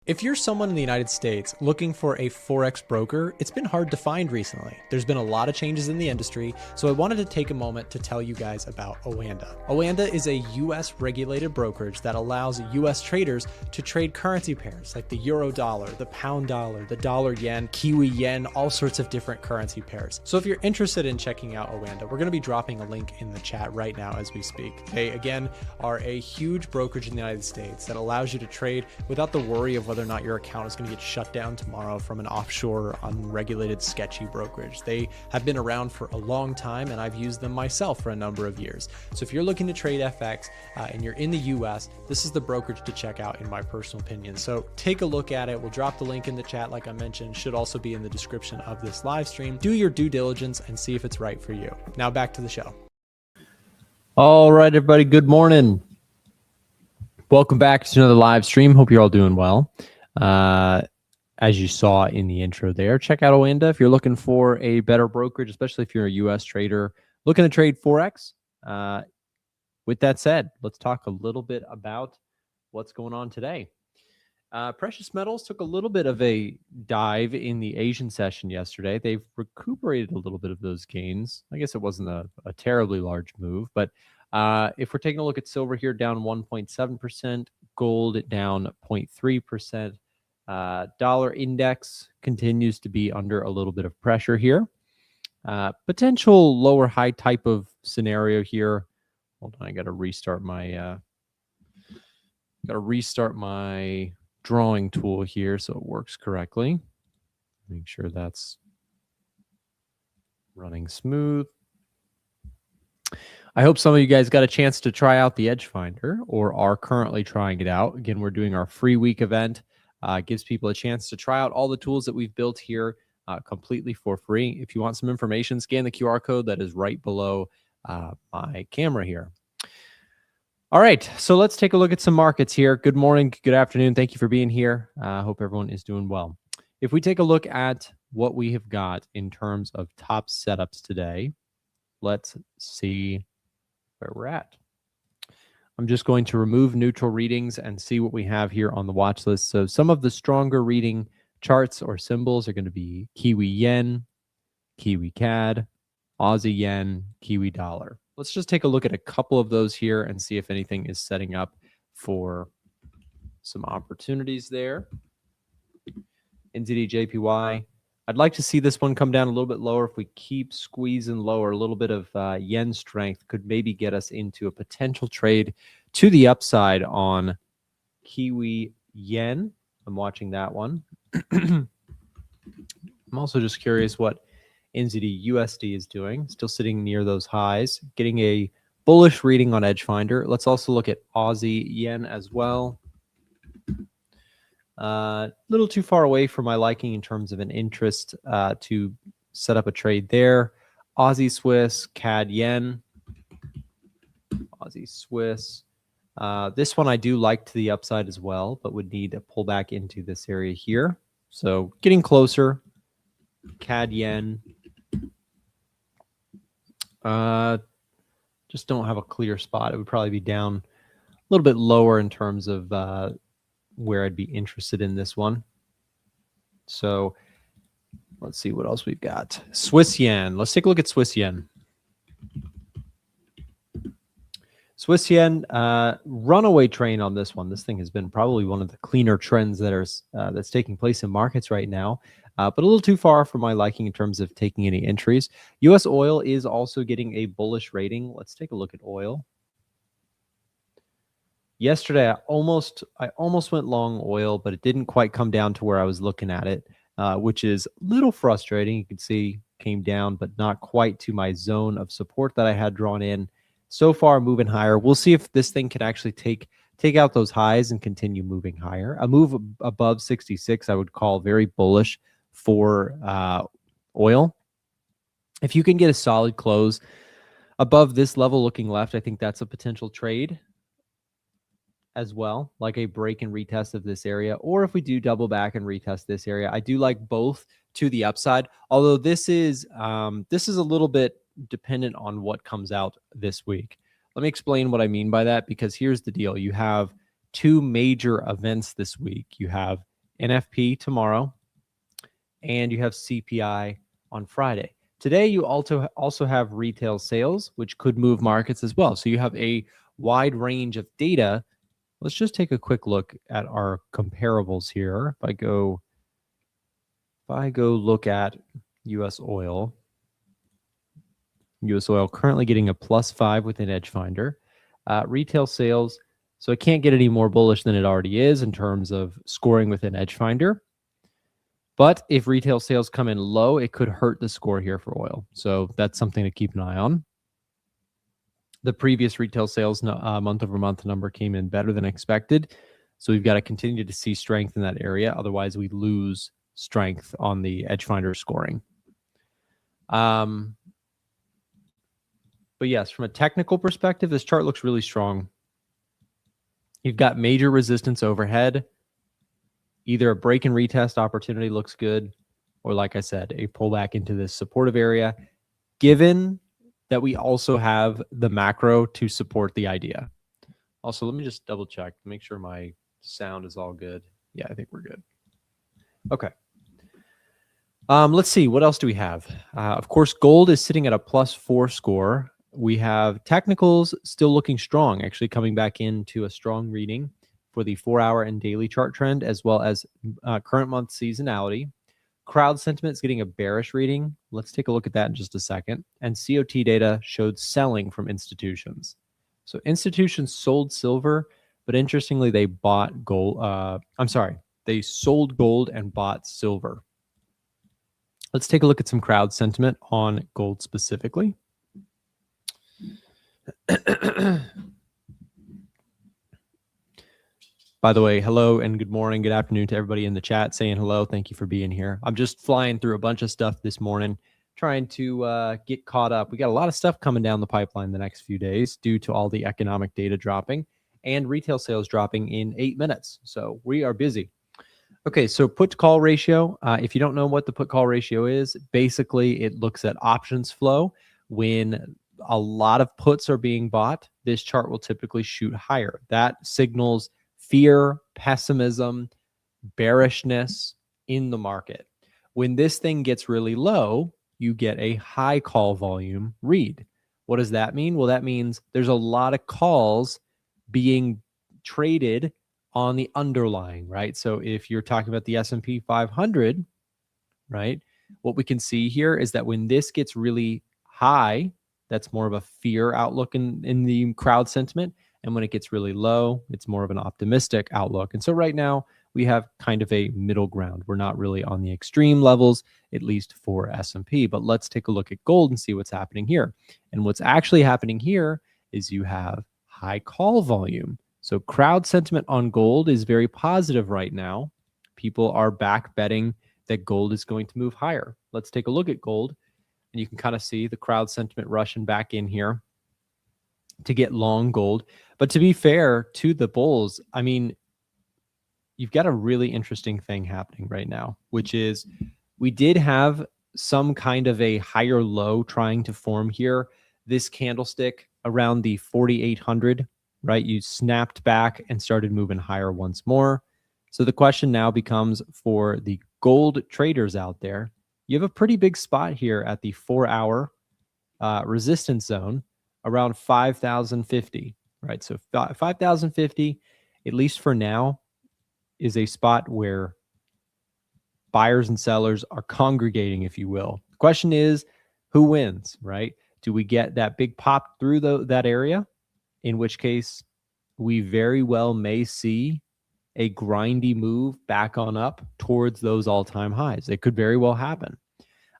If you're someone in the United States looking for a Forex broker, it's been hard to find recently. There's been a lot of changes in the industry, so I wanted to take a moment to tell you guys about Oanda. Oanda is a US regulated brokerage that allows US traders to trade currency pairs like the euro dollar, the pound dollar, the dollar yen, Kiwi yen, all sorts of different currency pairs. So if you're interested in checking out Oanda, we're going to be dropping a link in the chat right now as we speak. They, again, are a huge brokerage in the United States that allows you to trade without the worry of whether or not your account is going to get shut down tomorrow from an offshore, unregulated, sketchy brokerage. They have been around for a long time, and I've used them myself for a number of years. So if you're looking to trade FX and you're in the US, this is the brokerage to check out in my personal opinion. So take a look at it. We'll drop the link in the chat, like I mentioned, should also be in the description of this live stream. Do your due diligence and see if it's right for you. Now back to the show. All right, everybody, good morning. Welcome back to another live stream. Hope you're all doing well. As you saw in the intro there, check out Oanda if you're looking for a better brokerage, especially if you're a US trader looking to trade Forex. With that said, let's talk a little bit about what's going on today. Precious metals took a little bit of a dive in the Asian session yesterday. They've recuperated a little bit of those gains. I guess it wasn't a terribly large move, but if we're taking a look at silver here, down 1.7%, gold down 0.3%. Dollar index continues to be under a little bit of pressure here. Potential lower high type of scenario here. Hold on, I got to restart my drawing tool here so it works correctly. Make sure that's running smooth. I hope some of you guys got a chance to try out the EdgeFinder or are currently trying it out. Again, we're doing our free week event. Gives people a chance to try out all the tools that we've built here completely for free. If you want some information, scan the QR code that is right below my camera here. All right, so let's take a look at some markets here. Good morning, good afternoon. Thank you for being here. I hope everyone is doing well. If we take a look at what we have got in terms of top setups today, let's see where we're at. I'm just going to remove neutral readings and see what we have here on the watch list. So some of the stronger reading charts or symbols are going to be Kiwi yen, Kiwi CAD, Aussie yen, Kiwi dollar. Let's just take a look at a couple of those here and see if anything is setting up for some opportunities there. NZD JPY. I'd like to see this one come down a little bit lower. If we keep squeezing lower, a little bit of yen strength could maybe get us into a potential trade to the upside on Kiwi yen. I'm watching that one. I'm also just curious what NZD USD is doing. Still sitting near those highs, getting a bullish reading on EdgeFinder. Let's also look at Aussie yen as well. A little too far away for my liking in terms of an interest to set up a trade there. Aussie Swiss, CAD yen, Aussie Swiss. This one I do like to the upside as well, but would need to pull back into this area here. So getting closer. CAD yen. Just don't have a clear spot. It would probably be down a little bit lower in terms of where I'd be interested in this one. So let's see what else we've got. Swiss yen. Let's take a look at Swiss yen. Swiss yen, runaway train on this one. This thing has been probably one of the cleaner trends that are that's taking place in markets right now, but a little too far for my liking in terms of taking any entries. U.S. oil is also getting a bullish rating. Let's take a look at oil. Yesterday, I almost went long oil, but it didn't quite come down to where I was looking at it, which is a little frustrating. You can see came down, but not quite to my zone of support that I had drawn in. So far, moving higher. We'll see if this thing can actually take out those highs and continue moving higher. A move above 66, I would call very bullish for oil. If you can get a solid close above this level looking left, I think that's a potential trade as well, like a break and retest of this area. Or if we do double back and retest this area, I do like both to the upside. Although this is a little bit dependent on what comes out this week. Let me explain what I mean by that, because here's the deal. You have two major events this week. You have NFP tomorrow, and you have CPI on Friday. Today, you also have retail sales, which could move markets as well. So you have a wide range of data. Let's just take a quick look at our comparables here. If I go look at US oil currently getting a +5 within EdgeFinder. Retail sales, so it can't get any more bullish than it already is in terms of scoring within EdgeFinder. But if retail sales come in low, it could hurt the score here for oil. So that's something to keep an eye on. The previous retail sales month-over-month number came in better than expected. So we've got to continue to see strength in that area. Otherwise, we lose strength on the EdgeFinder scoring. But yes, from a technical perspective, this chart looks really strong. You've got major resistance overhead. Either a break and retest opportunity looks good, or like I said, a pullback into this supportive area, given that we also have the macro to support the idea. Also, let me just double check, make sure my sound is all good. Yeah, I think we're good. Okay. Let's see, what else do we have? Of course, gold is sitting at a +4 score. We have technicals still looking strong, actually coming back into a strong reading for the 4-hour and daily chart trend, as well as current month seasonality. Crowd sentiment is getting a bearish reading. Let's take a look at that in just a second. And COT data showed selling from institutions. So institutions sold silver, but interestingly, they bought gold. They sold gold and bought silver. Let's take a look at some crowd sentiment on gold specifically. By the way, hello and good morning, good afternoon to everybody in the chat saying hello. Thank you for being here. I'm just flying through a bunch of stuff this morning, trying to get caught up. We got a lot of stuff coming down the pipeline the next few days due to all the economic data dropping and retail sales dropping in 8 minutes. So we are busy. Okay, so put to call ratio. If you don't know what the put call ratio is, basically it looks at options flow. When a lot of puts are being bought, this chart will typically shoot higher. That signals fear, pessimism, bearishness in the market. When this thing gets really low, you get a high call volume read. What does that mean? Well, that means there's a lot of calls being traded on the underlying, right? So if you're talking about the SP500, right, what we can see here is that when this gets really high, that's more of a fear outlook in the crowd sentiment. And when it gets really low, it's more of an optimistic outlook. And so right now we have kind of a middle ground. We're not really on the extreme levels, at least for S&P, but let's take a look at gold and see what's happening here. And what's actually happening here is you have high call volume. So crowd sentiment on gold is very positive right now. People are back betting that gold is going to move higher. Let's take a look at gold, and you can kind of see the crowd sentiment rushing back in here to get long gold. But to be fair to the bulls, I mean, you've got a really interesting thing happening right now, which is we did have some kind of a higher low trying to form here. This candlestick around the 4,800, right? You snapped back and started moving higher once more. So the question now becomes for the gold traders out there, you have a pretty big spot here at the 4-hour resistance zone around 5,050, right? So 5,050, at least for now, is a spot where buyers and sellers are congregating, if you will. The question is, who wins, right? Do we get that big pop through that area? In which case, we very well may see a grindy move back on up towards those all-time highs. It could very well happen,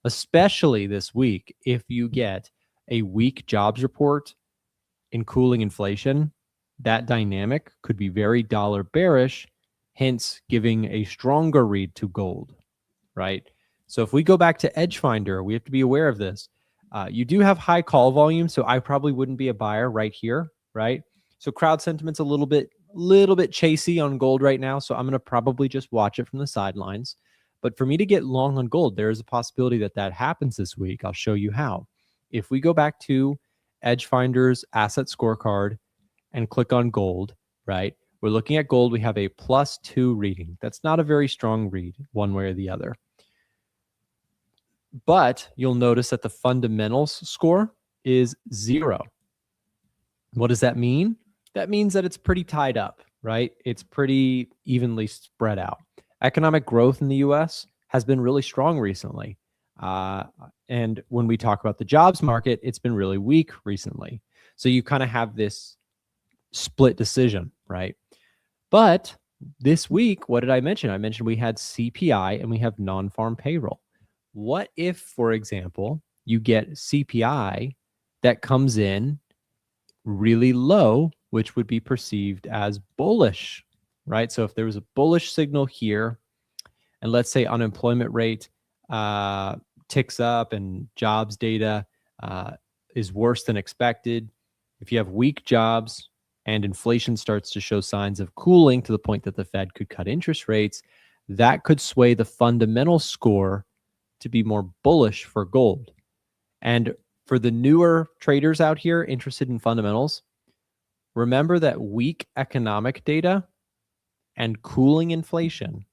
especially this week. If you get a weak jobs report in cooling inflation, that dynamic could be very dollar bearish, hence giving a stronger read to gold, right? So if we go back to EdgeFinder, we have to be aware of this. You do have high call volume, so I probably wouldn't be a buyer right here, right? So crowd sentiment's a little bit chasey on gold right now, so I'm going to probably just watch it from the sidelines. But for me to get long on gold, there is a possibility that that happens this week. I'll show you how. If we go back to EdgeFinder's asset scorecard and click on gold, right, We're looking at gold. We have a +2 reading. That's not a very strong read one way or the other. But you'll notice that the fundamentals score is 0. What does that mean? That means that it's pretty tied up, right? It's pretty evenly spread out. Economic growth in the US has been really strong recently. And when we talk about the jobs market, it's been really weak recently. So you kind of have this split decision, right? But this week, what did I mention? I mentioned we had CPI and we have non-farm payroll. What if, for example, you get CPI that comes in really low, which would be perceived as bullish, right? So if there was a bullish signal here, and let's say unemployment rate ticks up and jobs data is worse than expected, if you have weak jobs and inflation starts to show signs of cooling to the point that the Fed could cut interest rates, that could sway the fundamental score to be more bullish for gold. And for the newer traders out here interested in fundamentals, remember that weak economic data and cooling inflation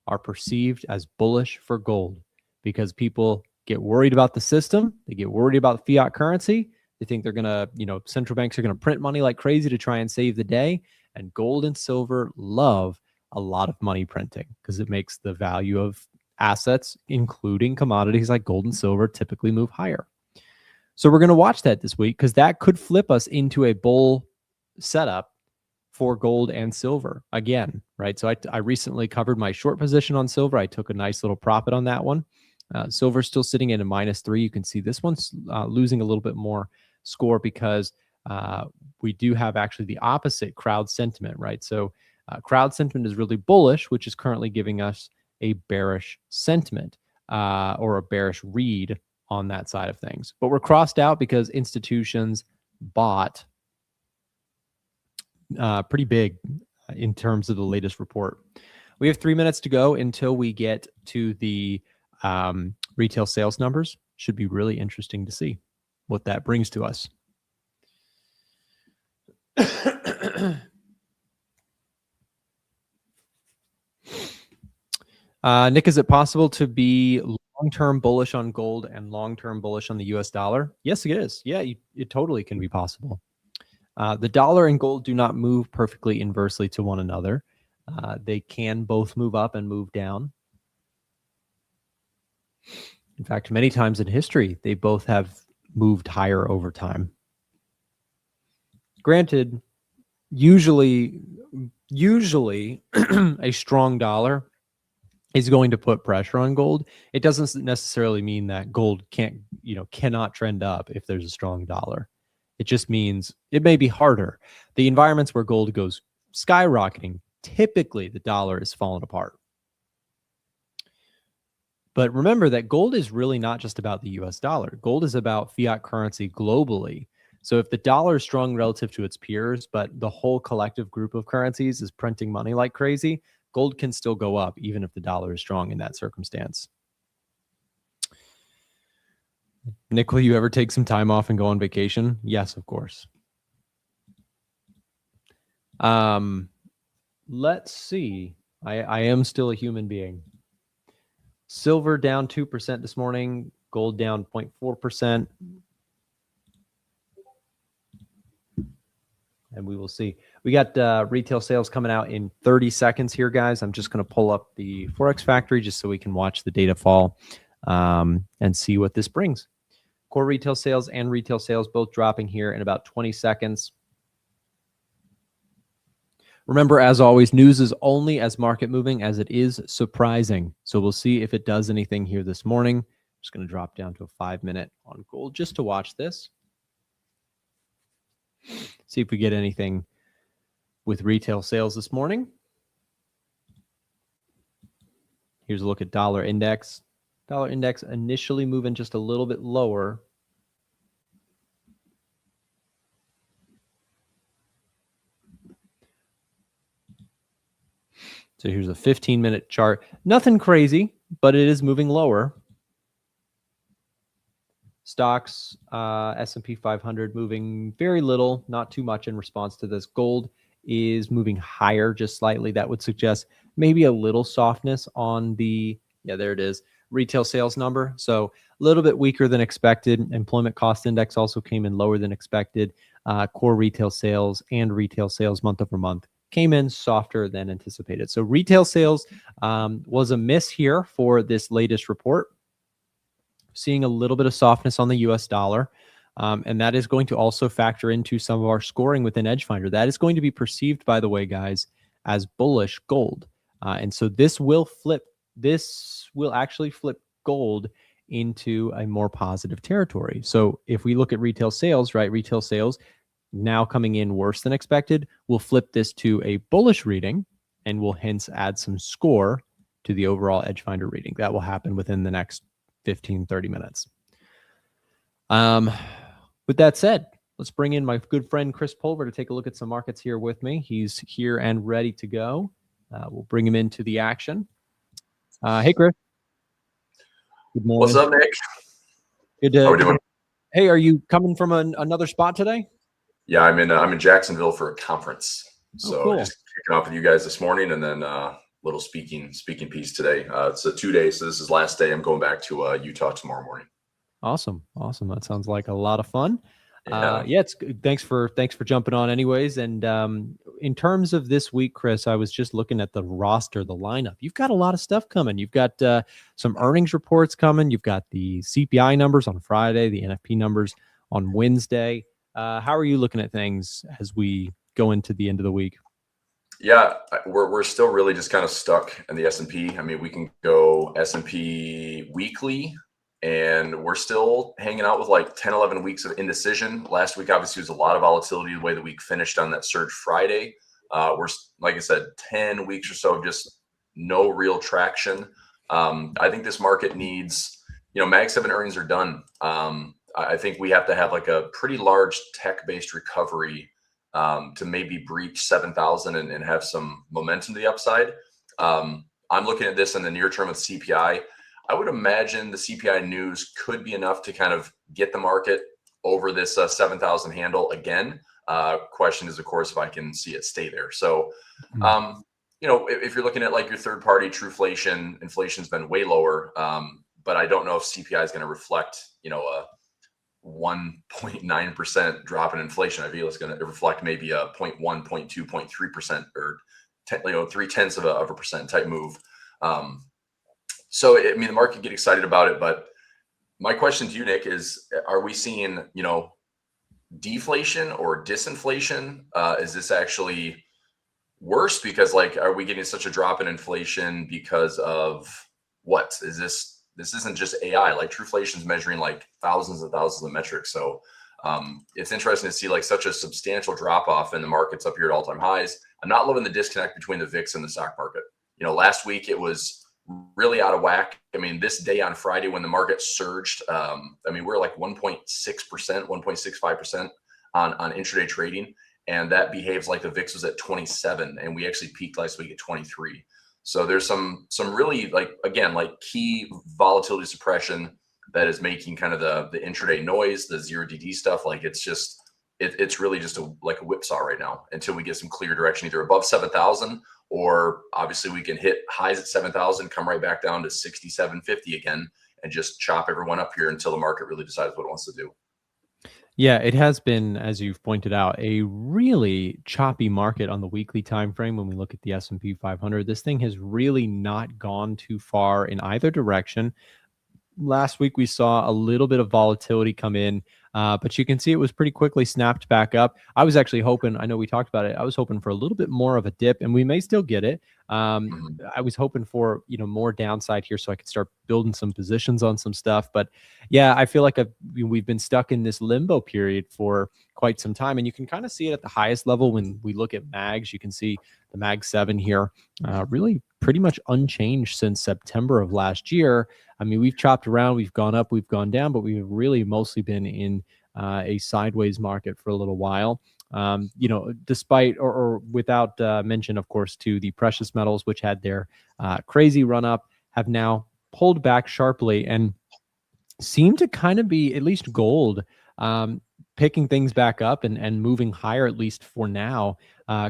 are perceived as bullish for gold because people get worried about the system. They get worried about fiat currency. They think they're going to, central banks are going to print money like crazy to try and save the day. And gold and silver love a lot of money printing because it makes the value of assets, including commodities like gold and silver, typically move higher. So we're going to watch that this week because that could flip us into a bull setup for gold and silver again, right? So I recently covered my short position on silver. I took a nice little profit on that one. Silver's still sitting at a -3. You can see this one's losing a little bit more score because we do have actually the opposite crowd sentiment, right? So crowd sentiment is really bullish, which is currently giving us a bearish sentiment or a bearish read on that side of things. But we're crossed out because institutions bought pretty big in terms of the latest report. We have 3 minutes to go until we get to the retail sales numbers. Should be really interesting to see what that brings to us. Nick, is it possible to be long-term bullish on gold and long-term bullish on the US dollar? Yes, it is. Yeah, it totally can be possible. The dollar and gold do not move perfectly inversely to one another. They can both move up and move down. In fact, many times in history, they both have moved higher over time. Granted, usually a strong dollar is going to put pressure on gold. It doesn't necessarily mean that gold cannot trend up if there's a strong dollar. It just means it may be harder. The environments where gold goes skyrocketing, typically the dollar is falling apart. But remember that gold is really not just about the US dollar. Gold is about fiat currency globally. So if the dollar is strong relative to its peers, but the whole collective group of currencies is printing money like crazy, gold can still go up even if the dollar is strong in that circumstance. Nick, will you ever take some time off and go on vacation? Yes, of course. Let's see. I am still a human being. Silver down 2% this morning. Gold down 0.4%. And we will see. We got retail sales coming out in 30 seconds here, guys. I'm just going to pull up the Forex Factory just so we can watch the data fall and see what this brings. Core retail sales and retail sales both dropping here in about 20 seconds. Remember, as always, news is only as market moving as it is surprising. So we'll see if it does anything here this morning. I'm just going to drop down to a 5-minute on gold just to watch this. See if we get anything with retail sales this morning. Here's a look at dollar index. Dollar index initially moving just a little bit lower. So here's a 15-minute chart. Nothing crazy, but it is moving lower. Stocks, S&P 500 moving very little, not too much in response to this. Gold is moving higher just slightly. That would suggest maybe a little softness on the, there it is, retail sales number. So a little bit weaker than expected. Employment cost index also came in lower than expected. Core retail sales and retail sales month over month came in softer than anticipated. So retail sales was a miss here for this latest report. Seeing a little bit of softness on the US dollar. And that is going to also factor into some of our scoring within EdgeFinder. That is going to be perceived, by the way, guys, as bullish gold. And so this will actually flip gold into a more positive territory. So if we look at retail sales, right, retail sales now coming in worse than expected, we'll flip this to a bullish reading and will hence add some score to the overall EdgeFinder reading. That will happen within the next 15, 30 minutes. With that said, let's bring in my good friend Chris Pulver to take a look at some markets here with me. He's here and ready to go. We'll bring him into the action. Hey, Chris. Good morning. What's up, Nick? Good. How we doing? Hey, are you coming from another spot today? Yeah, I'm in Jacksonville for a conference. So cool. Just kicking off with you guys this morning, and then little speaking piece today. It's a 2 day, so this is last day. I'm going back to Utah tomorrow morning. Awesome. That sounds like a lot of fun. Yeah, it's good. Thanks for jumping on anyways. And in terms of this week, Chris, I was just looking at the roster, the lineup. You've got a lot of stuff coming. You've got some earnings reports coming. You've got the CPI numbers on Friday, the NFP numbers on Wednesday. How are you looking at things as we go into the end of the week? Yeah, we're still really just kind of stuck in the S&P. I mean, we can go S&P weekly, and we're still hanging out with like 10, 11 weeks of indecision. Last week, obviously, was a lot of volatility the way the week finished on that surge Friday. We're, like I said, 10 weeks or so of just no real traction. I think this market needs, Mag 7 earnings are done. I think we have to have like a pretty large tech-based recovery to maybe breach 7,000 and have some momentum to the upside. I'm looking at this in the near term with CPI. I would imagine the CPI news could be enough to kind of get the market over this 7,000 handle again. Question is, of course, if I can see it stay there. So, if you're looking at like your third party Trueflation, inflation's been way lower. But I don't know if CPI is going to reflect, a 1.9% drop in inflation. I feel it's going to reflect maybe a 0.1, 0.2, 0.3% or 0.3% type move. So, I mean, the market get excited about it, but my question to you, Nick, is, are we seeing, deflation or disinflation? Is this actually worse because are we getting such a drop in inflation because of what? This isn't just AI, like Trueflation's measuring like thousands and thousands of metrics. So it's interesting to see like such a substantial drop off in the markets up here at all-time highs. I'm not loving the disconnect between the VIX and the stock market. Last week it was really out of whack. I mean, this day on Friday when the market surged, we're like 1.6%, 1.65% on intraday trading. And that behaves like the VIX was at 27. And we actually peaked last week at 23. So there's some really key volatility suppression that is making kind of the intraday noise, the zero DD stuff. Like it's really just a whipsaw right now until we get some clear direction, either above 7,000 or obviously we can hit highs at 7,000, come right back down to 6,750 again and just chop everyone up here until the market really decides what it wants to do. Yeah, it has been, as you've pointed out, a really choppy market on the weekly time frame. When we look at the S&P 500, this thing has really not gone too far in either direction. Last week, we saw a little bit of volatility come in, but you can see it was pretty quickly snapped back up. I was actually hoping, I know we talked about it, I was hoping for a little bit more of a dip, and we may still get it. I was hoping for, more downside here so I could start building some positions on some stuff. But yeah, I feel like we've been stuck in this limbo period for quite some time. And you can kind of see it at the highest level when we look at mags. You can see the mag 7 here, really pretty much unchanged since September of last year. I mean, we've chopped around, we've gone up, we've gone down, but we've really mostly been in a sideways market for a little while. Despite or without mention, of course, to the precious metals, which had their crazy run up, have now pulled back sharply and seem to kind of be, at least gold, picking things back up and moving higher, at least for now.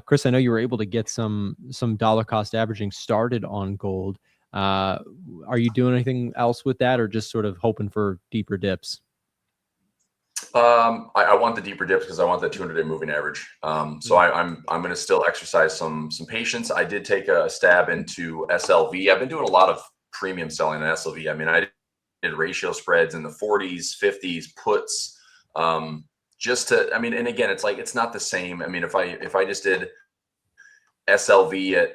Chris, I know you were able to get some dollar cost averaging started on gold. Are you doing anything else with that, or just sort of hoping for deeper dips? I want the deeper dips because I want that 200-day moving average. So I'm going to still exercise some patience. I did take a stab into SLV. I've been doing a lot of premium selling in SLV. I mean, I did ratio spreads in the 40s, 50s, puts, just to, I mean, and again, it's like, it's not the same. I mean, if I just did SLV at,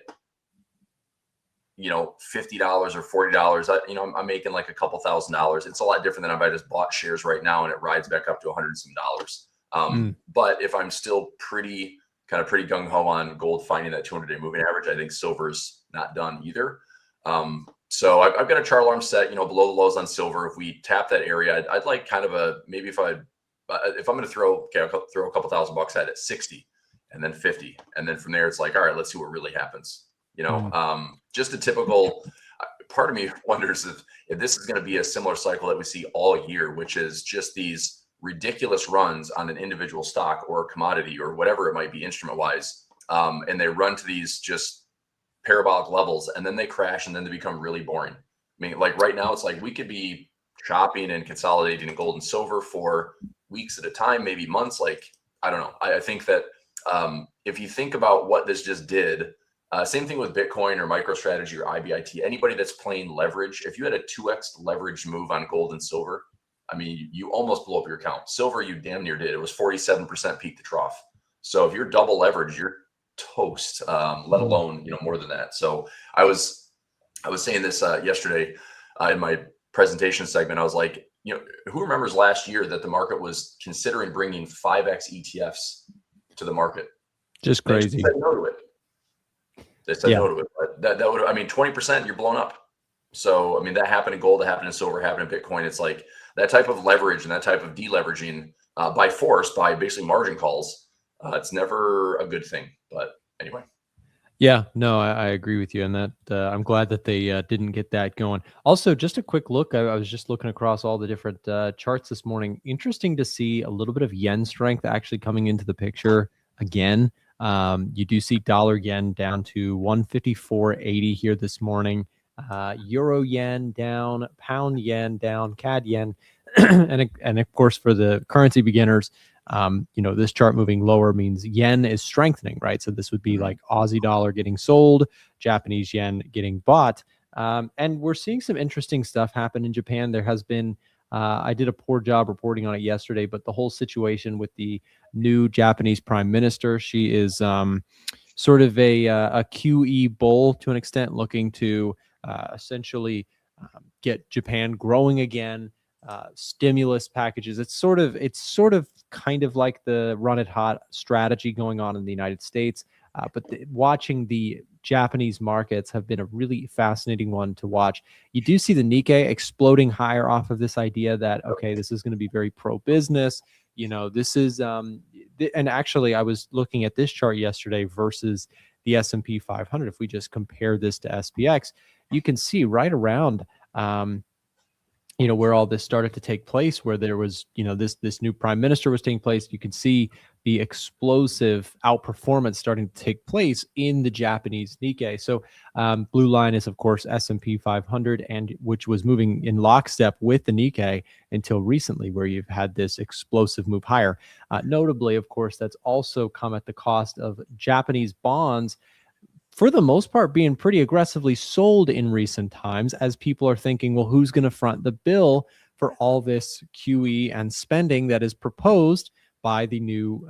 you know, $50 or $40, I'm making like a couple $1,000s. It's a lot different than if I just bought shares right now and it rides back up to $100 and some. But if I'm still pretty gung ho on gold finding that 200-day moving average, I think silver's not done either. So I've got a chart alarm set, below the lows on silver. If we tap that area, I'd like kind of a, maybe if I'm going to throw a couple $1,000 at it, 60 and then 50. And then from there, it's like, all right, let's see what really happens. Just a typical, part of me wonders if this is going to be a similar cycle that we see all year, which is just these ridiculous runs on an individual stock or commodity or whatever it might be instrument wise. And they run to these just parabolic levels and then they crash and then they become really boring. I mean, like right now, it's like we could be chopping and consolidating in gold and silver for weeks at a time, maybe months. Like, I don't know. I think that if you think about what this just did, same thing with Bitcoin or MicroStrategy or IBIT, anybody that's playing leverage, if you had a 2x leverage move on gold and silver, I mean, you almost blow up your account. Silver, you damn near did. It was 47% peak to trough. So if you're double leveraged, you're toast, let alone, more than that. So I was saying this yesterday in my presentation segment. I was like, who remembers last year that the market was considering bringing 5x ETFs to the market? Just crazy. They said no to it. They said no to it. But that would, 20%, you're blown up. So, I mean, that happened in gold, that happened in silver, happened in Bitcoin. It's like that type of leverage and that type of deleveraging by force, by basically margin calls, it's never a good thing. But anyway. Yeah, no, I agree with you. And that I'm glad that they didn't get that going. Also, just a quick look. I was just looking across all the different charts this morning. Interesting to see a little bit of yen strength actually coming into the picture again. You do see dollar yen down to 154.80 here this morning. Euro yen down, pound yen down, CAD yen. and of course, for the currency beginners, this chart moving lower means yen is strengthening, right? So this would be like Aussie dollar getting sold, Japanese yen getting bought. And we're seeing some interesting stuff happen in Japan. There has been, I did a poor job reporting on it yesterday, but the whole situation with the new Japanese prime minister, she is sort of a QE bull to an extent, looking to essentially get Japan growing again. Stimulus packages. It's sort of kind of like the run it hot strategy going on in the United States. But watching the Japanese markets have been a really fascinating one to watch. You do see the Nikkei exploding higher off of this idea that, okay, this is going to be very pro-business. This is, and actually I was looking at this chart yesterday versus the S&P 500. If we just compare this to SPX, you can see right around, where all this started to take place, where there was, this new prime minister was taking place. You can see the explosive outperformance starting to take place in the Japanese Nikkei. So blue line is, of course, S&P 500, and which was moving in lockstep with the Nikkei until recently, where you've had this explosive move higher. Notably, of course, that's also come at the cost of Japanese bonds, for the most part, being pretty aggressively sold in recent times, as people are thinking, well, who's going to front the bill for all this QE and spending that is proposed by the new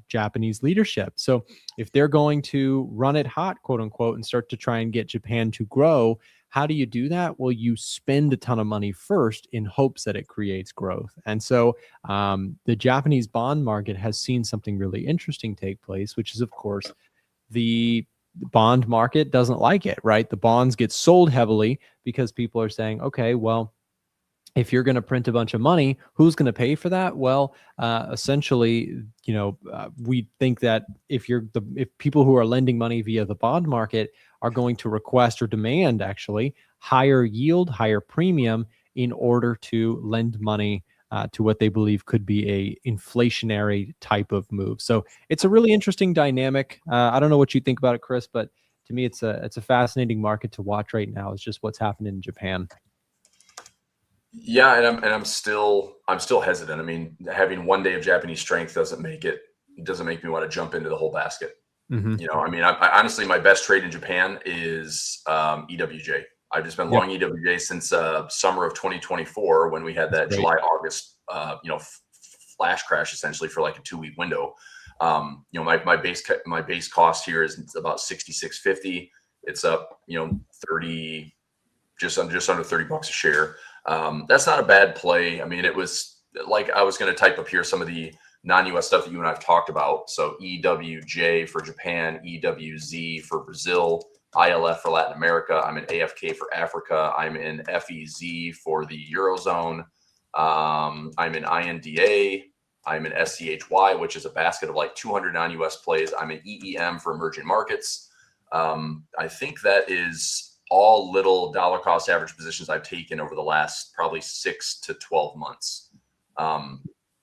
Japanese leadership? So if they're going to run it hot, quote unquote, and start to try and get Japan to grow, how do you do that? Well, you spend a ton of money first in hopes that it creates growth. And so the Japanese bond market has seen something really interesting take place, which is, of course, the bond market doesn't like it, right? The bonds get sold heavily because people are saying, okay, well, if you're going to print a bunch of money, who's going to pay for that? Well, essentially, we think that if people who are lending money via the bond market are going to request or demand actually higher yield, higher premium in order to lend money to what they believe could be a inflationary type of move. So it's a really interesting dynamic. I don't know what you think about it, Chris, but to me, it's a fascinating market to watch right now. It's just what's happening in Japan. Yeah, and I'm still hesitant. I mean, having one day of Japanese strength doesn't make me want to jump into the whole basket. Mm-hmm. You know, I mean, I honestly, my best trade in Japan is EWJ. I've just been long EWJ since summer of 2024 when we had that July August flash crash essentially for like a 2-week window. My base cost here is about 66.50. It's up 30, just under $30 a share. That's not a bad play. I mean, it was like I was going to type up here some of the non-US stuff that you and I've talked about. So EWJ for Japan, EWZ for Brazil, ILF for Latin America. I'm in AFK for Africa. I'm in FEZ for the Eurozone. I'm in INDA. I'm in SCHY, which is a basket of like 200 non-US plays. I'm in EEM for emerging markets. I think that is all little dollar cost average positions I've taken over the last probably 6 to 12 months.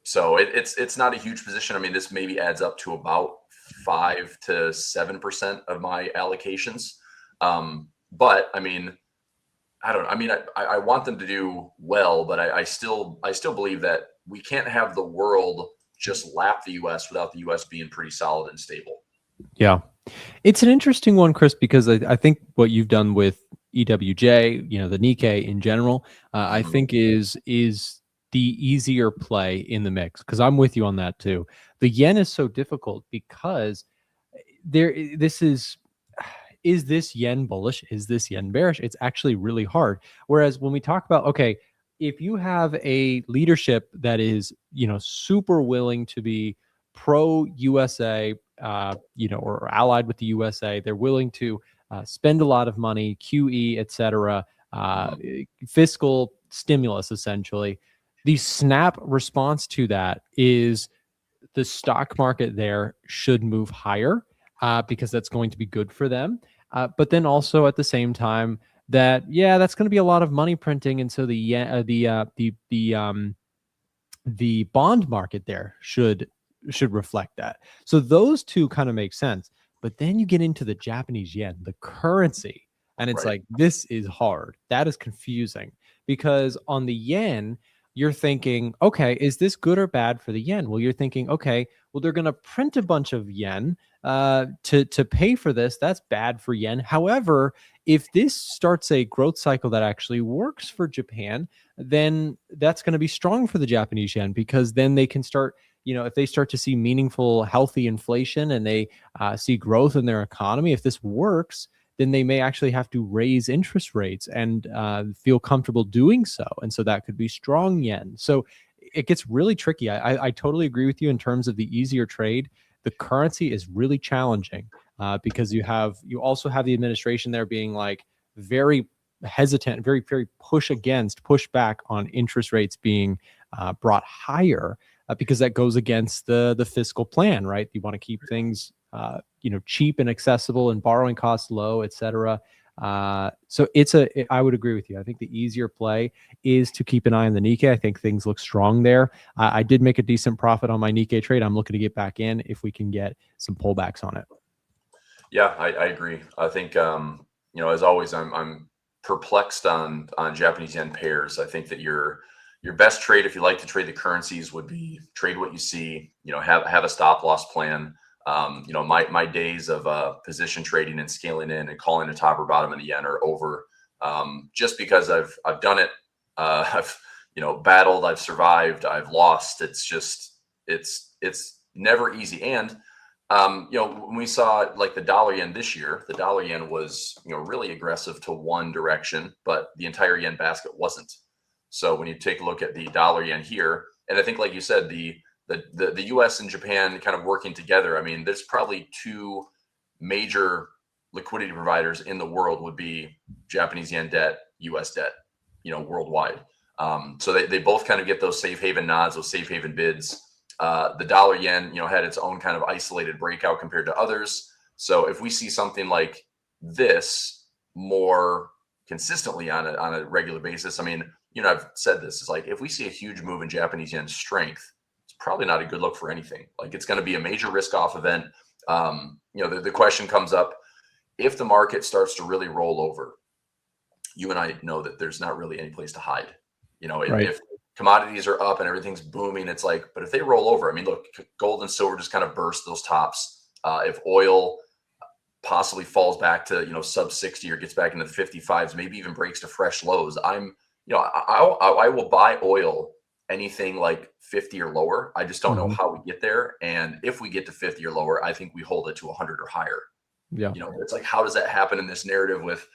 So it's not a huge position. I mean, this maybe adds up to about 5 to 7% of my allocations. But I mean, I want them to do well, but I still believe that we can't have the world just lap the US without the US being pretty solid and stable. Yeah. It's an interesting one, Chris, because I think what you've done with EWJ, the Nikkei in general, I think is the easier play in the mix, because I'm with you on that too. The yen is so difficult because is this yen bullish? Is this yen bearish? It's actually really hard. Whereas when we talk about, okay, if you have a leadership that is, super willing to be pro USA, or allied with the USA, they're willing to spend a lot of money, QE, etc., fiscal stimulus, essentially. The snap response to that is the stock market there should move higher because that's going to be good for them. But then also at the same time that's going to be a lot of money printing, and so the bond market there should reflect that. So those two kind of make sense. But then you get into the Japanese yen, the currency, and it's like, this is hard. That is confusing, because on the yen, you're thinking, okay, is this good or bad for the yen? Well, you're thinking, okay, well, they're going to print a bunch of yen to pay for this. That's bad for yen. However, if this starts a growth cycle that actually works for Japan, then that's going to be strong for the Japanese yen, because then they can start, if they start to see meaningful, healthy inflation and they see growth in their economy, if this works, then they may actually have to raise interest rates and feel comfortable doing so. And so that could be strong yen. So it gets really tricky. I totally agree with you in terms of the easier trade. The currency is really challenging because you also have the administration there being like very hesitant, very, very push back on interest rates being brought higher because that goes against the fiscal plan, right? You want to keep things cheap and accessible and borrowing costs low, et cetera. So I would agree with you. I think the easier play is to keep an eye on the Nikkei. I think things look strong there. I did make a decent profit on my Nikkei trade. I'm looking to get back in if we can get some pullbacks on it. Yeah, I agree. I think, as always, I'm perplexed on Japanese yen pairs. I think that your best trade, if you like to trade the currencies, would be trade what you see, have a stop loss plan. My days of position trading and scaling in and calling a top or bottom in the yen are over. Just because I've done it, I've battled, I've survived, I've lost. It's never easy. And when we saw like the dollar yen this year, the dollar yen was really aggressive to one direction, but the entire yen basket wasn't. So when you take a look at the dollar yen here, and I think like you said, the US and Japan kind of working together. I mean, there's probably two major liquidity providers in the world would be Japanese yen debt, US debt, worldwide. So they both kind of get those safe haven nods, those safe haven bids. The dollar yen, had its own kind of isolated breakout compared to others. So if we see something like this more consistently on a regular basis, I mean, I've said this, is like, if we see a huge move in Japanese yen strength, it's probably not a good look for anything. Like, it's going to be a major risk off event. The question comes up, if the market starts to really roll over, you and I know that there's not really any place to hide. If commodities are up and everything's booming, it's like, but if they roll over, I mean, look, gold and silver just kind of burst those tops. If oil possibly falls back to, sub 60 or gets back into the 55s, maybe even breaks to fresh lows, I will buy oil anything like 50 or lower. I just don't know how we get there. And if we get to 50 or lower, I think we hold it to 100 or higher. Yeah. It's like, how does that happen in this narrative with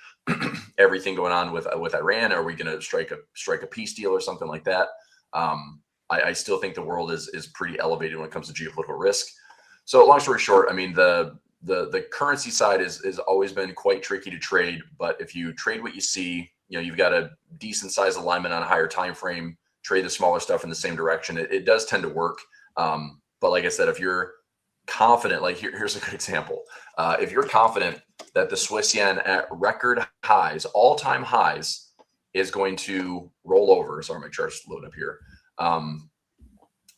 everything going on with Iran? Are we going to strike a peace deal or something like that? I still think the world is pretty elevated when it comes to geopolitical risk. So long story short, I mean, the currency side is always been quite tricky to trade, but if you trade what you see, you've got a decent size alignment on a higher time frame, trade the smaller stuff in the same direction, it does tend to work. But like I said, if you're confident, like here's a good example. If you're confident that the Swiss yen at record highs, all-time highs, is going to roll over. Sorry, my chart's load up here.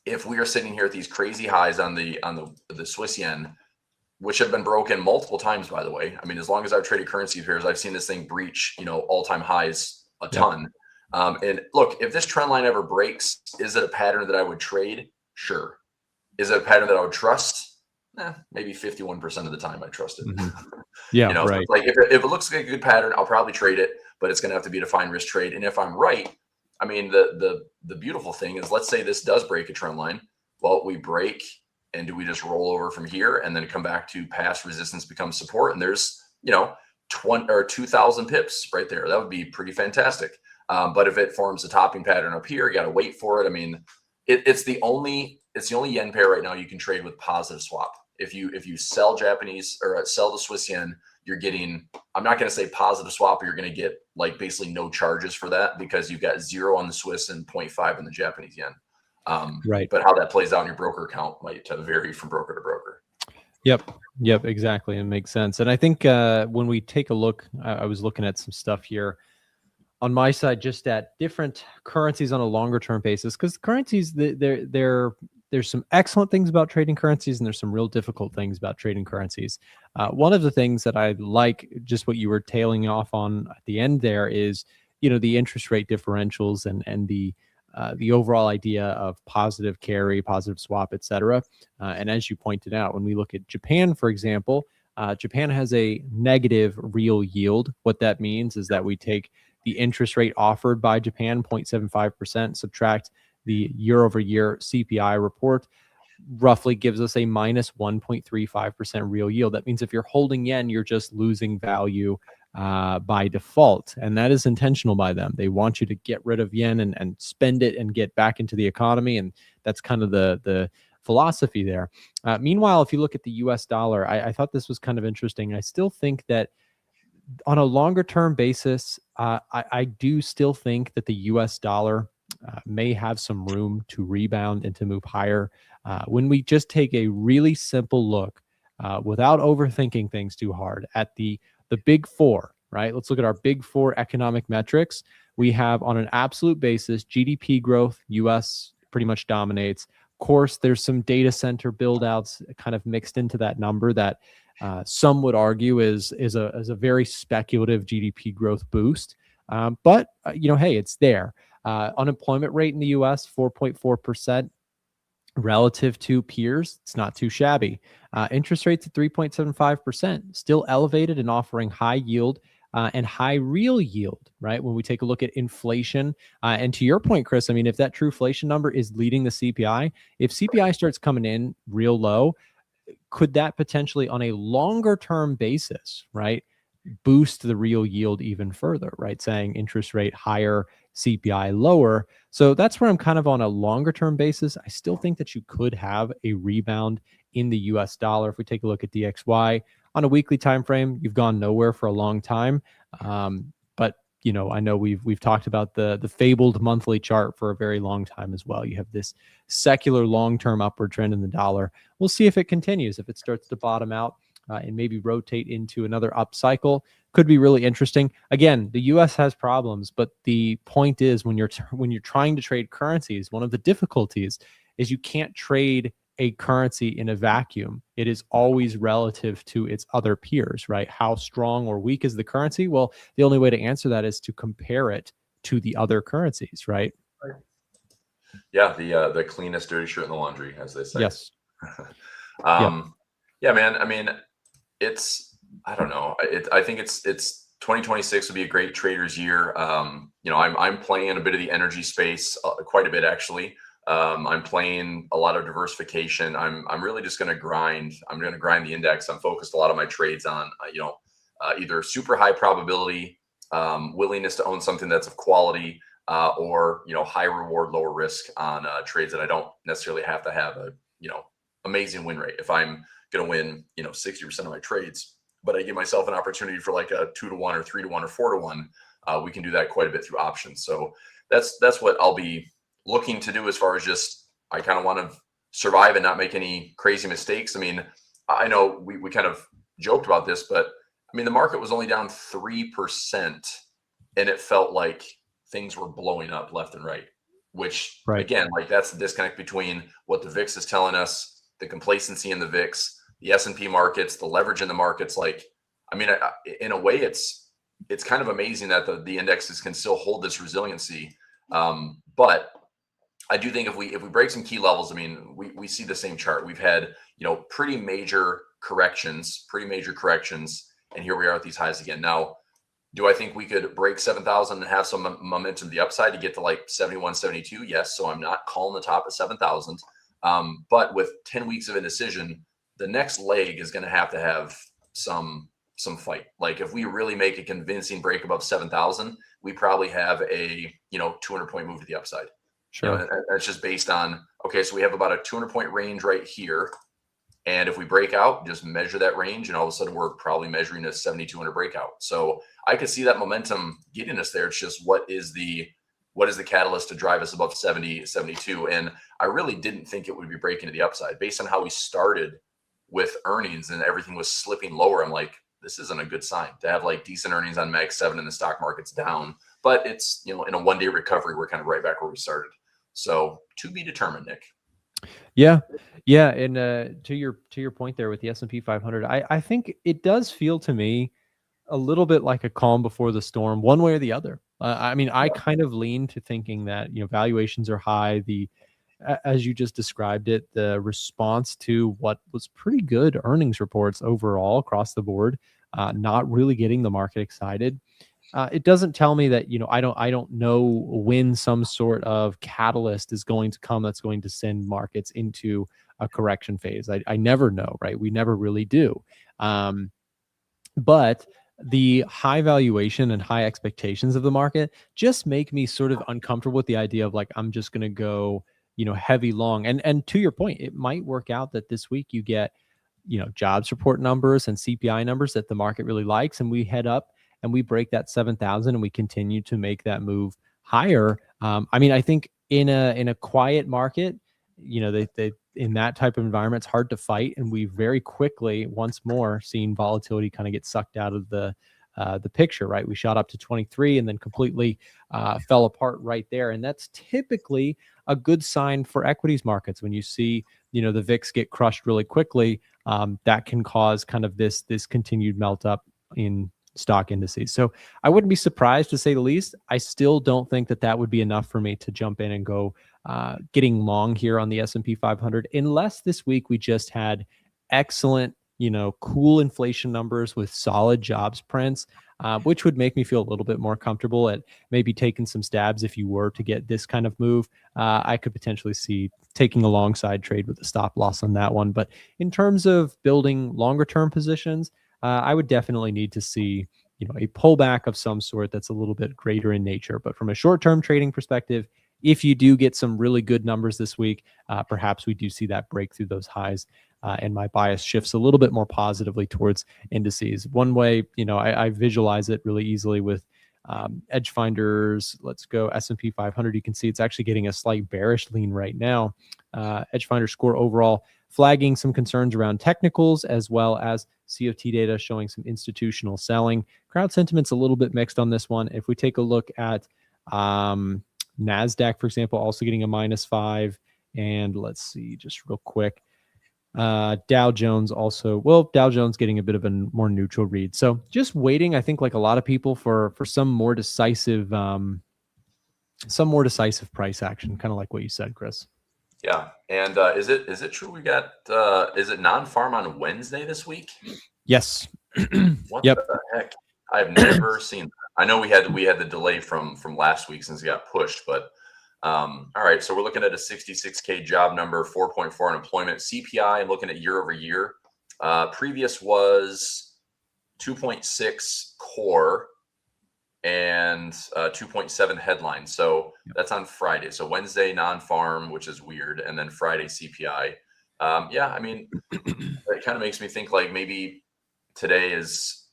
If we are sitting here at these crazy highs on the Swiss yen, which have been broken multiple times, by the way. I mean, as long as I've traded currency pairs, I've seen this thing breach, all-time highs a ton. And look, if this trend line ever breaks, is it a pattern that I would trade? Sure. Is it a pattern that I would trust? Maybe 51% of the time I trust it. Yeah, right. Like if it looks like a good pattern, I'll probably trade it, but it's going to have to be a defined risk trade. And if I'm right, I mean, the beautiful thing is, let's say this does break a trend line. Well, we break, and do we just roll over from here and then come back to past resistance becomes support? And there's, 20 or 2,000 pips right there. That would be pretty fantastic. But if it forms a topping pattern up here, you got to wait for it. I mean, it's the only yen pair right now you can trade with positive swap. If you sell Japanese or sell the Swiss yen, you're getting, I'm not going to say positive swap, but you're going to get like basically no charges for that, because you've got 0 on the Swiss and 0.5 in the Japanese yen. Right. But how that plays out in your broker account might vary from broker to broker. Yep, exactly. It makes sense. And I think when we take a look, I was looking at some stuff here on my side, just at different currencies on a longer term basis, because currencies, there's some excellent things about trading currencies, and there's some real difficult things about trading currencies. One of the things that I like, just what you were tailing off on at the end there, is the interest rate differentials and the overall idea of positive carry, positive swap, etc. And as you pointed out, when we look at Japan, for example, Japan has a negative real yield. What that means is that we take the interest rate offered by Japan, 0.75%, subtract the year-over-year CPI report, roughly gives us a minus 1.35% real yield. That means if you're holding yen, you're just losing value by default. And that is intentional by them. They want you to get rid of yen and spend it and get back into the economy. And that's kind of the philosophy there. Meanwhile, if you look at the US dollar, I thought this was kind of interesting. I still think that on a longer term basis, I do still think that the US dollar may have some room to rebound and to move higher. When we just take a really simple look, without overthinking things too hard, at the big four, right? Let's look at our big four economic metrics. We have, on an absolute basis, GDP growth, US pretty much dominates. Of course, there's some data center build outs kind of mixed into that number that some would argue is a very speculative GDP growth boost. But hey, it's there. Unemployment rate in the US, 4.4%. Relative to peers, it's not too shabby. Interest rates at 3.75%, still elevated and offering high yield and high real yield, right? When we take a look at inflation, and to your point, Chris, I mean, if that true inflation number is leading the CPI, if CPI starts coming in real low, could that potentially, on a longer term basis, right, boost the real yield even further, right? Saying interest rate higher, CPI lower. So that's where I'm kind of on a longer term basis. I still think that you could have a rebound in the US dollar. If we take a look at DXY on a weekly time frame, you've gone nowhere for a long time. But I know we've talked about the fabled monthly chart for a very long time as well. You have this secular long-term upward trend in the dollar. We'll see if it continues, if it starts to bottom out and maybe rotate into another up cycle. could be really interesting. Again, the US has problems, but the point is when you're trying to trade currencies, one of the difficulties is you can't trade a currency in a vacuum. It is always relative to its other peers, right? How strong or weak is the currency? Well, the only way to answer that is to compare it to the other currencies, right? Yeah, the cleanest dirty shirt in the laundry, as they say. Yes. Yep. Yeah, man. I mean, I don't know. I think it's 2026 will be a great trader's year. You know, I'm playing a bit of the energy space, quite a bit actually. I'm playing a lot of diversification. I'm really just going to grind. I'm going to grind the index. I'm focused a lot of my trades on, either super high probability, willingness to own something that's of quality, or, high reward, lower risk on trades that I don't necessarily have to have a, amazing win rate. If I'm going to win, 60% of my trades, but I give myself an opportunity for like a 2-to-1 or 3-to-1 or 4-to-1, we can do that quite a bit through options. So that's what I'll be looking to do as far as just, I kind of want to survive and not make any crazy mistakes. I mean, I know we kind of joked about this, but I mean, the market was only down 3% and it felt like things were blowing up left and right, which again, like that's the disconnect between what the VIX is telling us, the complacency in the VIX, the S&P markets, the leverage in the markets. Like, I mean, in a way, it's kind of amazing that the indexes can still hold this resiliency. But I do think if we break some key levels, I mean, we see the same chart. We've had, pretty major corrections, and here we are at these highs again. Now, do I think we could break 7,000 and have some momentum to the upside to get to like 71, 72? Yes. So I'm not calling the top at 7,000. But with 10 weeks of indecision, the next leg is going to have some fight. Like if we really make a convincing break above 7,000, we probably have a 200-point move to the upside. Sure. That's just based on, okay, so we have about a 200-point range right here. And if we break out, just measure that range, and all of a sudden we're probably measuring a 7,200 breakout. So I could see that momentum getting us there. It's just what is the catalyst to drive us above 70, 72? And I really didn't think it would be breaking to the upside based on how we started with earnings and everything was slipping lower. I'm like, this isn't a good sign to have like decent earnings on Mag 7 and the stock market's down. But it's, in a one-day recovery, we're kind of right back where we started. So to be determined, Nick. Yeah. And to your point there with the S&P 500, I think it does feel to me a little bit like a calm before the storm, one way or the other. I mean, I kind of lean to thinking that, valuations are high. As you just described it, the response to what was pretty good earnings reports overall across the board, not really getting the market excited. It doesn't tell me that, I don't know when some sort of catalyst is going to come that's going to send markets into a correction phase. I never know, right? We never really do. But the high valuation and high expectations of the market just make me sort of uncomfortable with the idea of like, I'm just going to go, heavy long. And to your point, it might work out that this week you get, jobs report numbers and CPI numbers that the market really likes, and we head up and we break that 7,000 and we continue to make that move higher. I mean, I think in a quiet market, they in that type of environment, it's hard to fight. And we very quickly, once more, seen volatility kind of get sucked out of the picture, right? We shot up to 23 and then completely fell apart right there. And that's typically a good sign for equities markets. When you see, the VIX get crushed really quickly, that can cause kind of this continued melt up in stock indices. So I wouldn't be surprised, to say the least. I still don't think that would be enough for me to jump in and go getting long here on the S&P 500, unless this week we just had excellent, cool inflation numbers with solid jobs prints, which would make me feel a little bit more comfortable at maybe taking some stabs. If you were to get this kind of move, I could potentially see taking a long side trade with a stop loss on that one. But in terms of building longer term positions, I would definitely need to see, a pullback of some sort that's a little bit greater in nature. But from a short-term trading perspective, if you do get some really good numbers this week, perhaps we do see that break through those highs, and my bias shifts a little bit more positively towards indices. One way, I visualize it really easily with EdgeFinder's, let's go S&P 500. You can see it's actually getting a slight bearish lean right now. EdgeFinder score overall flagging some concerns around technicals, as well as COT data showing some institutional selling. Crowd sentiment's a little bit mixed on this one. If we take a look at NASDAQ, for example, also getting a -5. And let's see, just real quick. Dow Jones also, well, Dow Jones getting a bit of a more neutral read. So just waiting, I think, like a lot of people, for some more decisive price action, kind of like what you said, Chris. Yeah. And is it true we got is it non-farm on Wednesday this week? Yes. What Yep. the heck? I've never seen that. I know we had the delay from last week since it got pushed, but all right. So we're looking at a 66K job number, 4.4 unemployment. CPI, I'm looking at year over year. Previous was 2.6 core and 2.7 headline. So that's on Friday. So Wednesday non-farm, which is weird, and then Friday CPI. Yeah, I mean, it kind of makes me think like maybe today is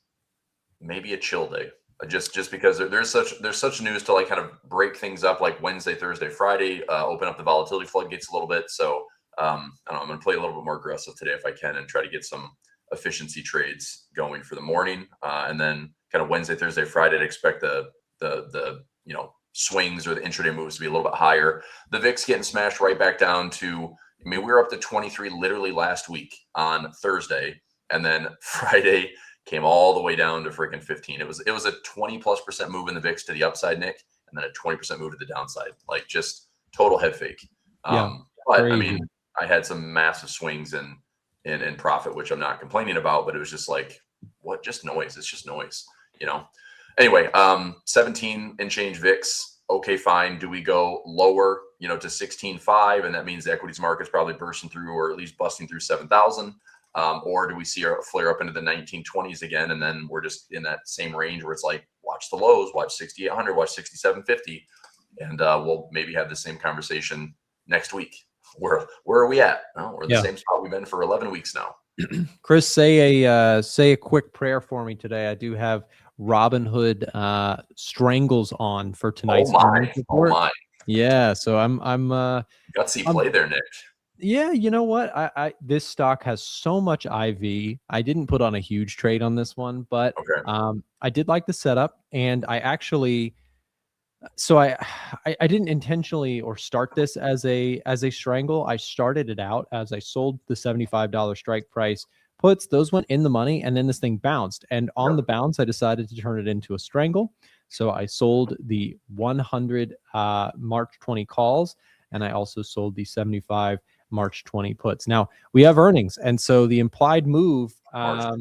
maybe a chill day. Just because there's such news to like kind of break things up, like Wednesday, Thursday, Friday, open up the volatility floodgates a little bit. So I don't know, I'm going to play a little bit more aggressive today if I can, and try to get some efficiency trades going for the morning, and then kind of Wednesday, Thursday, Friday, I'd expect the swings or the intraday moves to be a little bit higher. The VIX getting smashed right back down to, I mean, we were up to 23 literally last week on Thursday, and then Friday came all the way down to freaking 15. It was a 20+% move in the VIX to the upside, Nick, and then a 20% move to the downside. Like just total head fake. But crazy. I mean, I had some massive swings in profit, which I'm not complaining about, but it was just like, what? Just noise. It's just noise, Anyway, 17 and change VIX. Okay, fine. Do we go lower, to 16.5, and that means the equities market's probably bursting through, or at least busting through 7,000? Or do we see a flare up into the 1920s again, and then we're just in that same range where it's like, watch the lows, watch 6,800, watch 6,750, and we'll maybe have the same conversation next week. Where are we at? Well, we're in the same spot we've been for 11 weeks now. Chris, say a quick prayer for me today. I do have Robinhood strangles on for tonight's earnings report. Oh my! Yeah, so I'm gutsy play there, Nick. Yeah, you know what? I this stock has so much IV. I didn't put on a huge trade on this one, but I did like the setup, and I actually, so I didn't intentionally or start this as a strangle. I started it out as I sold the $75 strike price puts. Those went in the money, and then this thing bounced, and on the bounce, I decided to turn it into a strangle. So I sold the 100 March 20 calls, and I also sold the 75 March 20 puts. Now we have earnings, and so the implied move, I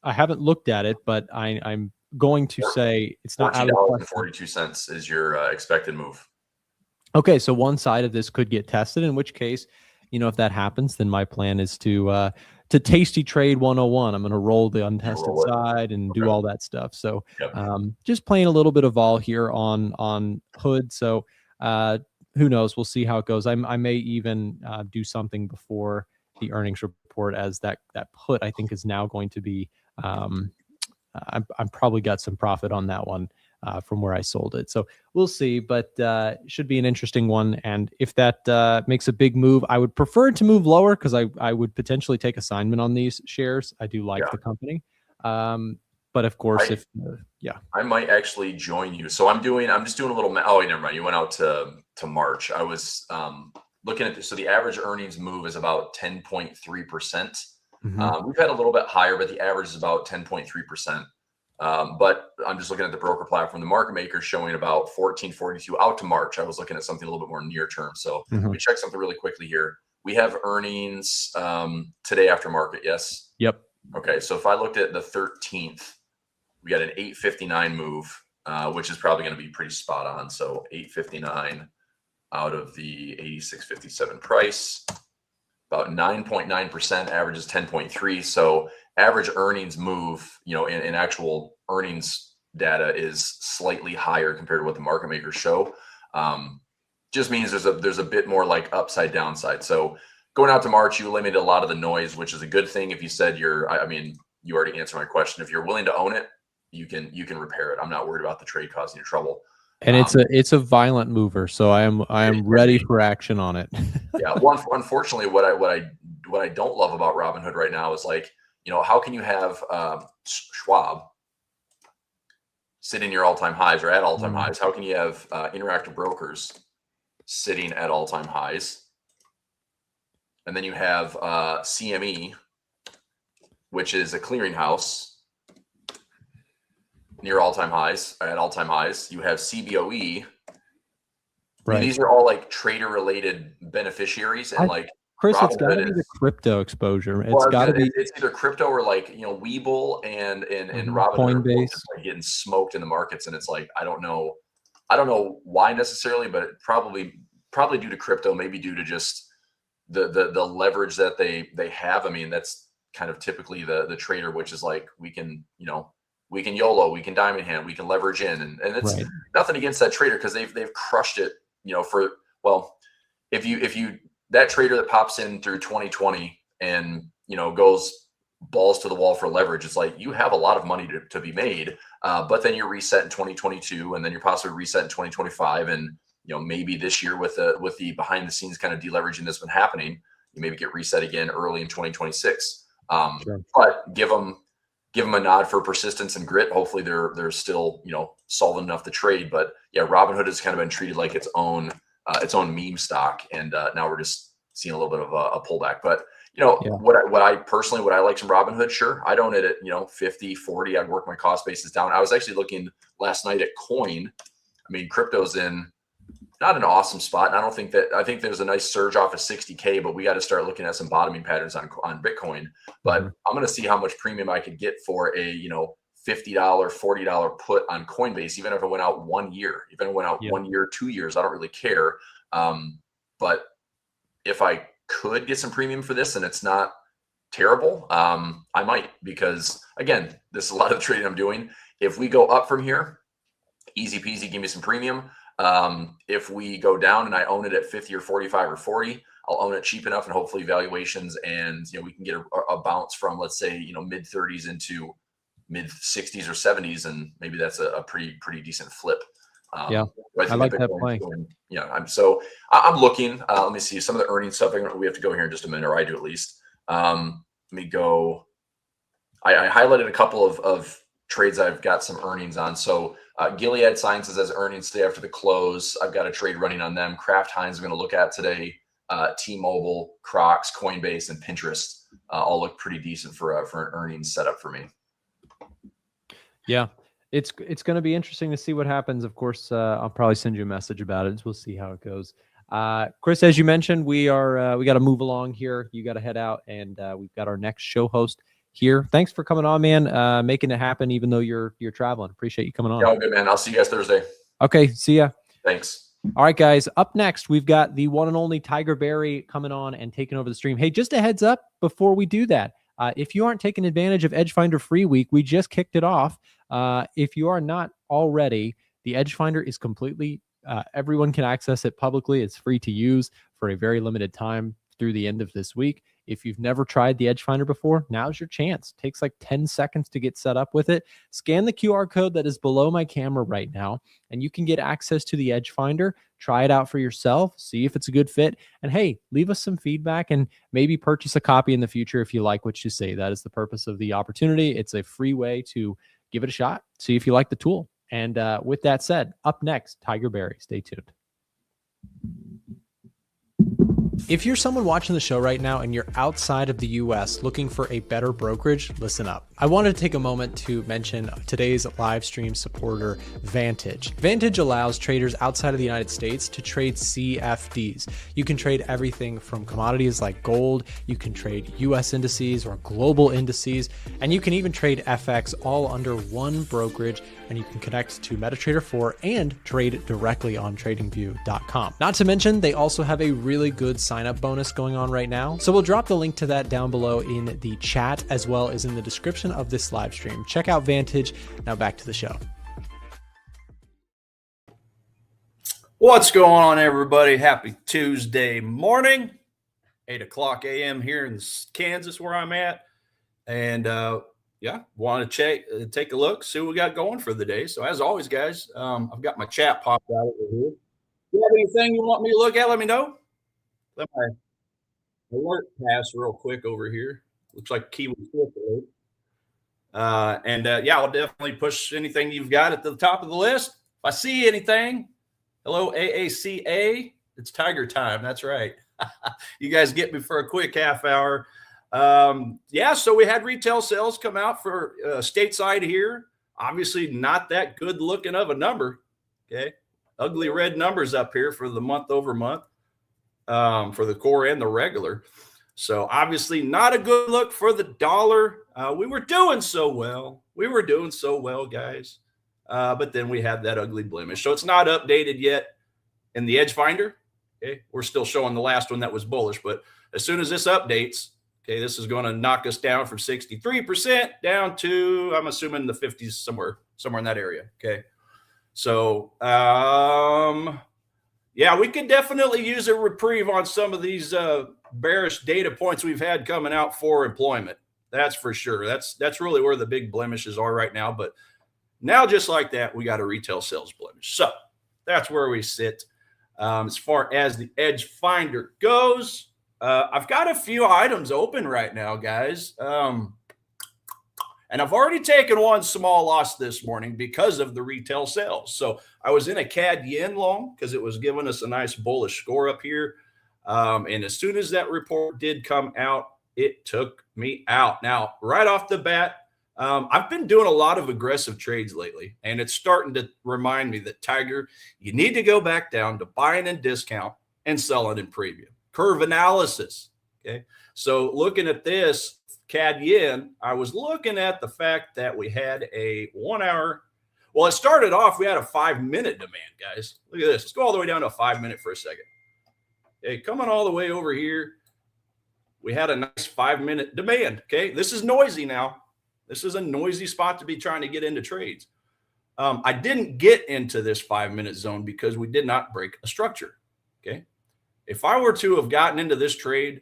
haven't looked at it, but I'm going to say it's not out of $14.42 is your expected move. Okay, so one side of this could get tested, in which case, if that happens, then my plan is to tasty trade 101. I'm going to roll the untested side and do all that stuff. So just playing a little bit of vol here on Hood. So who knows? We'll see how it goes. I may even do something before the earnings report, as that put, I think, is now going to be, I'm probably got some profit on that one from where I sold it. So we'll see, but should be an interesting one. And if that makes a big move, I would prefer it to move lower, because I would potentially take assignment on these shares. I do like the company. But of course, I might actually join you. So I'm just doing a little, oh, never mind. You went out to March. I was looking at this. So the average earnings move is about 10.3%. We've had a little bit higher, but the average is about 10.3%. But I'm just looking at the broker platform. The market maker is showing about 14.42 out to March. I was looking at something a little bit more near term. So we check something really quickly here. We have earnings today after market. Yes. Yep. Okay. So if I looked at the 13th, we got an 859 move, which is probably going to be pretty spot on. So 859 out of the 86.57 price, about 9.9%, average is 10.3. So average earnings move, in actual earnings data is slightly higher compared to what the market makers show. Just means there's a bit more like upside downside. So going out to March, you eliminated a lot of the noise, which is a good thing. If you said you already answered my question. If you're willing to own it, you can repair it. I'm not worried about the trade causing you trouble. And it's a violent mover, so I am ready for action on it. Yeah. Unfortunately, what I don't love about Robinhood right now is like, how can you have Schwab sitting near all-time highs or at all-time highs? How can you have Interactive Brokers sitting at all-time highs? And then you have CME, which is a clearinghouse, near all-time highs, at all-time highs. You have CBOE. Right. These are all like trader-related beneficiaries, and like Chris, it's got to be the crypto exposure. It's got to be. It's either crypto or like Webull and Robinhood are just like getting smoked in the markets, and it's like I don't know why necessarily, but probably due to crypto, maybe due to just the leverage that they have. I mean, that's kind of typically the trader, which is like we can YOLO, we can diamond hand, we can leverage in, and it's nothing against that trader because they've crushed it. If you that trader that pops in through 2020 and goes balls to the wall for leverage, it's like you have a lot of money to be made, but then you're reset in 2022, and then you're possibly reset in 2025, and maybe this year with the behind the scenes kind of deleveraging that's been happening, you maybe get reset again early in 2026. Sure. But give them a nod for persistence and grit. Hopefully they're still solvent enough to trade. But yeah, Robinhood has kind of been treated like its own meme stock, and now we're just seeing a little bit of a pullback. But what I like from Robinhood, sure, I'd own it at 50, 40. I'd work my cost basis down. I was actually looking last night at coin. I mean, crypto's in not an awesome spot, and I think there's a nice surge off of 60K, but we got to start looking at some bottoming patterns on Bitcoin. But I'm going to see how much premium I could get for a $50, $40 put on Coinbase, even if it went out 1 year, even if it went out 1 year, 2 years, I don't really care. But if I could get some premium for this and it's not terrible, I might, because again, this is a lot of the trading I'm doing. If we go up from here, easy peasy, give me some premium. If we go down and I own it at 50 or 45 or 40, I'll own it cheap enough, and hopefully valuations and we can get a bounce from, let's say, mid 30s into mid 60s or 70s, and maybe that's a pretty decent flip. I like that play. I'm looking. Let me see some of the earnings stuff. We have to go here in just a minute, or I do at least. Let me go. I highlighted a couple of trades I've got some earnings on. So Gilead Sciences has earnings today after the close. I've got a trade running on them. Kraft Heinz I'm going to look at today. T-Mobile, Crocs, Coinbase, and Pinterest all look pretty decent for an earnings setup for me. Yeah, it's going to be interesting to see what happens. Of course, I'll probably send you a message about it. We'll see how it goes. Chris, as you mentioned, we got to move along here. You got to head out, and we've got our next show host here. Thanks for coming on, man. Making it happen, even though you're traveling. Appreciate you coming on. Yeah, good, man. I'll see you guys Thursday. Okay, see ya. Thanks. All right, guys. Up next, we've got the one and only Tiger Barry coming on and taking over the stream. Hey, just a heads up before we do that. If you aren't taking advantage of EdgeFinder Free Week, we just kicked it off. If you are not already, the EdgeFinder is completely, everyone can access it publicly. It's free to use for a very limited time through the end of this week. If you've never tried the EdgeFinder before, now's your chance. It takes like 10 seconds to get set up with it. Scan the QR code that is below my camera right now, and you can get access to the EdgeFinder. Try it out for yourself, see if it's a good fit, and hey, leave us some feedback and maybe purchase a copy in the future if you like what you see. That is the purpose of the opportunity. It's a free way to give it a shot, see if you like the tool. And with that said, up next, Tiger Barry. Stay tuned. If you're someone watching the show right now and you're outside of the US looking for a better brokerage, listen up. I wanted to take a moment to mention today's live stream supporter, Vantage. Vantage allows traders outside of the United States to trade CFDs. You can trade everything from commodities like gold, you can trade US indices or global indices, and you can even trade FX all under one brokerage, and you can connect to MetaTrader 4 and trade directly on tradingview.com. Not to mention, they also have a really good sign-up bonus going on right now. So we'll drop the link to that down below in the chat as well as in the description of this live stream. Check out Vantage. Now back to the show. What's going on, everybody? Happy Tuesday morning, 8 o'clock a.m. here in Kansas where I'm at. And, yeah, want to take a look, see what we got going for the day. So as always, guys, I've got my chat popped out over here. If you have anything you want me to look at, let me know. Let my alert pass real quick over here. Looks like key was alert. Yeah, I'll definitely push anything you've got at the top of the list. If I see anything, hello, AACA. It's Tiger time. That's right. You guys get me for a quick half hour. Yeah, so we had retail sales come out for stateside here. Obviously not that good looking of a number. Okay. Ugly red numbers up here for the month over month for the core and the regular. So obviously not a good look for the dollar. We were doing so well. We were doing so well, guys. But then we had that ugly blemish. So it's not updated yet in the EdgeFinder. Okay. We're still showing the last one that was bullish, but as soon as this updates, okay, this is going to knock us down from 63% down to, I'm assuming, the 50s, somewhere in that area. Okay. So, yeah, we could definitely use a reprieve on some of these bearish data points we've had coming out for employment. That's for sure. That's really where the big blemishes are right now. But now, just like that, we got a retail sales blemish. So that's where we sit. As far as the EdgeFinder goes, I've got a few items open right now, guys. And I've already taken one small loss this morning because of the retail sales. So I was in a CAD yen long because it was giving us a nice bullish score up here. And as soon as that report did come out, it took me out. Now, right off the bat, I've been doing a lot of aggressive trades lately, and it's starting to remind me that, Tiger, you need to go back down to buying in discount and selling in premium. Curve analysis. Okay. So looking at this CAD yen, I was looking at the fact that we had a 1 hour. Well, it started off, we had a 5-minute demand, guys. Look at this. Let's go all the way down to a 5-minute for a second. Okay. Coming all the way over here, we had a nice 5-minute demand. Okay. This is noisy now. This is a noisy spot to be trying to get into trades. I didn't get into this 5-minute zone because we did not break a structure. Okay. If I were to have gotten into this trade,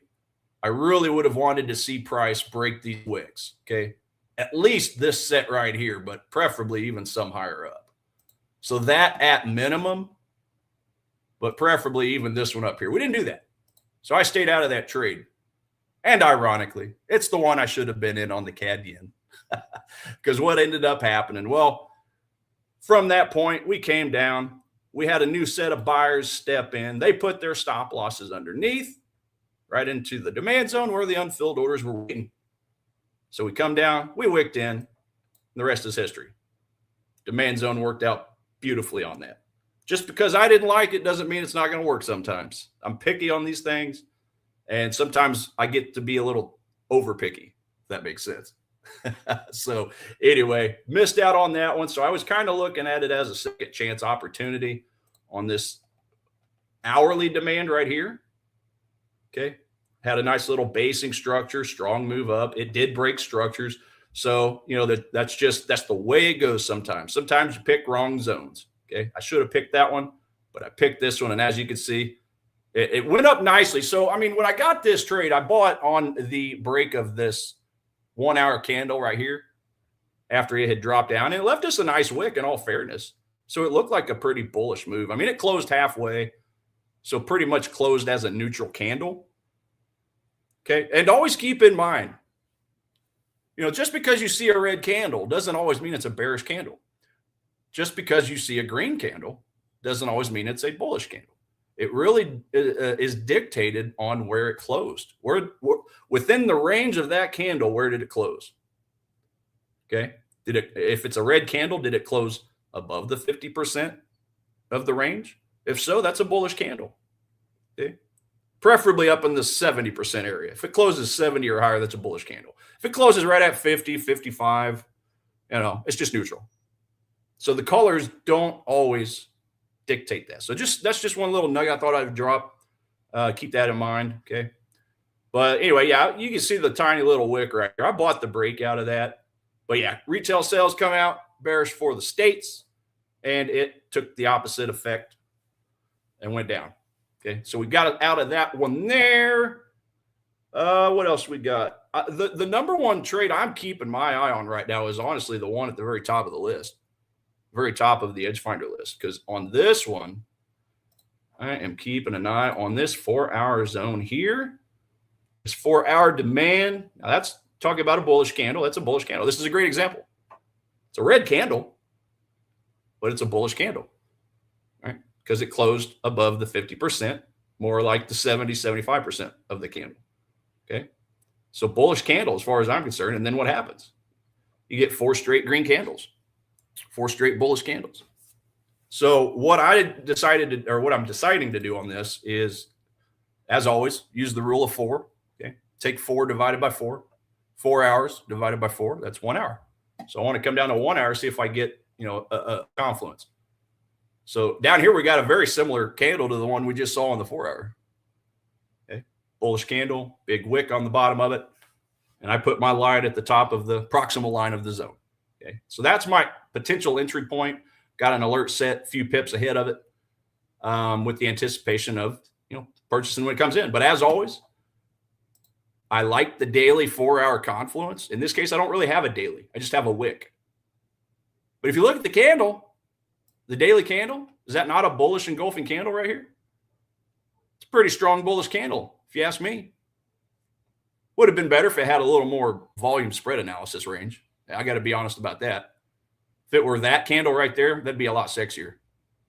I really would have wanted to see price break these wicks. Okay. At least this set right here, but preferably even some higher up. So that at minimum, but preferably even this one up here. We didn't do that. So I stayed out of that trade. And ironically, it's the one I should have been in on the CAD yen. Because what ended up happening? Well, from that point, we came down. We had a new set of buyers step in. They put their stop losses underneath, right into the demand zone where the unfilled orders were waiting. So we come down, we wicked in, and the rest is history. Demand zone worked out beautifully on that. Just because I didn't like it doesn't mean it's not going to work sometimes. I'm picky on these things, and sometimes I get to be a little over picky, if that makes sense. So anyway, missed out on that one. So I was kind of looking at it as a second chance opportunity on this hourly demand right here. Okay. Had a nice little basing structure, strong move up. It did break structures. So, you know, that's the way it goes sometimes. Sometimes you pick wrong zones. Okay. I should have picked that one, but I picked this one. And as you can see, it went up nicely. So, I mean, when I got this trade, I bought on the break of this 1 hour candle right here after it had dropped down, and it left us a nice wick in all fairness. So it looked like a pretty bullish move. I mean, it closed halfway, so pretty much closed as a neutral candle. Okay. And always keep in mind, you know, just because you see a red candle doesn't always mean it's a bearish candle. Just because you see a green candle doesn't always mean it's a bullish candle. It really is dictated on where it closed. Within the range of that candle, where did it close? Okay. If it's a red candle, did it close above the 50% of the range? If so, that's a bullish candle. Okay. Preferably up in the 70% area. If it closes 70 or higher, that's a bullish candle. If it closes right at 50, 55, you know, it's just neutral. So the colors don't always dictate that. So that's just one little nugget I thought I'd drop. Keep that in mind. Okay. But anyway, yeah, you can see the tiny little wick right here. I bought the breakout of that. But yeah, retail sales come out bearish for the states, and it took the opposite effect and went down. Okay. So we got out of that one there. What else we got? The number one trade I'm keeping my eye on right now is honestly the one at the very top of the list, very top of the EdgeFinder list. Because on this one, I am keeping an eye on this 4-hour zone here. This 4-hour demand. Now that's talking about a bullish candle. That's a bullish candle. This is a great example. It's a red candle, but it's a bullish candle, right? Because it closed above the 50%, more like the 70-75% of the candle. Okay. So bullish candle as far as I'm concerned. And then what happens? You get 4 straight green candles, 4 straight bullish candles. So what I'm deciding to do on this is, as always, use the rule of 4. Okay. Take 4 divided by 4. 4 hours divided by 4. That's 1 hour. So I want to come down to 1 hour, see if I get, a confluence. So down here, we got a very similar candle to the one we just saw on the 4-hour. Okay. Bullish candle, big wick on the bottom of it. And I put my line at the top of the proximal line of the zone. Okay. So that's my potential entry point. Got an alert set, a few pips ahead of it, with the anticipation of, purchasing when it comes in. But as always, I like the daily 4-hour confluence. In this case, I don't really have a daily. I just have a wick. But if you look at the candle, the daily candle, is that not a bullish engulfing candle right here? It's a pretty strong bullish candle, if you ask me. Would have been better if it had a little more volume spread analysis range. I got to be honest about that. If it were that candle right there, that'd be a lot sexier,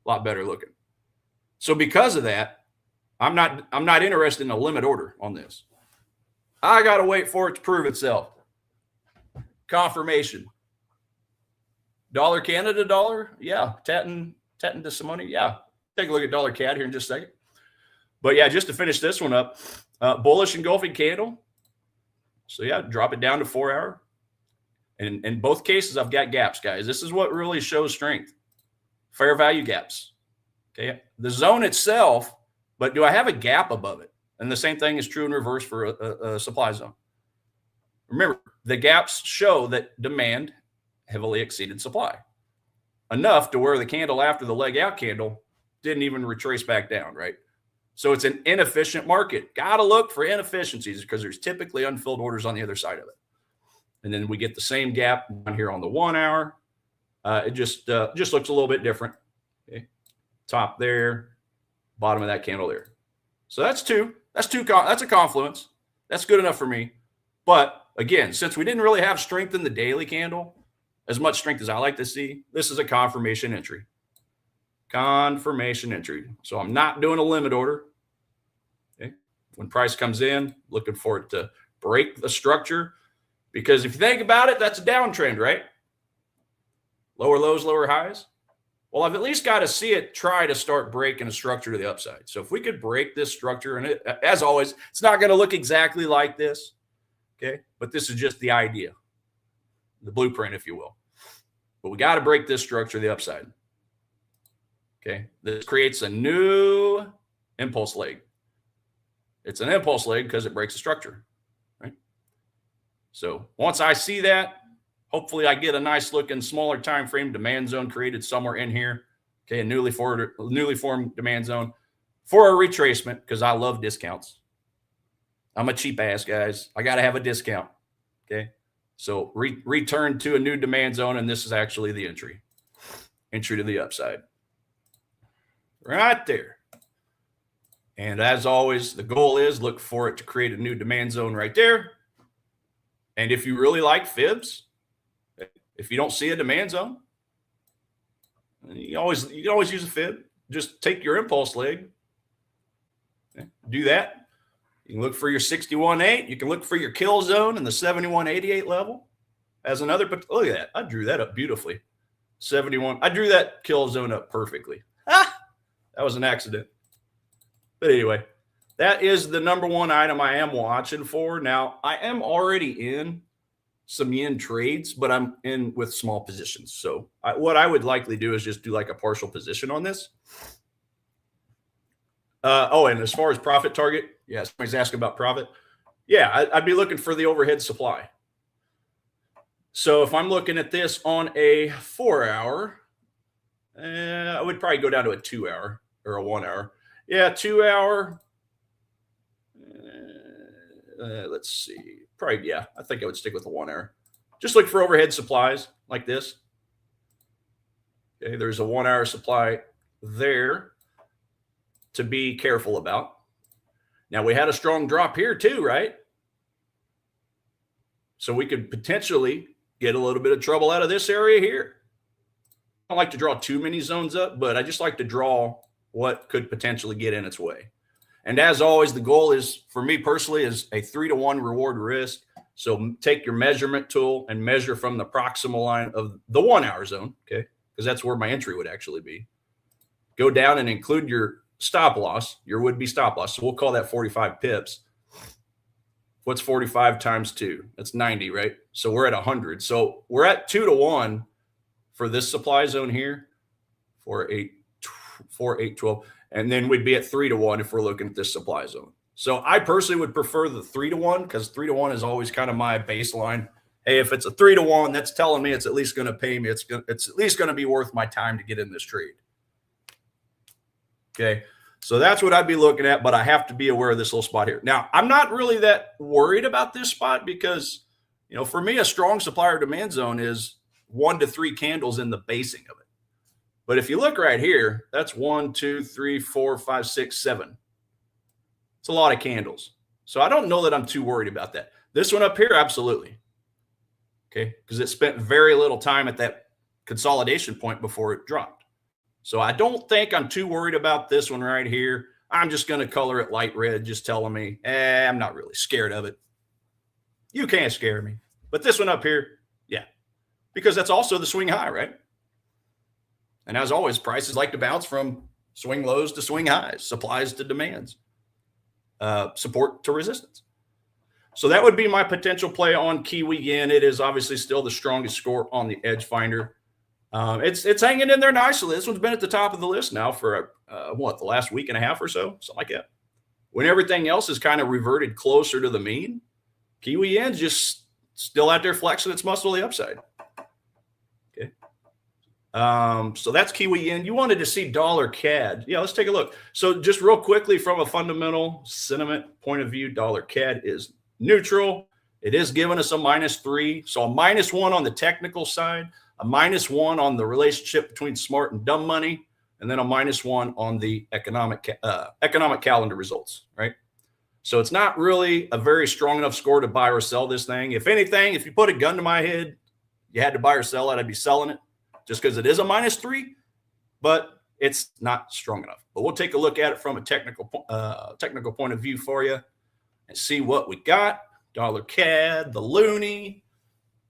a lot better looking. So because of that, I'm not interested in a limit order on this. I got to wait for it to prove itself. Confirmation. Dollar Canada dollar. Yeah. Tatting to some money. Yeah. Take a look at dollar CAD here in just a second. But yeah, just to finish this one up, bullish engulfing candle. So yeah, drop it down to 4-hour. And in both cases, I've got gaps, guys. This is what really shows strength. Fair value gaps. Okay. The zone itself, but do I have a gap above it? And the same thing is true in reverse for a supply zone. Remember, the gaps show that demand heavily exceeded supply. Enough to where the candle after the leg out candle didn't even retrace back down, right? So it's an inefficient market. Got to look for inefficiencies because there's typically unfilled orders on the other side of it. And then we get the same gap down here on the 1 hour. It just looks a little bit different. Okay. Top there, bottom of that candle there. So that's a confluence. That's good enough for me. But again, since we didn't really have strength in the daily candle, as much strength as I like to see, this is a confirmation entry. Confirmation entry. So I'm not doing a limit order. Okay. When price comes in, looking for it to break the structure. Because if you think about it, that's a downtrend, right? Lower lows, lower highs. Well, I've at least got to see it try to start breaking a structure to the upside. So if we could break this structure, and as always, it's not going to look exactly like this, okay? But this is just the idea, the blueprint, if you will. But we got to break this structure to the upside, okay? This creates a new impulse leg. It's an impulse leg because it breaks the structure, right? So once I see that, hopefully I get a nice looking smaller time frame demand zone created somewhere in here. Okay, a newly formed demand zone for a retracement because I love discounts. I'm a cheap ass, guys. I got to have a discount. Okay, so return to a new demand zone, and this is actually the entry to the upside. Right there. And as always, the goal is look for it to create a new demand zone right there. And if you really like fibs, if you don't see a demand zone, you can always use a fib. Just take your impulse leg. Okay. Do that. You can look for your 61.8. You can look for your kill zone in the 71.88 level. As another, but look at that. I drew that up beautifully. 71. I drew that kill zone up perfectly. That was an accident. But anyway, that is the number one item I am watching for. Now, I am already in some yen trades, but I'm in with small positions. So what I would likely do is just do like a partial position on this. And as far as profit target, yeah, somebody's asking about profit. Yeah, I'd be looking for the overhead supply. So if I'm looking at this on a 4-hour, I would probably go down to a 2-hour or a 1 hour. Yeah, 2 hour. let's see. Probably, yeah, I think I would stick with the 1 hour. Just look for overhead supplies like this. Okay, there's a 1 hour supply there to be careful about. Now, we had a strong drop here too, right? So we could potentially get a little bit of trouble out of this area here. I don't like to draw too many zones up, but I just like to draw what could potentially get in its way. And as always, the goal is, for me personally, is a 3-to-1 reward risk. So take your measurement tool and measure from the proximal line of the 1 hour zone, okay? Because that's where my entry would actually be. Go down and include your stop loss, your would-be stop loss. So we'll call that 45 pips. What's 45 times 2? That's 90, right? So we're at 100. So we're at 2-to-1 for this supply zone here, 4, 8, 12. And then we'd be at 3-to-1 if we're looking at this supply zone. So I personally would prefer the 3-to-1 because 3-to-1 is always kind of my baseline. Hey, if it's a 3-to-1, that's telling me it's at least going to pay me. It's at least going to be worth my time to get in this trade. Okay, so that's what I'd be looking at, but I have to be aware of this little spot here. Now, I'm not really that worried about this spot because, you know, for me, a strong supplier demand zone is 1 to 3 candles in the basing of it. But if you look right here, that's 1, 2, 3, 4, 5, 6, 7. It's a lot of candles. So I don't know that I'm too worried about that. This one up here, absolutely. Okay, because it spent very little time at that consolidation point before it dropped. So I don't think I'm too worried about this one right here. I'm just going to color it light red, just telling me, I'm not really scared of it. You can't scare me. But this one up here, yeah, because that's also the swing high, right? And as always, prices like to bounce from swing lows to swing highs, supplies to demands, support to resistance. So that would be my potential play on Kiwi yen. It is obviously still the strongest score on the EdgeFinder. It's hanging in there nicely. This one's been at the top of the list now for the last week and a half or so, something like that. When everything else is kind of reverted closer to the mean, Kiwi yen's just still out there flexing its muscle to the upside. Okay. So that's Kiwi yen. You wanted to see dollar CAD. Yeah, let's take a look. So just real quickly from a fundamental sentiment point of view, dollar CAD is neutral. It is giving us a -3. So a -1 on the technical side, a -1 on the relationship between smart and dumb money, and then a -1 on the economic calendar results, right? So it's not really a very strong enough score to buy or sell this thing. If anything, if you put a gun to my head, you had to buy or sell it, I'd be selling it just because it is a -3, but it's not strong enough. But we'll take a look at it from a technical point of view for you and see what we got. Dollar CAD, the loonie.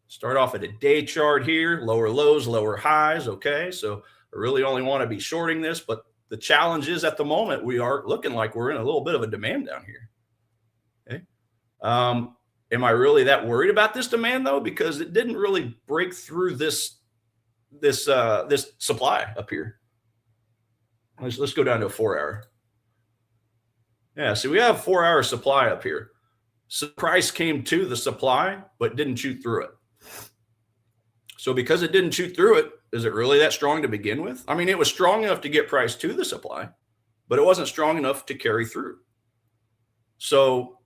Start off at a day chart here, lower lows, lower highs. Okay, so I really only want to be shorting this, but the challenge is at the moment we are looking like we're in a little bit of a demand down here. Okay, am I really that worried about this demand though? Because it didn't really break through this supply up here. Let's go down to a 4 hour. Yeah, so we have 4 hour supply up here. So price came to the supply, but didn't shoot through it. So because it didn't shoot through it, is it really that strong to begin with? I mean, it was strong enough to get price to the supply, but it wasn't strong enough to carry through. So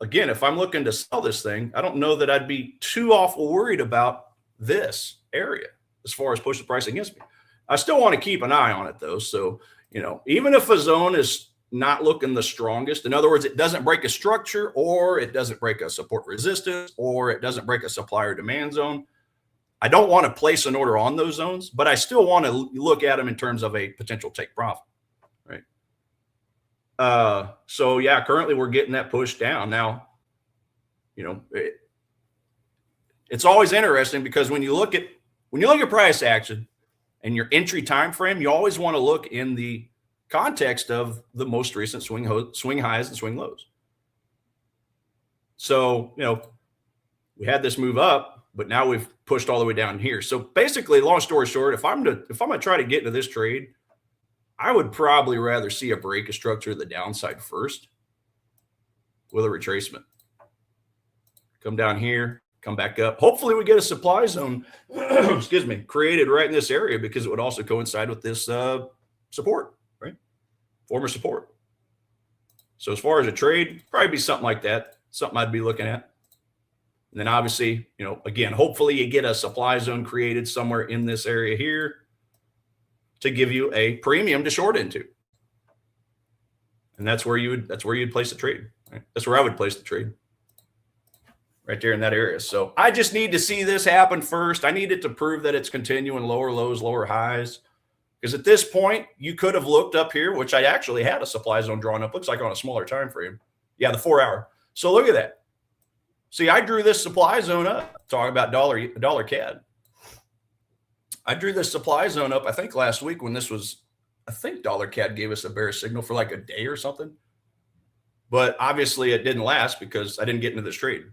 again, if I'm looking to sell this thing, I don't know that I'd be too awful worried about this area as far as push the price against me. I still want to keep an eye on it though. So, you know, even if a zone is not looking the strongest, in other words, it doesn't break a structure, or it doesn't break a support resistance, or it doesn't break a supplier demand zone, I don't want to place an order on those zones, but I still want to look at them in terms of a potential take profit, right? So yeah, currently we're getting that push down. Now, you know, it's always interesting because when you look at price action and your entry time frame, you always want to look in the context of the most recent swing highs and swing lows. So, you know, we had this move up, but now we've pushed all the way down here. So basically, long story short, if I'm gonna try to get into this trade, I would probably rather see a break of structure to the downside first with a retracement. Come down here, come back up. Hopefully we get a supply zone, excuse me, created right in this area, because it would also coincide with this support, right? Former support. So as far as a trade, probably be something like that. something I'd be looking at. And then obviously, you know, again, hopefully you get a supply zone created somewhere in this area here to give you a premium to short into. And that's where you'd place the trade. Right? That's where I would place the trade. Right there in that area. So I just need to see this happen first. I need it to prove that it's continuing lower lows, lower highs. Because at this point, you could have looked up here, which I actually had a supply zone drawn up. Looks like on a smaller time frame. Yeah, the 4 hour. So look at that. See, I drew this supply zone up. Talking about dollar CAD. I drew this supply zone up, I think last week when this was, I think dollar CAD gave us a bearish signal for like a day or something. But obviously it didn't last because I didn't get into this trade.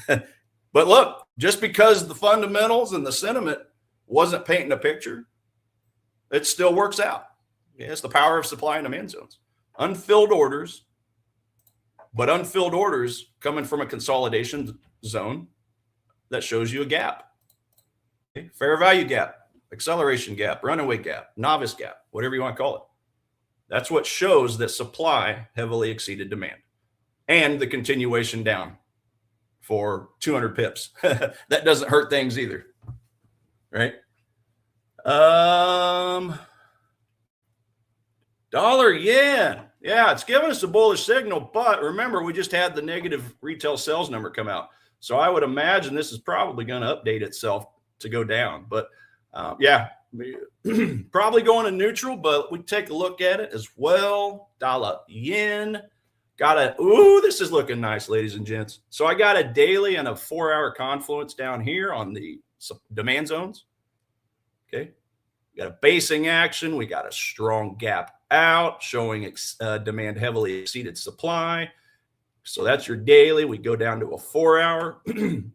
But look, just because the fundamentals and the sentiment wasn't painting a picture, it still works out. Yeah, it's the power of supply and demand zones. Unfilled orders, but unfilled orders coming from a consolidation zone that shows you a gap. Okay? Fair value gap, acceleration gap, runaway gap, novice gap, whatever you want to call it. That's what shows that supply heavily exceeded demand and the continuation down for 200 pips. That doesn't hurt things either, right? Dollar yen. Yeah, it's giving us a bullish signal, but remember, we just had the negative retail sales number come out. So I would imagine this is probably going to update itself to go down. But yeah, probably going to neutral, but we take a look at it as well. Dollar yen. Got a, ooh, this is looking nice, ladies and gents. So I got a daily and a 4 hour confluence down here on the demand zones. Okay. We got a basing action. We got a strong gap out showing demand heavily exceeded supply. So that's your daily. We go down to a 4 hour.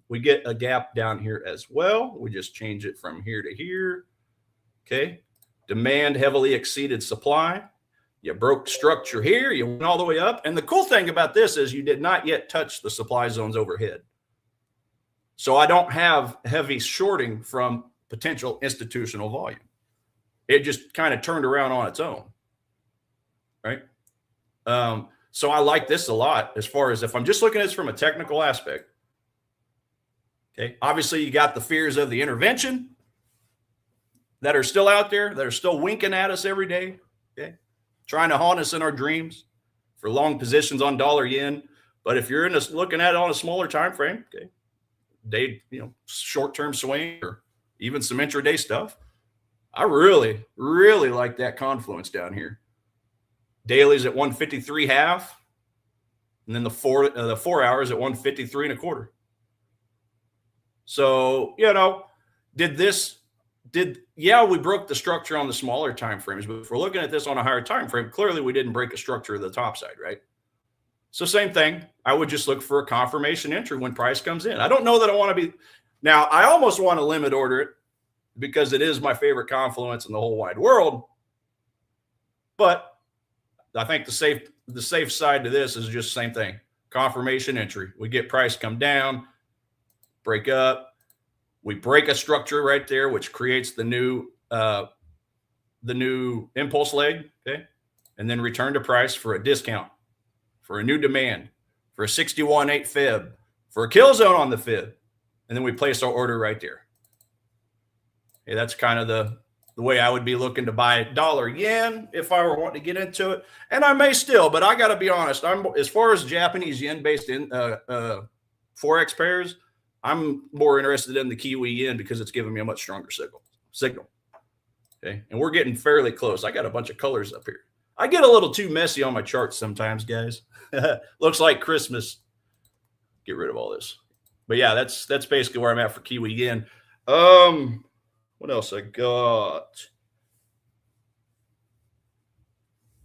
We get a gap down here as well. We just change it from here to here. Okay. Demand heavily exceeded supply. You broke structure here. You went all the way up. And the cool thing about this is you did not yet touch the supply zones overhead. So I don't have heavy shorting from potential institutional volume. It just kind of turned around on its own. Right. So I like this a lot as far as if I'm just looking at this from a technical aspect. Okay. Obviously, you got the fears of the intervention that are still out there, that are still winking at us every day. Okay. Trying to haunt us in our dreams for long positions on dollar yen. But if you're looking at it on a smaller time frame, okay, day, you know, short-term swing or even some intraday stuff, I really, really like that confluence down here. Daily's at 153.5, and then the 4 hours at 153.25. So, you know, yeah, we broke the structure on the smaller time frames, but if we're looking at this on a higher time frame, clearly we didn't break a structure of the top side, right? So same thing. I would just look for a confirmation entry when price comes in. I don't know that I want to be now. I almost want to limit order it because it is my favorite confluence in the whole wide world. But I think the safe side to this is just the same thing. Confirmation entry. We get price come down, break up. We break a structure right there, which creates the new impulse leg, okay? And then return to price for a discount, for a new demand, for a 61.8 fib, for a kill zone on the fib. And then we place our order right there. Okay, that's kind of the way I would be looking to buy dollar yen if I were wanting to get into it. And I may still, but I got to be honest. As far as Japanese yen-based Forex pairs, I'm more interested in the Kiwi yen because it's giving me a much stronger signal. Okay. And we're getting fairly close. I got a bunch of colors up here. I get a little too messy on my charts sometimes, guys. Looks like Christmas. Get rid of all this. But yeah, that's basically where I'm at for Kiwi yen. What else I got?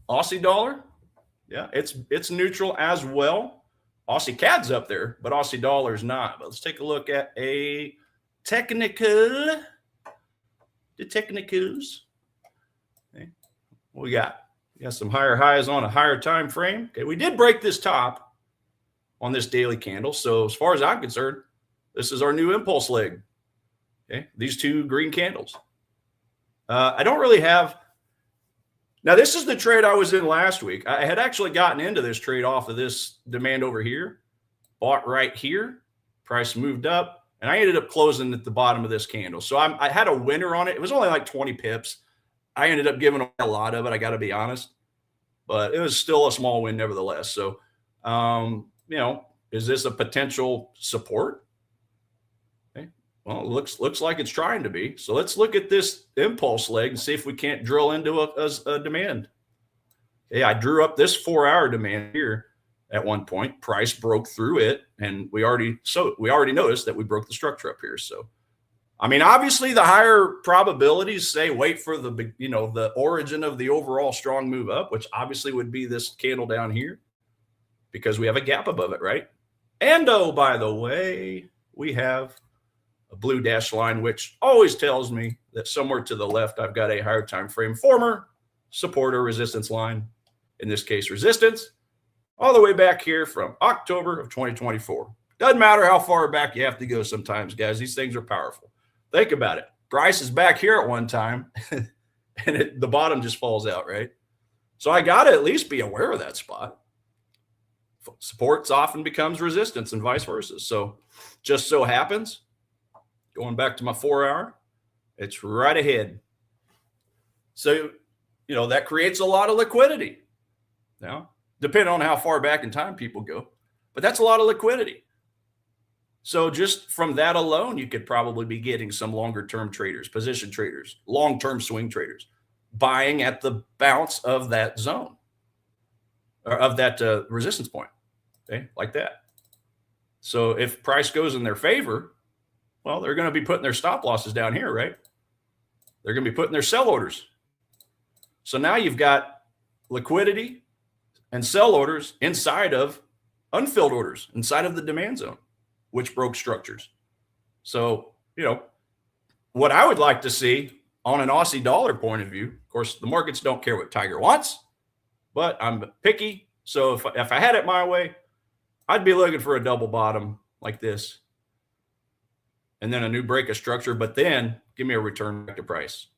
Aussie dollar. Yeah, it's neutral as well. Aussie CAD's up there, but Aussie dollar's not. But let's take a look at a technical. The technicals. Okay. What we got? We got some higher highs on a higher time frame. Okay, we did break this top on this daily candle. So as far as I'm concerned, this is our new impulse leg. Okay, these two green candles. I don't really have. Now, this is the trade I was in last week. I had actually gotten into this trade off of this demand over here. bought right here. Price moved up, and I ended up closing at the bottom of this candle. So I had a winner on it. It was only like 20 pips. I ended up giving away a lot of it, I got to be honest. But it was still a small win nevertheless. So, you know, is this a potential support? Okay. Well, it looks like it's trying to be. So let's look at this impulse leg and see if we can't drill into a demand. Okay, I drew up this 4-hour demand here at one point. Price broke through it, and we already noticed that we broke the structure up here. So, I mean, obviously the higher probabilities say wait for the, you know, the origin of the overall strong move up, which obviously would be this candle down here because we have a gap above it, right? And oh, by the way, we have a blue dashed line, which always tells me that somewhere to the left, I've got a higher time frame former support or resistance line. In this case, resistance all the way back here from October of 2024. Doesn't matter how far back you have to go sometimes, guys. These things are powerful. Think about it. Price is back here at one time, and the bottom just falls out, right? So I got to at least be aware of that spot. Supports often becomes resistance and vice versa. So just so happens, going back to my 4-hour, it's right ahead. So, you know, that creates a lot of liquidity. Now, depending on how far back in time people go, but that's a lot of liquidity. So just from that alone, you could probably be getting some longer term traders, position traders, long-term swing traders, buying at the bounce of that zone or of that resistance point, okay, like that. So if price goes in their favor, well, they're going to be putting their stop losses down here, right? They're going to be putting their sell orders. So now you've got liquidity and sell orders inside of unfilled orders, inside of the demand zone, which broke structures. So, you know, what I would like to see on an Aussie dollar point of view, of course, the markets don't care what Tiger wants, but I'm picky. So if I had it my way, I'd be looking for a double bottom like this, and then a new break of structure, but then give me a return back to price.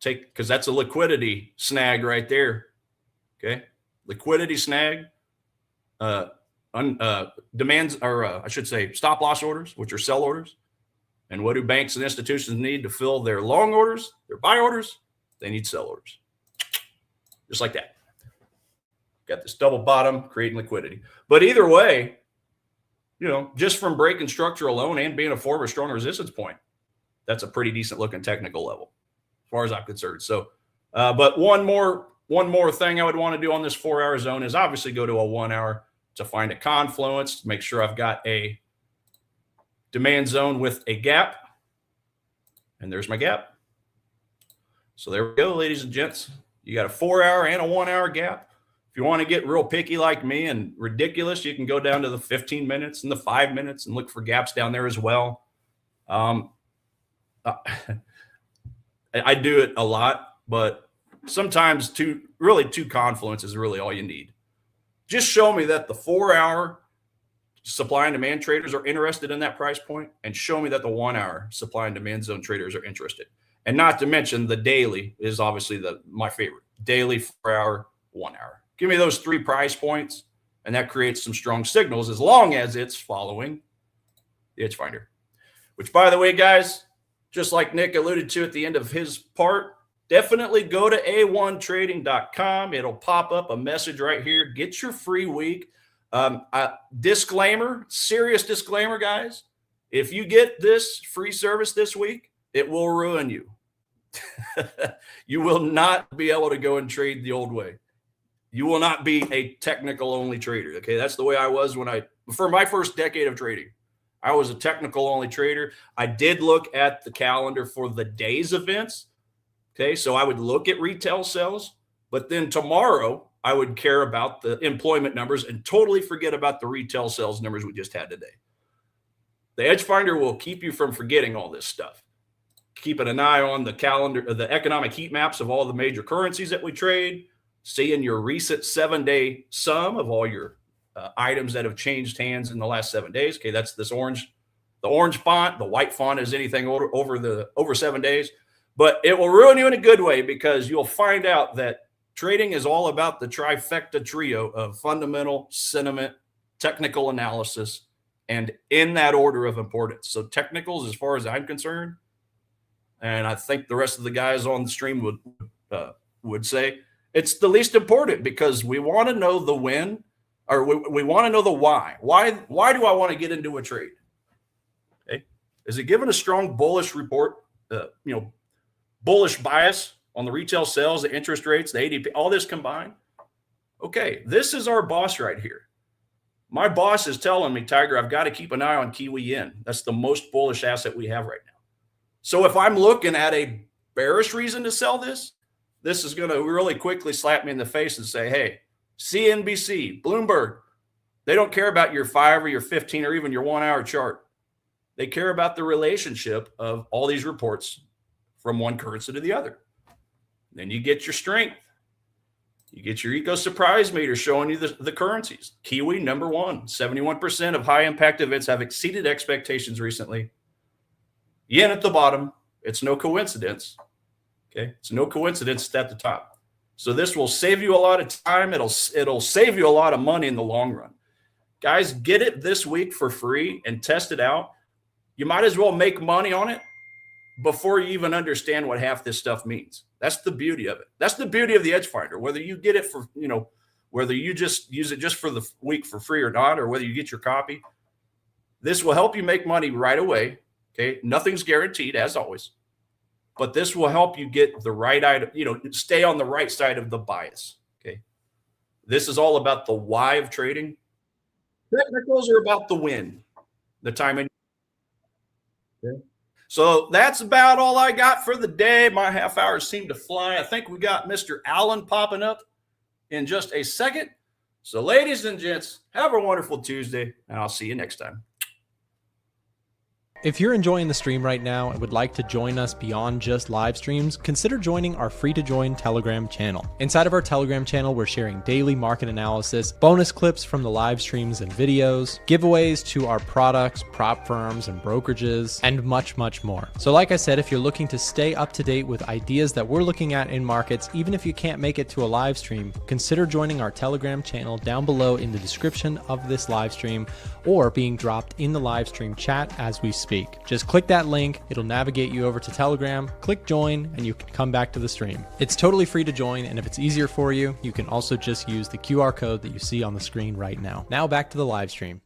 Because that's a liquidity snag right there. Okay. Liquidity snag, demands, or I should say stop loss orders, which are sell orders. And what do banks and institutions need to fill their long orders, their buy orders? They need sell orders. Just like that. Got this double bottom creating liquidity. But either way, you know, just from breaking structure alone and being a forward strong resistance point, that's a pretty decent looking technical level as far as I'm concerned. So, but one more thing I would want to do on this 4-hour zone is obviously go to a 1-hour to find a confluence, to make sure I've got a demand zone with a gap. And there's my gap. So there we go, ladies and gents. You got a 4-hour and a 1-hour gap. If you want to get real picky like me and ridiculous, you can go down to the 15 minutes and the 5 minutes and look for gaps down there as well. I do it a lot, but sometimes two confluences is really all you need. Just show me that the 4-hour supply and demand traders are interested in that price point, and show me that the 1-hour supply and demand zone traders are interested. And not to mention the daily is obviously my favorite. Daily, 4-hour, 1-hour. Give me those 3 price points, and that creates some strong signals as long as it's following the EdgeFinder. Which, by the way, guys, just like Nick alluded to at the end of his part, definitely go to a1trading.com. It'll pop up a message right here. Get your free week. Disclaimer, serious disclaimer, guys. If you get this free service this week, it will ruin you. You will not be able to go and trade the old way. You will not be a technical only trader. Okay. That's the way I was for my first decade of trading. I was a technical only trader. I did look at the calendar for the day's events. Okay. So I would look at retail sales, but then tomorrow I would care about the employment numbers and totally forget about the retail sales numbers we just had today. The EdgeFinder will keep you from forgetting all this stuff. Keeping an eye on the calendar, the economic heat maps of all the major currencies that we trade, seeing your recent 7-day sum of all your items that have changed hands in the last 7 days. Okay, that's this orange, the orange font. The white font is anything over 7 days. But it will ruin you in a good way, because you'll find out that trading is all about the trifecta trio of fundamental, sentiment, technical analysis, and in that order of importance. So technicals, as far as I'm concerned, and I think the rest of the guys on the stream would say, it's the least important, because we want to know the when, or we want to know the why. Why do I want to get into a trade? Okay. Is it given a strong bullish report, bullish bias on the retail sales, the interest rates, the ADP, all this combined? Okay, this is our boss right here. My boss is telling me, Tiger, I've got to keep an eye on Kiwi Yen. That's the most bullish asset we have right now. So if I'm looking at a bearish reason to sell this, this is going to really quickly slap me in the face and say, hey, CNBC, Bloomberg, they don't care about your 5 or your 15 or even your 1 hour chart. They care about the relationship of all these reports from one currency to the other. Then you get your strength. You get your eco surprise meter showing you the currencies. Kiwi, number 1, 71% of high impact events have exceeded expectations recently. Yen at the bottom. It's no coincidence. Okay. It's no coincidence it's at the top. So this will save you a lot of time. It'll save you a lot of money in the long run. Guys, get it this week for free and test it out. You might as well make money on it before you even understand what half this stuff means. That's the beauty of it. That's the beauty of the EdgeFinder. Whether you get it for, whether you just use it just for the week for free or not, or whether you get your copy, this will help you make money right away. Okay. Nothing's guaranteed, as always, but this will help you get the right item, stay on the right side of the bias. Okay. This is all about the why of trading. Technicals are about the win, the timing. Okay. So that's about all I got for the day. My half hours seem to fly. I think we got Mr. Allen popping up in just a second. So ladies and gents, have a wonderful Tuesday, and I'll see you next time. If you're enjoying the stream right now and would like to join us beyond just live streams, consider joining our free-to-join Telegram channel. Inside of our Telegram channel, we're sharing daily market analysis, bonus clips from the live streams and videos, giveaways to our products, prop firms, and brokerages, and much, much more. So like I said, if you're looking to stay up to date with ideas that we're looking at in markets, even if you can't make it to a live stream, consider joining our Telegram channel down below in the description of this live stream, or being dropped in the live stream chat as we speak. Just click that link, it'll navigate you over to Telegram, click join, and you can come back to the stream. It's totally free to join, and if it's easier for you, you can also just use the QR code that you see on the screen right now. Now back to the live stream.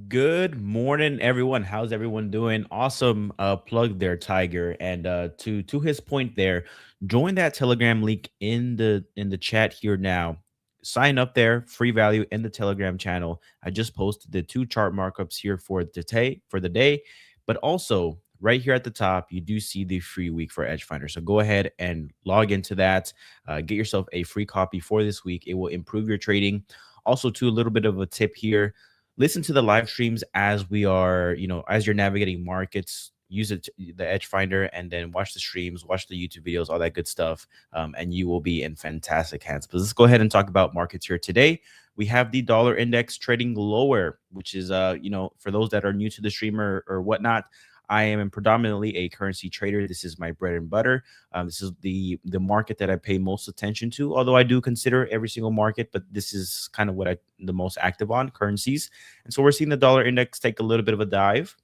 Good morning, everyone. How's everyone doing? Awesome plug there, Tiger. And to his point there, join that Telegram link in the chat here now. Sign up there, free value in the Telegram channel. I just posted the 2 chart markups here for the day, but also right here at the top, you do see the free week for EdgeFinder. So go ahead and log into that. Get yourself a free copy for this week. It will improve your trading. Also, too, a little bit of a tip here. Listen to the live streams as we are, as you're navigating markets. Use the EdgeFinder, and then watch the streams, watch the YouTube videos, all that good stuff, and you will be in fantastic hands. But let's go ahead and talk about markets here today. We have the dollar index trading lower, which is, for those that are new to the stream or whatnot, I am predominantly a currency trader. This is my bread and butter. This is the market that I pay most attention to, although I do consider every single market, but this is kind of what I'm the most active on, currencies. And so we're seeing the dollar index take a little bit of a dive.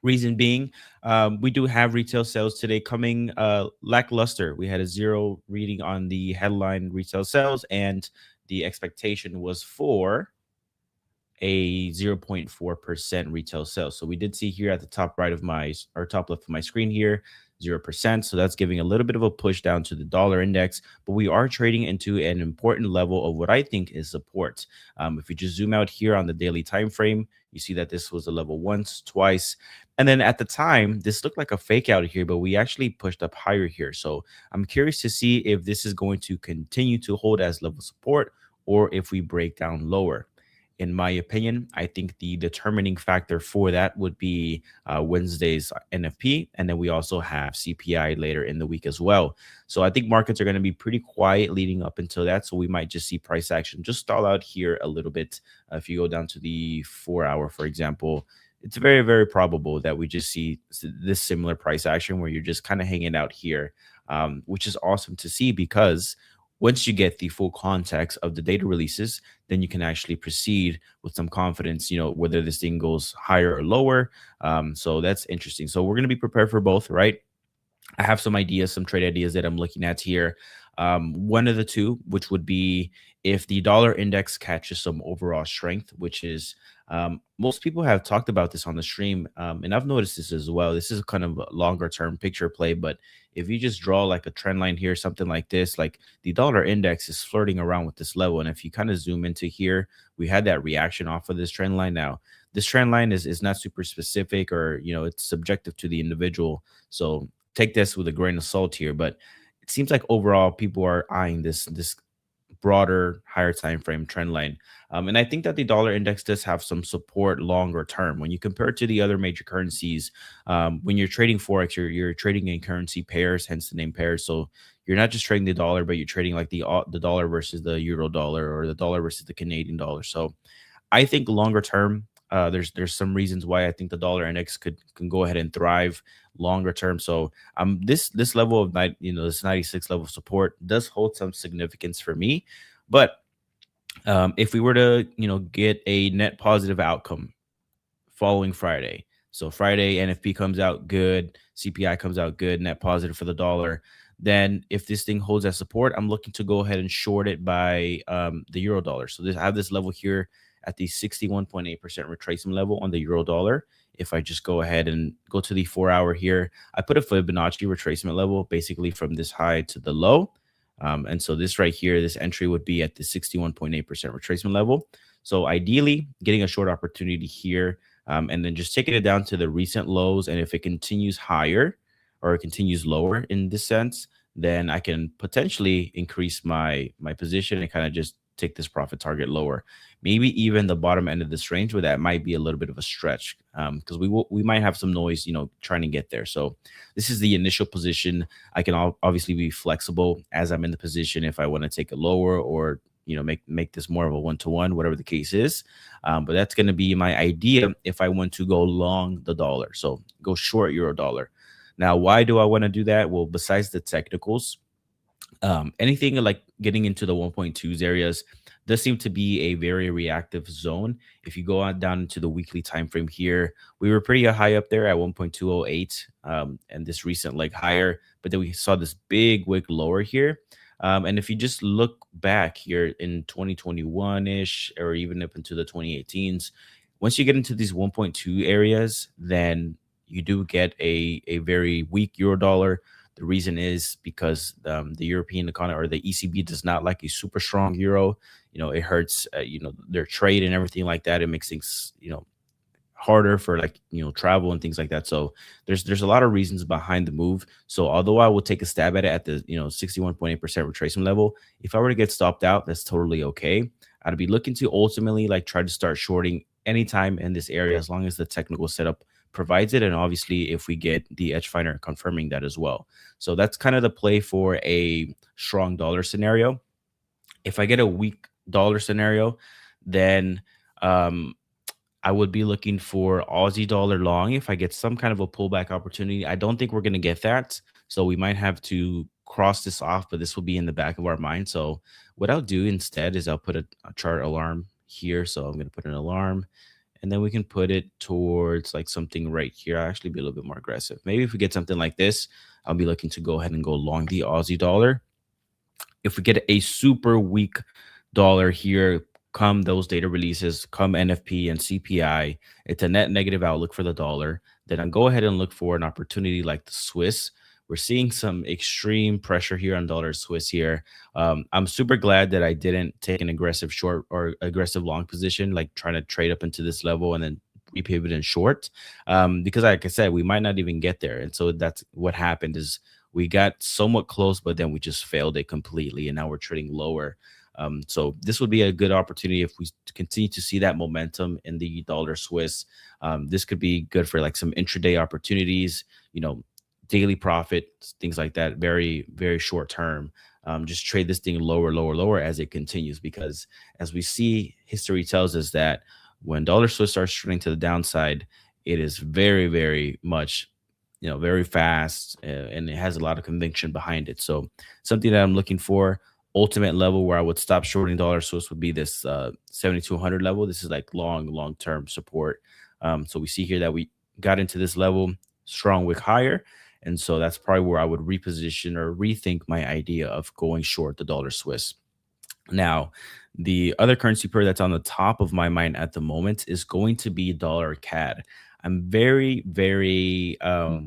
Reason being, we do have retail sales today coming lackluster. We had a 0 reading on the headline retail sales, and the expectation was for a 0.4% retail sales. So we did see here at the top right of top left of my screen here, 0%. So that's giving a little bit of a push down to the dollar index, but we are trading into an important level of what I think is support. If you just zoom out here on the daily time frame, you see that this was a level once, twice, and then at the time, this looked like a fake out here, but we actually pushed up higher here. So I'm curious to see if this is going to continue to hold as level support or if we break down lower. In my opinion, I think the determining factor for that would be Wednesday's NFP, and then we also have CPI later in the week as well. So I think markets are going to be pretty quiet leading up until that, so we might just see price action just stall out here a little bit. If you go down to the 4 hour, for example, it's very, very probable that we just see this similar price action where you're just kind of hanging out here, which is awesome to see because once you get the full context of the data releases, then you can actually proceed with some confidence, whether this thing goes higher or lower. So that's interesting. So we're going to be prepared for both, right? I have some ideas, some trade ideas that I'm looking at here. One of the two, which would be if the dollar index catches some overall strength, which is most people have talked about this on the stream, and I've noticed this as well. This is kind of a longer term picture play, but if you just draw like a trend line here, something like this, like the dollar index is flirting around with this level. And if you kind of zoom into here, we had that reaction off of this trend line. Now, this trend line is not super specific, or it's subjective to the individual. So take this with a grain of salt here, but it seems like overall people are eyeing this broader, higher time frame trend line. And I think that the dollar index does have some support longer term. When you compare it to the other major currencies, when you're trading Forex, you're trading in currency pairs, hence the name pairs. So you're not just trading the dollar, but you're trading like the dollar versus the euro dollar, or the dollar versus the Canadian dollar. So I think longer term, there's some reasons why I think the dollar index can go ahead and thrive longer term. So this level of this 96 level of support does hold some significance for me. But if we were to get a net positive outcome following Friday, so Friday NFP comes out good, CPI comes out good, net positive for the dollar, then if this thing holds that support, I'm looking to go ahead and short it by the euro dollar. So I have this level here at the 61.8% retracement level on the euro dollar. If I just go ahead and go to the 4-hour here, I put a Fibonacci retracement level basically from this high to the low. And so this right here, this entry would be at the 61.8% retracement level. So ideally getting a short opportunity here, and then just taking it down to the recent lows. And if it continues higher or it continues lower in this sense, then I can potentially increase my position and kind of just take this profit target lower, maybe even the bottom end of this range, where that might be a little bit of a stretch, because we might have some noise, trying to get there. So this is the initial position. I can obviously be flexible as I'm in the position if I want to take it lower, or make this more of a one-to-one, whatever the case is. But that's going to be my idea if I want to go long the dollar. So go short euro dollar. Now, why do I want to do that? Well, besides the technicals, anything like getting into the 1.2s areas does seem to be a very reactive zone. If you go on down into the weekly time frame here, we were pretty high up there at 1.208, and this recent leg higher, but then we saw this big wick lower here. And if you just look back here in 2021-ish, or even up into the 2018s, once you get into these 1.2 areas, then you do get a very weak euro dollar. The reason is because the European economy, or the ECB, does not like a super strong euro. It hurts, their trade and everything like that. It makes things, harder for travel and things like that. So there's a lot of reasons behind the move. So although I will take a stab at it at the 61.8% retracement level, if I were to get stopped out, that's totally okay. I'd be looking to ultimately try to start shorting anytime in this area, as long as the technical setup provides it, and obviously if we get the EdgeFinder confirming that as well. So that's kind of the play for a strong dollar scenario. If I get a weak dollar scenario, then I would be looking for Aussie dollar long if I get some kind of a pullback opportunity. I don't think we're going to get that, so we might have to cross this off, but this will be in the back of our mind. So what I'll do instead is I'll put a chart alarm here. So I'm going to put an alarm, and then we can put it towards something right here. I'll actually be a little bit more aggressive. Maybe if we get something like this, I'll be looking to go ahead and go long the Aussie dollar. If we get a super weak dollar here, come those data releases, come NFP and CPI, it's a net negative outlook for the dollar, then I'll go ahead and look for an opportunity like the Swiss. We're seeing some extreme pressure here on dollar Swiss here. I'm super glad that I didn't take an aggressive short or aggressive long position, trying to trade up into this level and then repivot in short, because like I said, we might not even get there. And so that's what happened, is we got somewhat close, but then we just failed it completely, and now we're trading lower. So this would be a good opportunity if we continue to see that momentum in the dollar Swiss. This could be good for some intraday opportunities, daily profit, things like that, very, very short term. Just trade this thing lower, lower, lower as it continues, because as we see, history tells us that when dollar Swiss starts trending to the downside, it is very, very much, very fast, and it has a lot of conviction behind it. So something that I'm looking for ultimate level where I would stop shorting dollar Swiss would be this 7,200 level. This is like long-term support. So we see here that we got into this level, strong wick higher. And so that's probably where I would reposition or rethink my idea of going short the dollar Swiss. Now, the other currency pair that's on the top of my mind at the moment is going to be dollar CAD. I'm very, very, I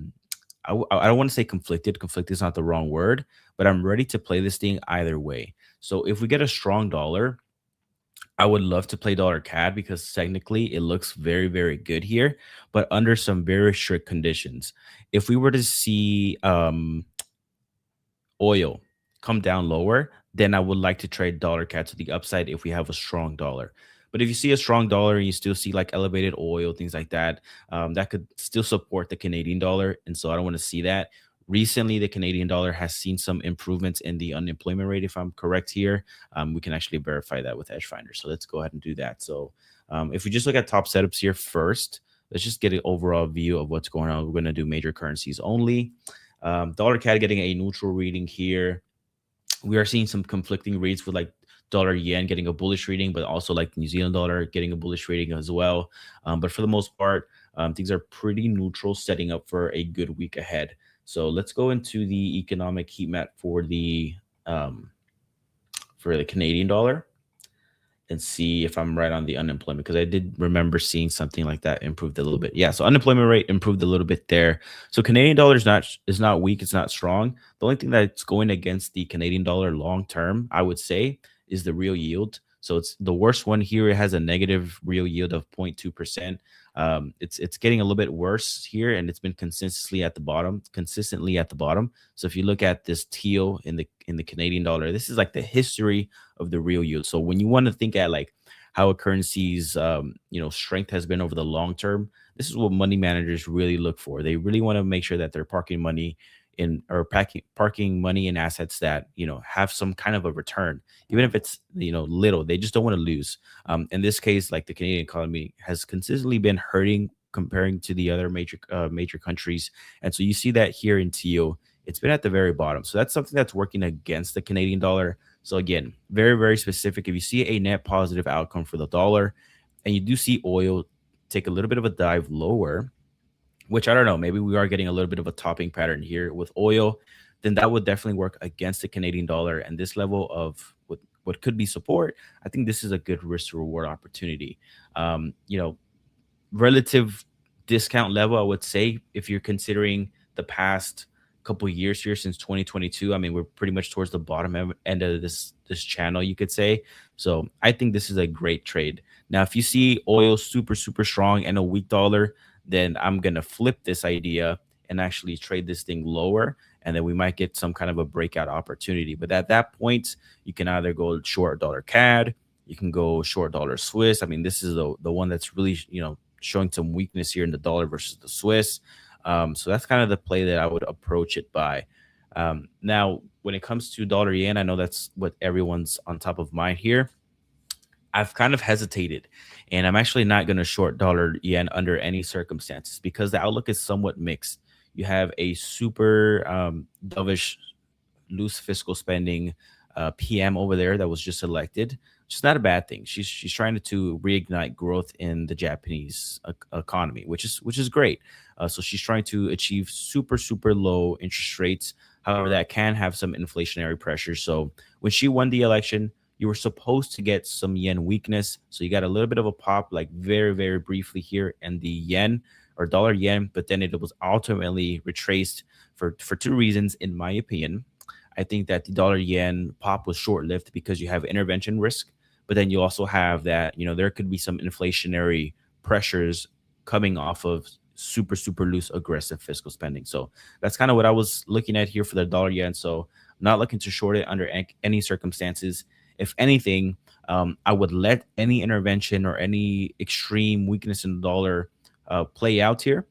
don't want to say conflicted. Conflicted is not the wrong word, but I'm ready to play this thing either way. So if we get a strong dollar, I would love to play dollar CAD because technically it looks very, very good here, but under some very strict conditions. If we were to see oil come down lower, then I would like to trade dollar CAD to the upside if we have a strong dollar. But if you see a strong dollar and you still see like elevated oil, things like that, that could still support the Canadian dollar. And so I don't want to see that. Recently, the Canadian dollar has seen some improvements in the unemployment rate, if I'm correct here. We can actually verify that with EdgeFinder. So let's go ahead and do that. So if we just look at top setups here first, let's just get an overall view of what's going on. We're going to do major currencies only. Dollar CAD getting a neutral reading here. We are seeing some conflicting reads with like dollar yen getting a bullish reading, but also like New Zealand dollar getting a bullish reading as well. But for the most part, things are pretty neutral, setting up for a good week ahead. So let's go into the economic heat map for the Canadian dollar and see if I'm right on the unemployment, because I did remember seeing something like that improved a little bit. Yeah, so unemployment rate improved a little bit there. So Canadian dollar is not weak, it's not strong. The only thing that's going against the Canadian dollar long term, I would say, is the real yield. So it's the worst one here. It has a negative real yield of 0.2%. It's getting a little bit worse here, and it's been consistently at the bottom. So if you look at this teal in the Canadian dollar, this is like the history of the real yield. So when you want to think at like how a currency's strength has been over the long term, this is what money managers really look for. They really want to make sure that they're parking money money in assets that have some kind of a return, even if it's little. They just don't want to lose. In this case, like the Canadian economy has consistently been hurting comparing to the other major countries, and so you see that here in teal, it's been at the very bottom. So that's something that's working against the Canadian dollar. So again, very, very specific. If you see a net positive outcome for the dollar, and you do see oil take a little bit of a dive lower, which I don't know, maybe we are getting a little bit of a topping pattern here with oil, then that would definitely work against the Canadian dollar. And this level of what could be support, I think this is a good risk to reward opportunity. Relative discount level, I would say, if you're considering the past couple of years here since 2022, I mean, we're pretty much towards the bottom end of this channel, you could say. So I think this is a great trade. Now, if you see oil super, super strong and a weak dollar, then I'm going to flip this idea and actually trade this thing lower, and then we might get some kind of a breakout opportunity. But at that point, you can either go short dollar CAD, you can go short dollar Swiss. I mean, this is the one that's really, showing some weakness here in the dollar versus the Swiss. So that's kind of the play that I would approach it by. Now, when it comes to dollar yen, I know that's what everyone's on top of mind here. I've kind of hesitated, and I'm actually not going to short dollar yen under any circumstances because the outlook is somewhat mixed. You have a super dovish, loose fiscal spending PM over there that was just elected, which is not a bad thing. She's trying to reignite growth in the Japanese economy, which is great. So she's trying to achieve super, super low interest rates. However, that can have some inflationary pressure. So when she won the election, you were supposed to get some yen weakness. So you got a little bit of a pop, like very, very briefly here in the yen or dollar yen, but then it was ultimately retraced for two reasons, in my opinion. I think that the dollar yen pop was short-lived because you have intervention risk, but then you also have that, there could be some inflationary pressures coming off of super, super loose, aggressive fiscal spending. So that's kind of what I was looking at here for the dollar yen. So I'm not looking to short it under any circumstances. If anything, I would let any intervention or any extreme weakness in the dollar play out here,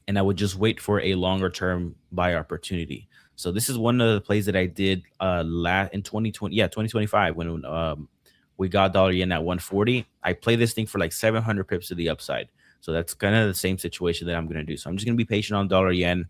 and I would just wait for a longer term buy opportunity. So this is one of the plays that I did in 2025 when we got dollar yen at 140. I played this thing for like 700 pips to the upside. So that's kind of the same situation that I'm going to do. So I'm just going to be patient on dollar yen.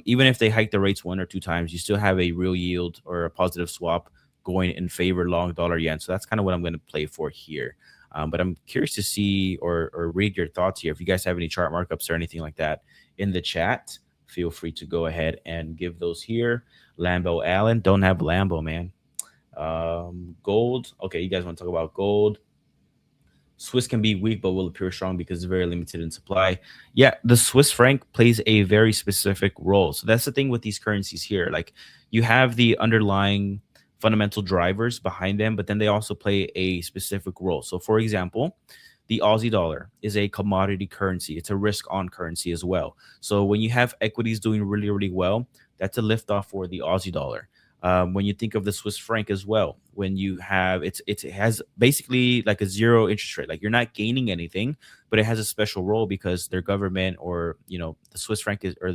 Even if they hike the rates 1 or 2 times, you still have a real yield or a positive swap going in favor long dollar yen. So that's kind of what I'm going to play for here. But I'm curious to see or read your thoughts here. If you guys have any chart markups or anything like that in the chat, feel free to go ahead and give those here. Lambo Allen, don't have Lambo, man. Gold. Okay, you guys want to talk about gold? Swiss can be weak, but will appear strong because it's very limited in supply. Yeah, the Swiss franc plays a very specific role. So that's the thing with these currencies here. Like, you have the underlying fundamental drivers behind them, but then they also play a specific role. So, for example, the Aussie dollar is a commodity currency. It's a risk-on currency as well. So when you have equities doing really, really well, that's a liftoff for the Aussie dollar. When you think of the Swiss franc as well, when you have it has basically like a zero interest rate. Like, you're not gaining anything, but it has a special role because their government, or the Swiss franc is, or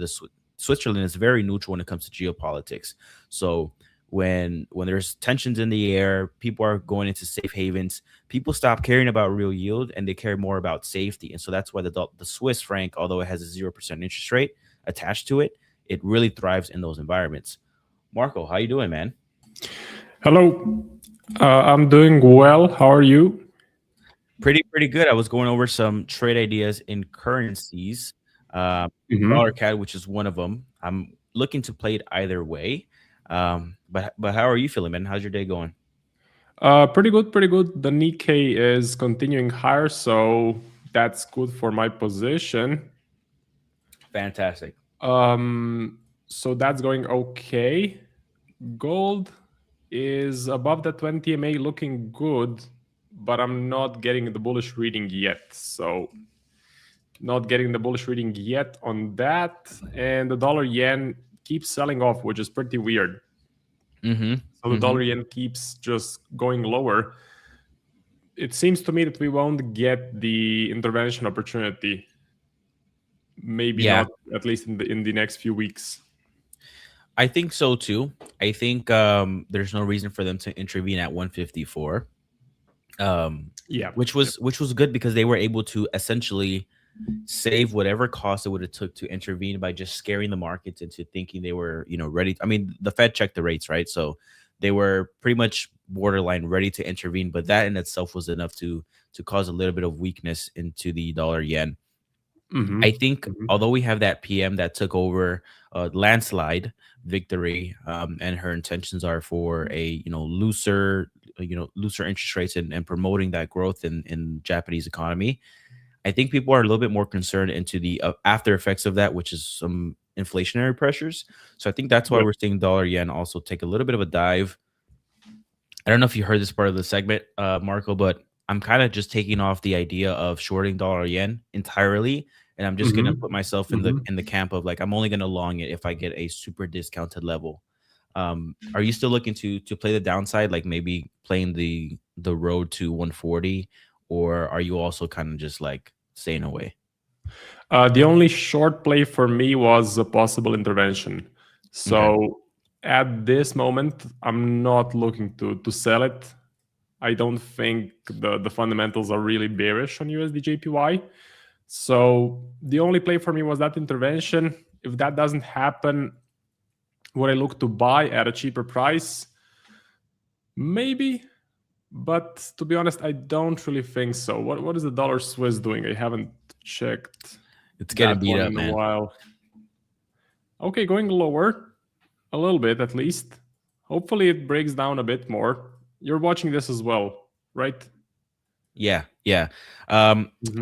Switzerland is very neutral when it comes to geopolitics. So when there's tensions in the air, people are going into safe havens. People stop caring about real yield and they care more about safety. And so that's why the Swiss franc, although it has a 0% interest rate attached to it, it really thrives in those environments. Marco, how you doing, man? Hello. I'm doing well. How are you? Pretty good. I was going over some trade ideas in currencies. Dollar CAD, which is one of them. I'm looking to play it either way. But how are you feeling, man? How's your day going? Pretty good. The Nikkei is continuing higher, so that's good for my position. Fantastic. So that's going okay. Gold is above the 20 MA, looking good, but I'm not getting the bullish reading yet. So not getting the bullish reading yet on that. And the dollar yen keeps selling off, which is pretty weird. So the dollar yen keeps just going lower. It seems to me that we won't get the intervention opportunity. Maybe not, at least in the next few weeks. I think so too. I think there's no reason for them to intervene at 154. Which was good because they were able to essentially save whatever cost it would have took to intervene by just scaring the markets into thinking they were, ready. I mean, the Fed checked the rates, right? So they were pretty much borderline ready to intervene, but that in itself was enough to cause a little bit of weakness into the dollar yen. I think although we have that PM that took over landslide victory, and her intentions are for a looser interest rates and promoting that growth in Japanese economy, I think people are a little bit more concerned into the after effects of that, which is some inflationary pressures. So I think that's why we're seeing dollar yen also take a little bit of a dive. I don't know if you heard this part of the segment, Marco, but I'm kind of just taking off the idea of shorting dollar yen entirely. And I'm just gonna put myself in the camp of like, I'm only gonna long it if I get a super discounted level. Are you still looking to play the downside, like maybe playing the road to 140, or are you also kind of just like staying away? The only short play for me was a possible intervention. So at this moment, I'm not looking to sell it. I don't think the fundamentals are really bearish on USD JPY. So the only play for me was that intervention. If that doesn't happen, would I look to buy at a cheaper price? Maybe, but to be honest, I don't really think so. What is the dollar Swiss doing? I haven't checked. It's getting beat up, in man. A while. Okay, going lower a little bit at least. Hopefully it breaks down a bit more. You're watching this as well, right? Yeah.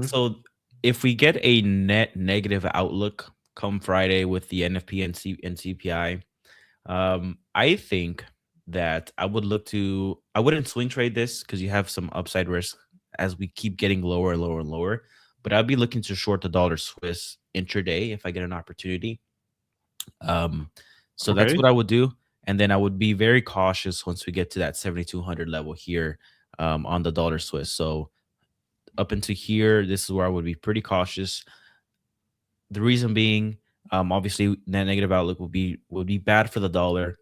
So if we get a net negative outlook come Friday with the NFP and CPI, I think that I wouldn't swing trade this because you have some upside risk as we keep getting lower and lower and lower. But I'd be looking to short the dollar Swiss intraday if I get an opportunity. So that's what I would do. And then I would be very cautious once we get to that 7,200 level here on the dollar Swiss. So up into here, this is where I would be pretty cautious. The reason being, obviously, net negative outlook would be bad for the dollar.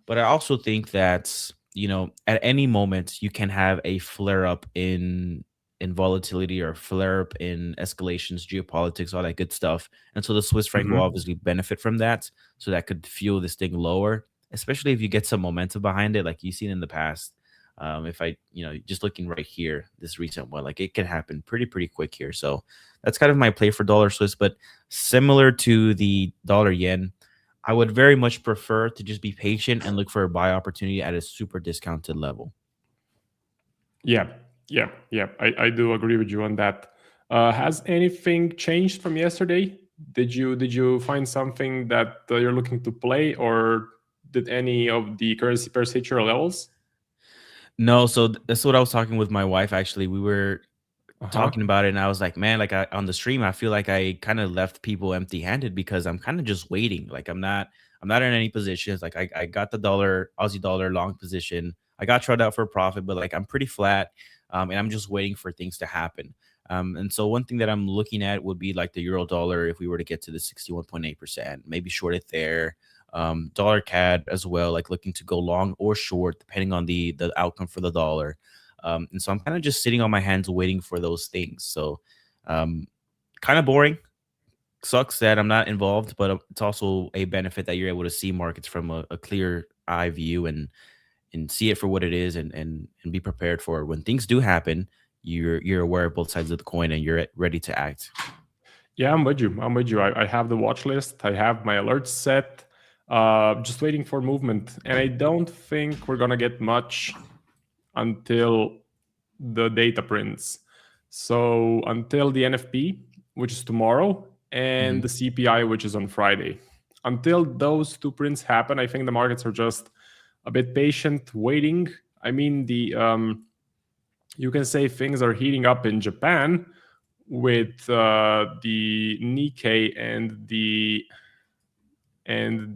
But I also think that, at any moment you can have a flare up in volatility or flare up in escalations, geopolitics, all that good stuff. And so the Swiss franc will obviously benefit from that. So that could fuel this thing lower. especially if you get some momentum behind it, like you've seen in the past. If I, just looking right here, this recent one, like it can happen pretty quick here. So that's kind of my play for dollar Swiss. But similar to the dollar yen, I would very much prefer to just be patient and look for a buy opportunity at a super discounted level. Yeah. I do agree with you on that. Has anything changed from yesterday? Did you find something that you're looking to play, or did any of the currency pairs hit your levels? No, so that's what I was talking with my wife. Actually, we were Uh-huh. talking about it, and I was like, man, like on the stream, I feel like I kind of left people empty-handed because I'm kind of just waiting. Like I'm not in any positions. Like I got the Aussie dollar long position. I got tried out for a profit, but like I'm pretty flat, and I'm just waiting for things to happen. And so one thing that I'm looking at would be like the euro dollar. If we were to get to the 61.8%, maybe short it there. Dollar CAD as well, like looking to go long or short depending on the outcome for the dollar. And so I'm kind of just sitting on my hands waiting for those things. So kind of boring. Sucks that I'm not involved, but it's also a benefit that you're able to see markets from a clear eye view and see it for what it is, and be prepared for when things do happen. You're aware of both sides of the coin and you're ready to act. Yeah, I'm with you. I have the watch list. I have my alerts set. Just waiting for movement. And I don't think we're going to get much until the data prints. So until the NFP, which is tomorrow, and the CPI, which is on Friday. Until those two prints happen, I think the markets are just a bit patient, waiting. I mean, you can say things are heating up in Japan with the Nikkei and the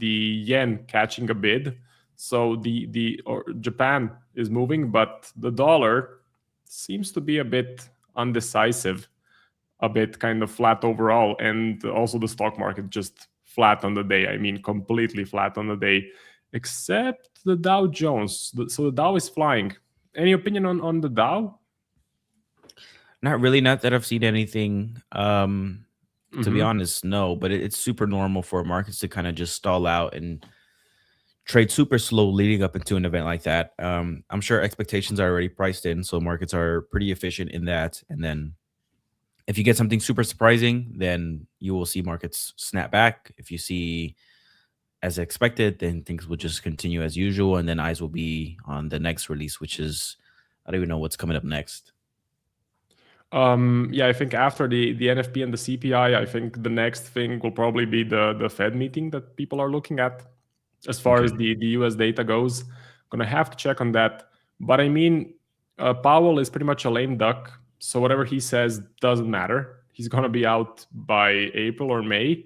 yen catching a bid. So Japan is moving, but the dollar seems to be a bit undecisive, a bit kind of flat overall, and also the stock market just flat on the day. I mean, completely flat on the day, except the Dow Jones. So the Dow is flying. Any opinion on the Dow? Not really, not that I've seen anything. To be honest, no, but it's super normal for markets to kind of just stall out and trade super slow leading up into an event like that. I'm sure expectations are already priced in, so markets are pretty efficient in that. And then if you get something super surprising, then you will see markets snap back. If you see as expected, then things will just continue as usual, and then eyes will be on the next release, which is, I don't even know what's coming up next. Yeah, I think after the NFP and the CPI, I think the next thing will probably be the Fed meeting that people are looking at. As far as the US data goes, gonna have to check on that. But I mean, Powell is pretty much a lame duck, so whatever he says doesn't matter. He's gonna be out by April or May.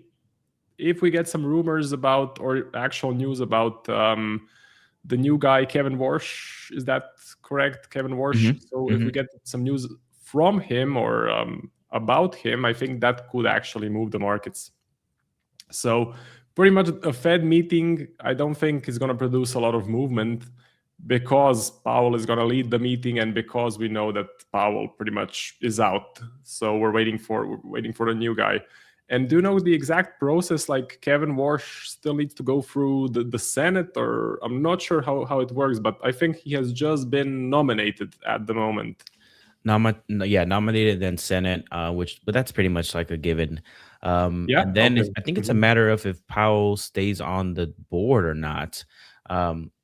If we get some rumors about, or actual news about the new guy, Kevin Warsh, is that correct? Kevin Warsh. So if we get some news from him or about him, I think that could actually move the markets. So pretty much a Fed meeting, I don't think is going to produce a lot of movement because Powell is going to lead the meeting and because we know that Powell pretty much is out. So we're waiting for the new guy. And do you know the exact process? Like Kevin Warsh still needs to go through the Senate, or I'm not sure how it works, but I think he has just been nominated at the moment. Nominated, then Senate, but that's pretty much like a given. And then I think it's a matter of if Powell stays on the board or not,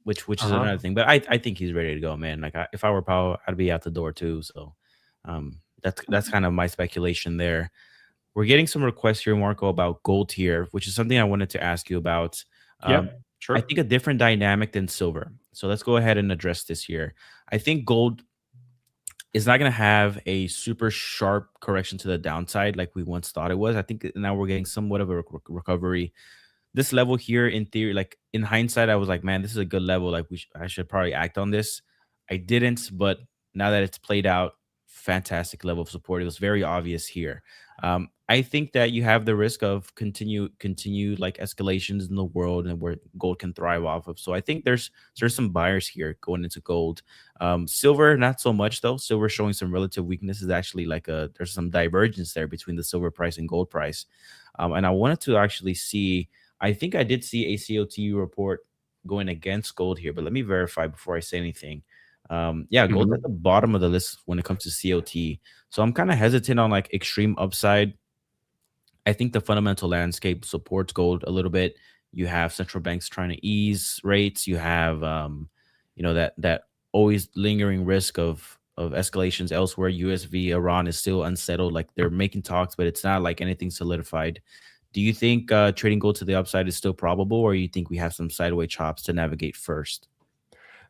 which is another thing. But I think he's ready to go, man. Like if I were Powell, I'd be out the door too. So that's kind of my speculation there. We're getting some requests here, Marco, about gold here, which is something I wanted to ask you about. Sure. I think a different dynamic than silver. So let's go ahead and address this here. I think gold is not going to have a super sharp correction to the downside like we once thought it was. I think now we're getting somewhat of a recovery. This level here, in theory, like in hindsight, I was like, man, this is a good level. Like I should probably act on this. I didn't, but now that it's played out, fantastic level of support. It was very obvious here. I think that you have the risk of continued like escalations in the world and where gold can thrive off of. So I think there's some buyers here going into gold. Silver, not so much though. Silver showing some relative weaknesses. Actually, like there's some divergence there between the silver price and gold price. And I wanted to actually see. I think I did see a COTU report going against gold here, but let me verify before I say anything. Yeah, gold's at the bottom of the list when it comes to COT. So I'm kind of hesitant on like extreme upside. I think the fundamental landscape supports gold a little bit. You have central banks trying to ease rates. You have, that always lingering risk of escalations elsewhere. USV Iran is still unsettled. Like they're making talks, but it's not like anything solidified. Do you think trading gold to the upside is still probable, or you think we have some sideways chops to navigate first?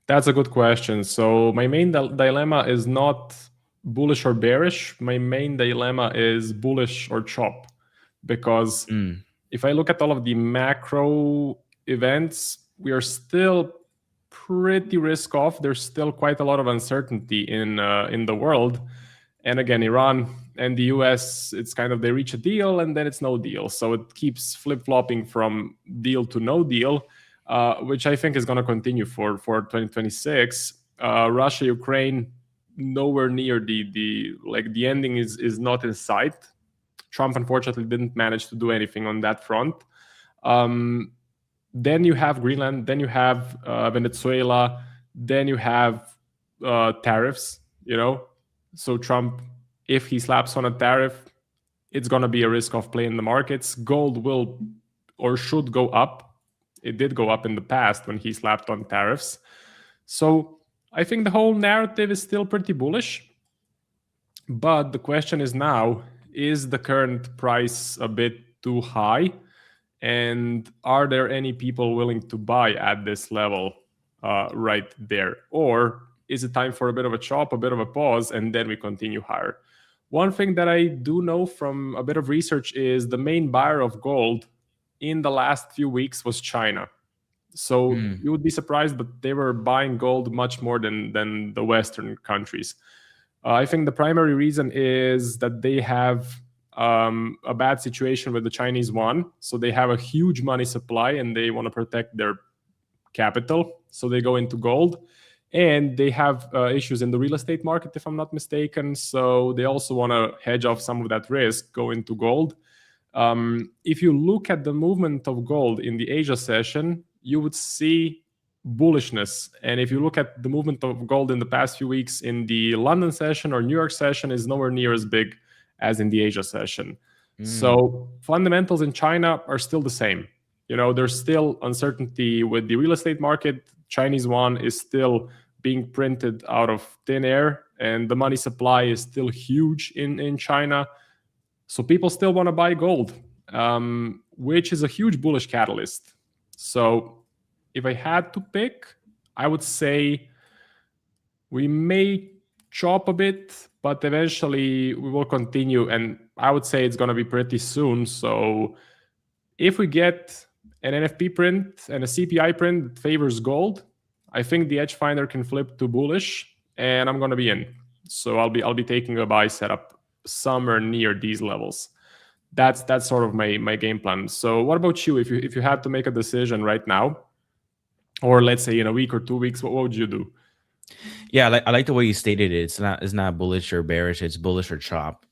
That's a good question. So my main dilemma is not bullish or bearish. My main dilemma is bullish or chop, because if I look at all of the macro events, we are still pretty risk off. There's still quite a lot of uncertainty in the world. And again, Iran and the US, it's kind of they reach a deal and then it's no deal. So it keeps flip-flopping from deal to no deal, which I think is going to continue for 2026. Russia, Ukraine, nowhere near the ending is not in sight. Trump unfortunately didn't manage to do anything on that front. Then you have Greenland, then you have Venezuela, then you have tariffs, So Trump, if he slaps on a tariff, it's going to be a risk of play in the markets. Gold will or should go up. It did go up in the past when he slapped on tariffs. So I think the whole narrative is still pretty bullish. But the question is now, is the current price a bit too high? And are there any people willing to buy at this level right there? Or is it time for a bit of a chop, a bit of a pause, and then we continue higher? One thing that I do know from a bit of research is the main buyer of gold in the last few weeks was China. So you would be surprised, but they were buying gold much more than the Western countries. I think the primary reason is that they have a bad situation with the Chinese yuan. So they have a huge money supply and they want to protect their capital. So they go into gold. And they have issues in the real estate market, if I'm not mistaken. So they also want to hedge off some of that risk, go into gold. If you look at the movement of gold in the Asia session, you would see bullishness. And if you look at the movement of gold in the past few weeks in the London session or New York session, is nowhere near as big as in the Asia session. So fundamentals in China are still the same. There's still uncertainty with the real estate market. Chinese yuan is still being printed out of thin air, and the money supply is still huge in China. So people still want to buy gold, which is a huge bullish catalyst. So if I had to pick, I would say we may chop a bit, but eventually we will continue. And I would say it's going to be pretty soon. So if we get an NFP print and a CPI print that favors gold, I think the EdgeFinder can flip to bullish, and I'm going to be in. So I'll be taking a buy setup somewhere near these levels. That's sort of my game plan. So what about you? If you had to make a decision right now, or let's say in a week or 2 weeks, what would you do? Yeah, I like the way you stated it. It's not bullish or bearish. It's bullish or chop.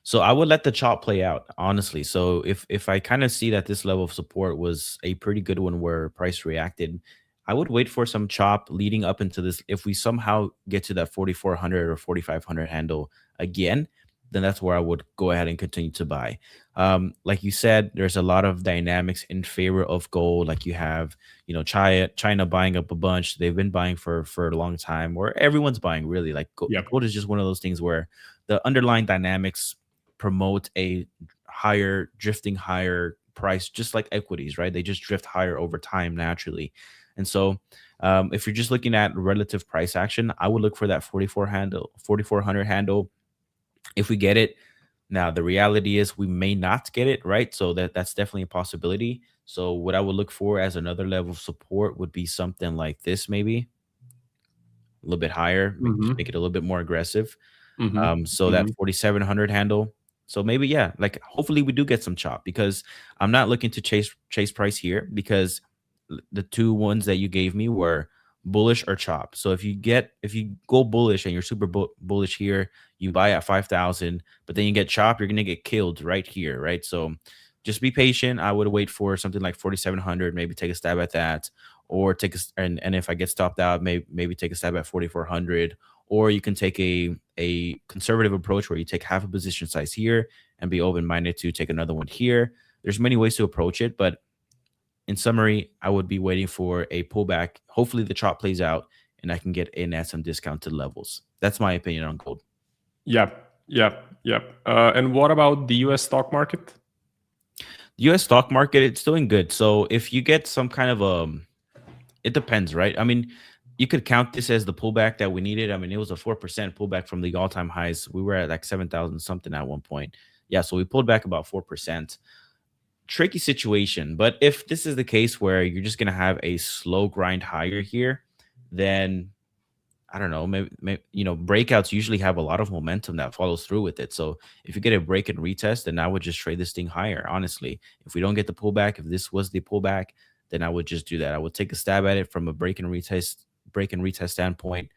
So I would let the chop play out, honestly. So if I kind of see that this level of support was a pretty good one where price reacted, I would wait for some chop leading up into this. If we somehow get to that 4,400 or 4,500 handle again, then that's where I would go ahead and continue to buy. Like you said, there's a lot of dynamics in favor of gold. Like you have, China buying up a bunch. They've been buying for a long time, or everyone's buying really. Like gold is just one of those things where the underlying dynamics promote a drifting higher price, just like equities, right? They just drift higher over time naturally. And so if you're just looking at relative price action, I would look for that 4,400 handle. If we get it, now the reality is we may not get it, right? So that's definitely a possibility. So what I would look for as another level of support would be something like this, maybe a little bit higher, make it a little bit more aggressive. So that 4,700 handle. So maybe, like hopefully we do get some chop, because I'm not looking to chase price here, because the two ones that you gave me were bullish or chop. So if you go bullish and you're super bullish here, you buy at 5,000, but then you get chop, you're going to get killed right here, right? So just be patient. I would wait for something like 4,700, maybe take a stab at that. or and if I get stopped out, maybe take a stab at 4,400. Or you can take a conservative approach where you take half a position size here and be open-minded to take another one here. There's many ways to approach it, but in summary, I would be waiting for a pullback. Hopefully the chart plays out and I can get in at some discounted levels. That's my opinion on gold. Yep. And what about the US stock market? The US stock market, it's doing good. So if you get some kind of it depends, right? I mean, you could count this as the pullback that we needed. I mean, it was a 4% pullback from the all-time highs. We were at like 7,000 something at one point. Yeah, so we pulled back about 4%. Tricky situation. But if this is the case where you're just going to have a slow grind higher here, then I don't know, maybe breakouts usually have a lot of momentum that follows through with it. So if you get a break and retest, then I would just trade this thing higher. Honestly, if we don't get the pullback, if this was the pullback, then I would just do that. I would take a stab at it from a break and retest standpoint,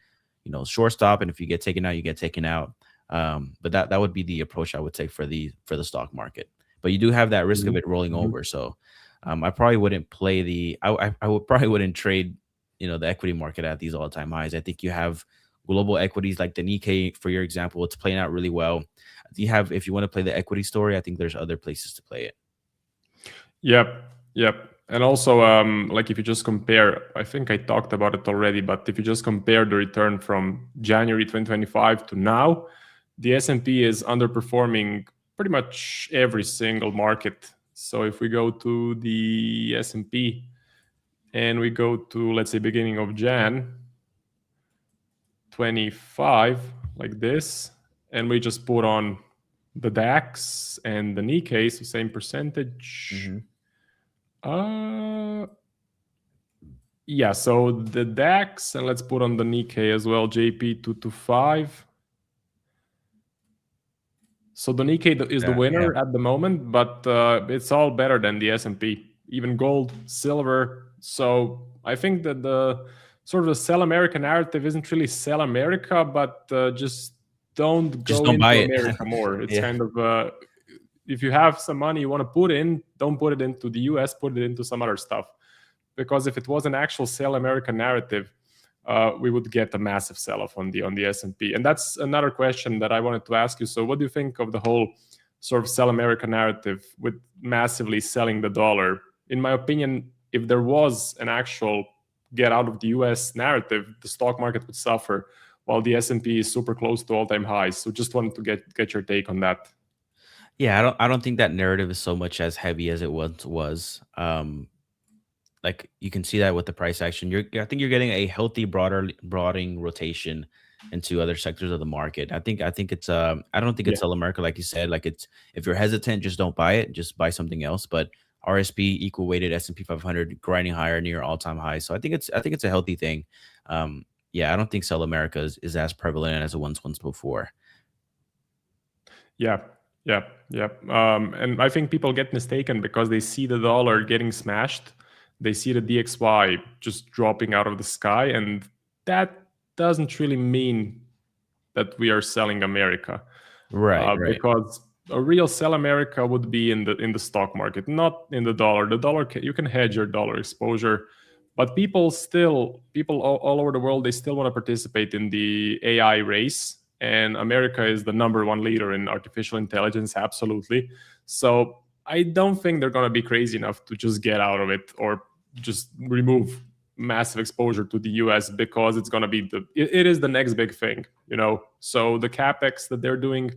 short stop. And if you get taken out, you get taken out. But that would be the approach I would take for the stock market. But you do have that risk of it rolling over. So I probably wouldn't play I probably wouldn't trade the equity market at these all-time highs. I think you have global equities like the Nikkei, for your example, it's playing out really well. If you want to play the equity story, I think there's other places to play it. Yep. And also, like if you just compare, I think I talked about it already, but if you just compare the return from January 2025 to now, the S&P is underperforming pretty much every single market. So if we go to the S&P and we go to, let's say, beginning of Jan 25, like this, and we just put on the DAX and the Nikkei, so same percentage. Yeah, so the DAX, and let's put on the Nikkei as well, JP225. So the Nikkei is the winner at the moment, but it's all better than the S&P, even gold, silver. So I think that the sort of the sell America narrative isn't really sell America, but just don't go into America more. It's kind of, if you have some money you want to put in, don't put it into the US, put it into some other stuff. Because if it was an actual sell America narrative, we would get a massive sell-off on the S&P. And that's another question that I wanted to ask you. So what do you think of the whole sort of sell America narrative with massively selling the dollar? In my opinion, if there was an actual get out of the US narrative, the stock market would suffer while the S&P is super close to all-time highs. So just wanted to get your take on that. Yeah, I don't think that narrative is so much as heavy as it once was. Like you can see that with the price action. I think you're getting a healthy broadening rotation into other sectors of the market. I think it's I don't think it's sell America, like you said. Like it's, if you're hesitant, just don't buy it. Just buy something else. But RSP equal weighted S&P 500 grinding higher near all-time highs. So I think it's a healthy thing. Yeah, I don't think sell America is as prevalent as it once before. Yeah. And I think people get mistaken because they see the dollar getting smashed. They see the DXY just dropping out of the sky, and that doesn't really mean that we are selling America, right? Because a real sell America would be in the stock market, not in the dollar. The dollar, you can hedge your dollar exposure, but people all over the world, they still want to participate in the AI race, and America is the #1 leader in artificial intelligence, absolutely. So I don't think they're going to be crazy enough to just get out of it or just remove massive exposure to the US, because it's going to be it is the next big thing, So the capex that they're doing,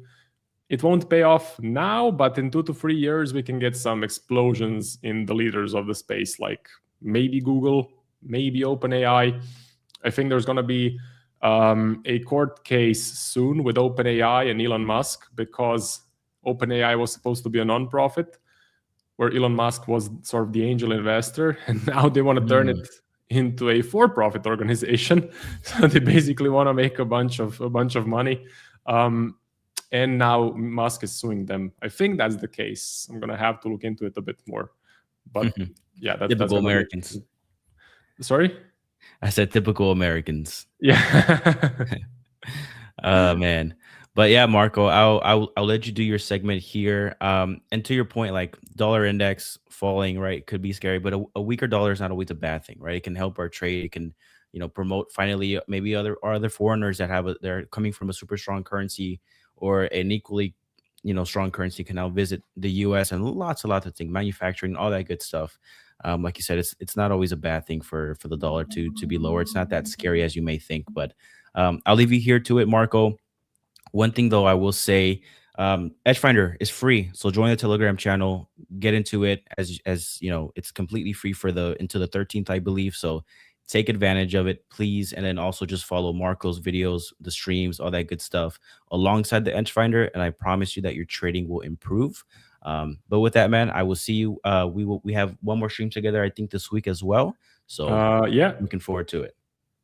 it won't pay off now, but in 2 to 3 years, we can get some explosions in the leaders of the space, like maybe Google, maybe OpenAI. I think there's going to be a court case soon with OpenAI and Elon Musk, because OpenAI was supposed to be a non-profit, where Elon Musk was sort of the angel investor, and now they want to turn it into a for-profit organization. So they basically want to make a bunch of money, and now Musk is suing them. I think that's the case. I'm gonna have to look into it a bit more. But yeah, that's typical Americans. Sorry, I said typical Americans. Yeah. Man. But yeah, Marco, I'll let you do your segment here. And to your point, like dollar index falling, right, could be scary, but a weaker dollar is not always a bad thing, right? It can help our trade. It can, promote finally maybe other foreigners that they're coming from a super strong currency or an equally, strong currency can now visit the U.S. and lots of things, manufacturing, all that good stuff. Like you said, it's not always a bad thing for the dollar to be lower. It's not that scary as you may think, but I'll leave you here to it, Marco. One thing though, I will say, EdgeFinder is free, so join the Telegram channel, get into it. As you know, it's completely free into the 13th, I believe. So take advantage of it, please, and then also just follow Marco's videos, the streams, all that good stuff alongside the EdgeFinder, and I promise you that your trading will improve. But with that, man, I will see you. We have one more stream together, I think, this week as well. So yeah, looking forward to it.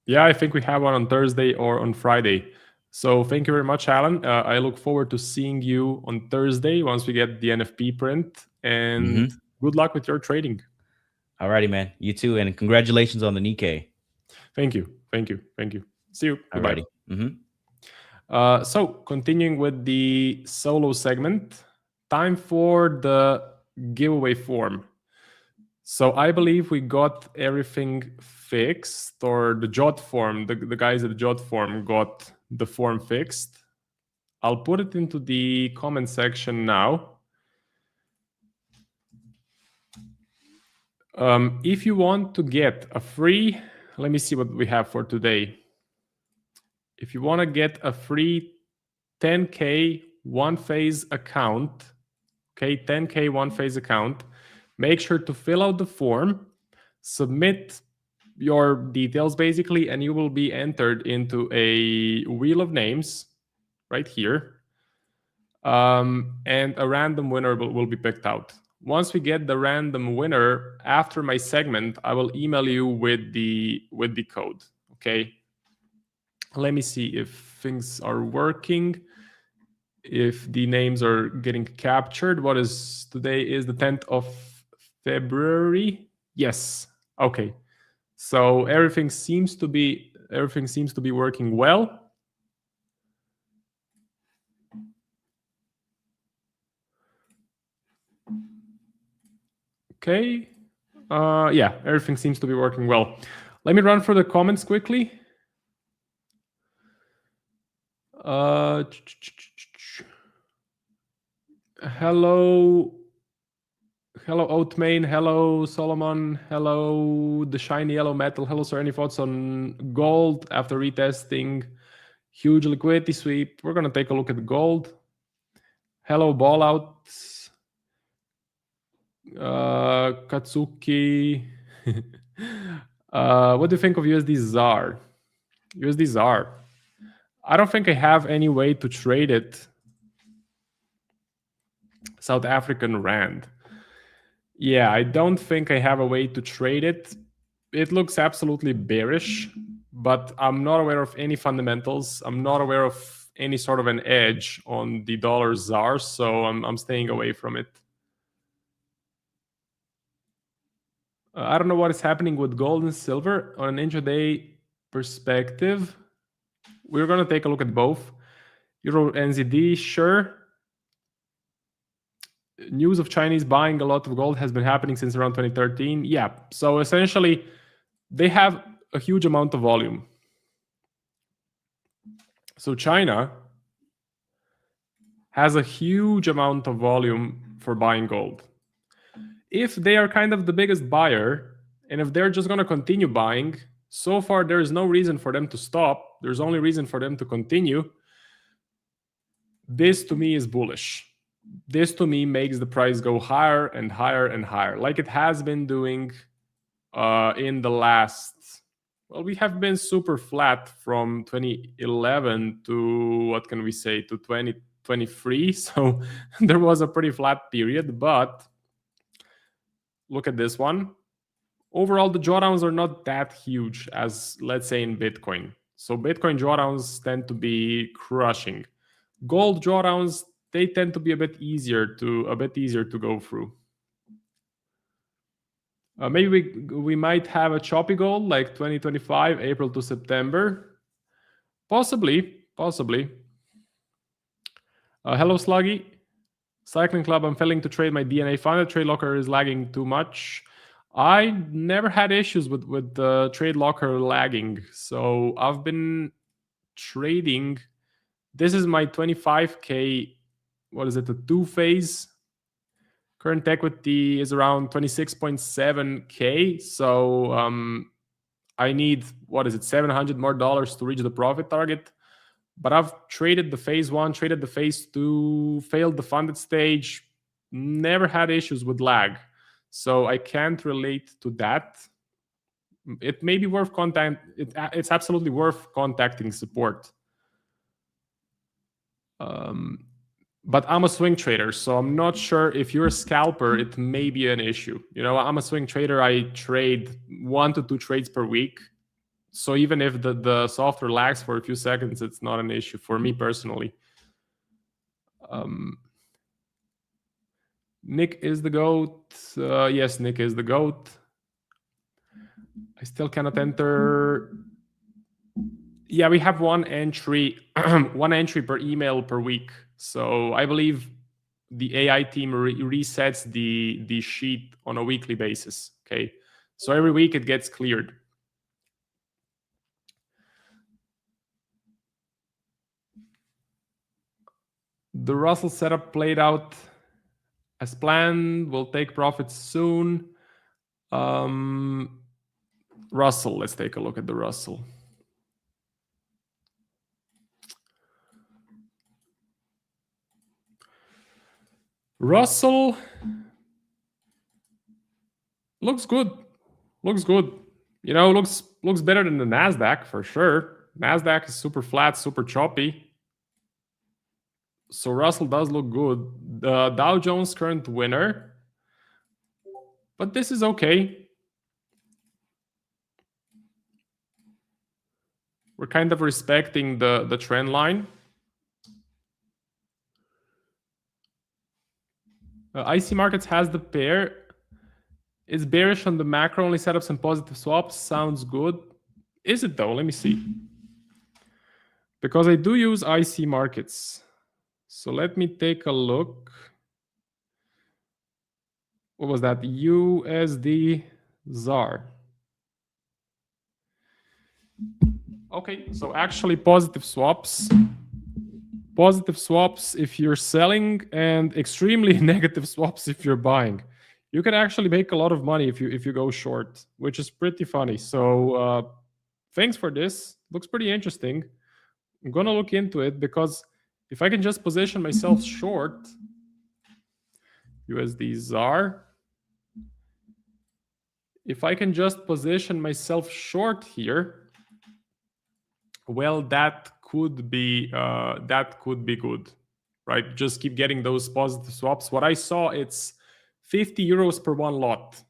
Yeah, I think we have one on Thursday or on Friday. So thank you very much, Alan. I look forward to seeing you on Thursday once we get the NFP print. And good luck with your trading. Alrighty, man. You too, and congratulations on the Nikkei. Thank you. See you. Alrighty. Goodbye. So continuing with the solo segment, time for the giveaway form. So I believe we got everything fixed, or the JOT form, the guys at the JOT form got the form fixed. I'll put it into the comment section now. If you want to get a free, let me see what we have for today. If you want to get a free 10K one-phase account, okay, 10K one-phase account, make sure to fill out the form, submit your details basically, and you will be entered into a wheel of names right here. And a random winner will be picked out. Once we get the random winner, after my segment, I will email you with the code. Okay. Let me see if things are working. If the names are getting captured. What is today? Is the 10th of February? Yes. Okay. So everything seems to be working well. Okay. Yeah, everything seems to be working well. Let me run through the comments quickly. Hello, Oatmain. Hello, Solomon. Hello, the shiny yellow metal. Hello, sir. Any thoughts on gold after retesting? Huge liquidity sweep. We're going to take a look at gold. Hello, ball outs. Katsuki. What do you think of USD ZAR? USD ZAR. I don't think I have any way to trade it. South African Rand. Yeah, I don't think I have a way to trade it. It looks absolutely bearish, but I'm not aware of any fundamentals. I'm not aware of any sort of an edge on the dollar ZAR, so I'm staying away from it. I don't know what is happening with gold and silver on an intraday perspective. We're going to take a look at both. Euro NZD, sure. News of Chinese buying a lot of gold has been happening since around 2013. Yeah, so essentially, they have a huge amount of volume. So China has a huge amount of volume for buying gold. If they are kind of the biggest buyer, and if they're just going to continue buying, so far there is no reason for them to stop. There's only reason for them to continue. This to me is bullish. This to me makes the price go higher and higher and higher, like it has been doing in the last, well, we have been super flat from 2011 to, what can we say, to 2023. So there was a pretty flat period, but look at this one. Overall, the drawdowns are not that huge as, let's say, in Bitcoin. So Bitcoin drawdowns tend to be crushing. Gold drawdowns, they tend to be a bit easier to go through. Maybe we might have a choppy gold like 2025, April to September. Possibly. Hello, Sluggy. Cycling Club, I'm failing to trade my DNA fund. The trade locker is lagging too much. I never had issues with the trade locker lagging. So I've been trading. This is my 25K. What is it? A 2-phase. Current equity is around 26.7K. So I need, what is it, $700 more to reach the profit target. But I've traded the phase 1, traded the phase 2, failed the funded stage, never had issues with lag. So I can't relate to that. It may be worth it's absolutely worth contacting support. But I'm a swing trader, so I'm not sure if you're a scalper, it may be an issue. You know, I'm a swing trader. I trade 1 to 2 trades per week. So even if the software lags for a few seconds, it's not an issue for me personally. Nick is the GOAT. Yes, Nick is the GOAT. I still cannot enter. Yeah, we have one entry, one entry per email per week. So I believe the AI team resets the sheet on a weekly basis. Okay, so every week it gets cleared. The Russell setup played out as planned. We'll take profits soon. Russell, let's take a look at the Russell. Russell looks good. Looks good. You know, looks better than the NASDAQ for sure. NASDAQ is super flat, super choppy. So Russell does look good. The Dow Jones current winner. But this is okay. We're kind of respecting the trend line. IC Markets has the pair. It's bearish on the macro, only setups and positive swaps. Sounds good. Is it though? Let me see. Because I do use IC Markets. So let me take a look. What was that? USD ZAR. Okay, so actually positive swaps. Positive swaps if you're selling and extremely negative swaps if you're buying. You can actually make a lot of money if you go short, which is pretty funny. So thanks for this. Looks pretty interesting. I'm gonna look into it because if I can just position myself short, USD ZAR. If I can just position myself short here, well, that could be good, right? Just keep getting those positive swaps. What I saw, it's 50 euros per one lot.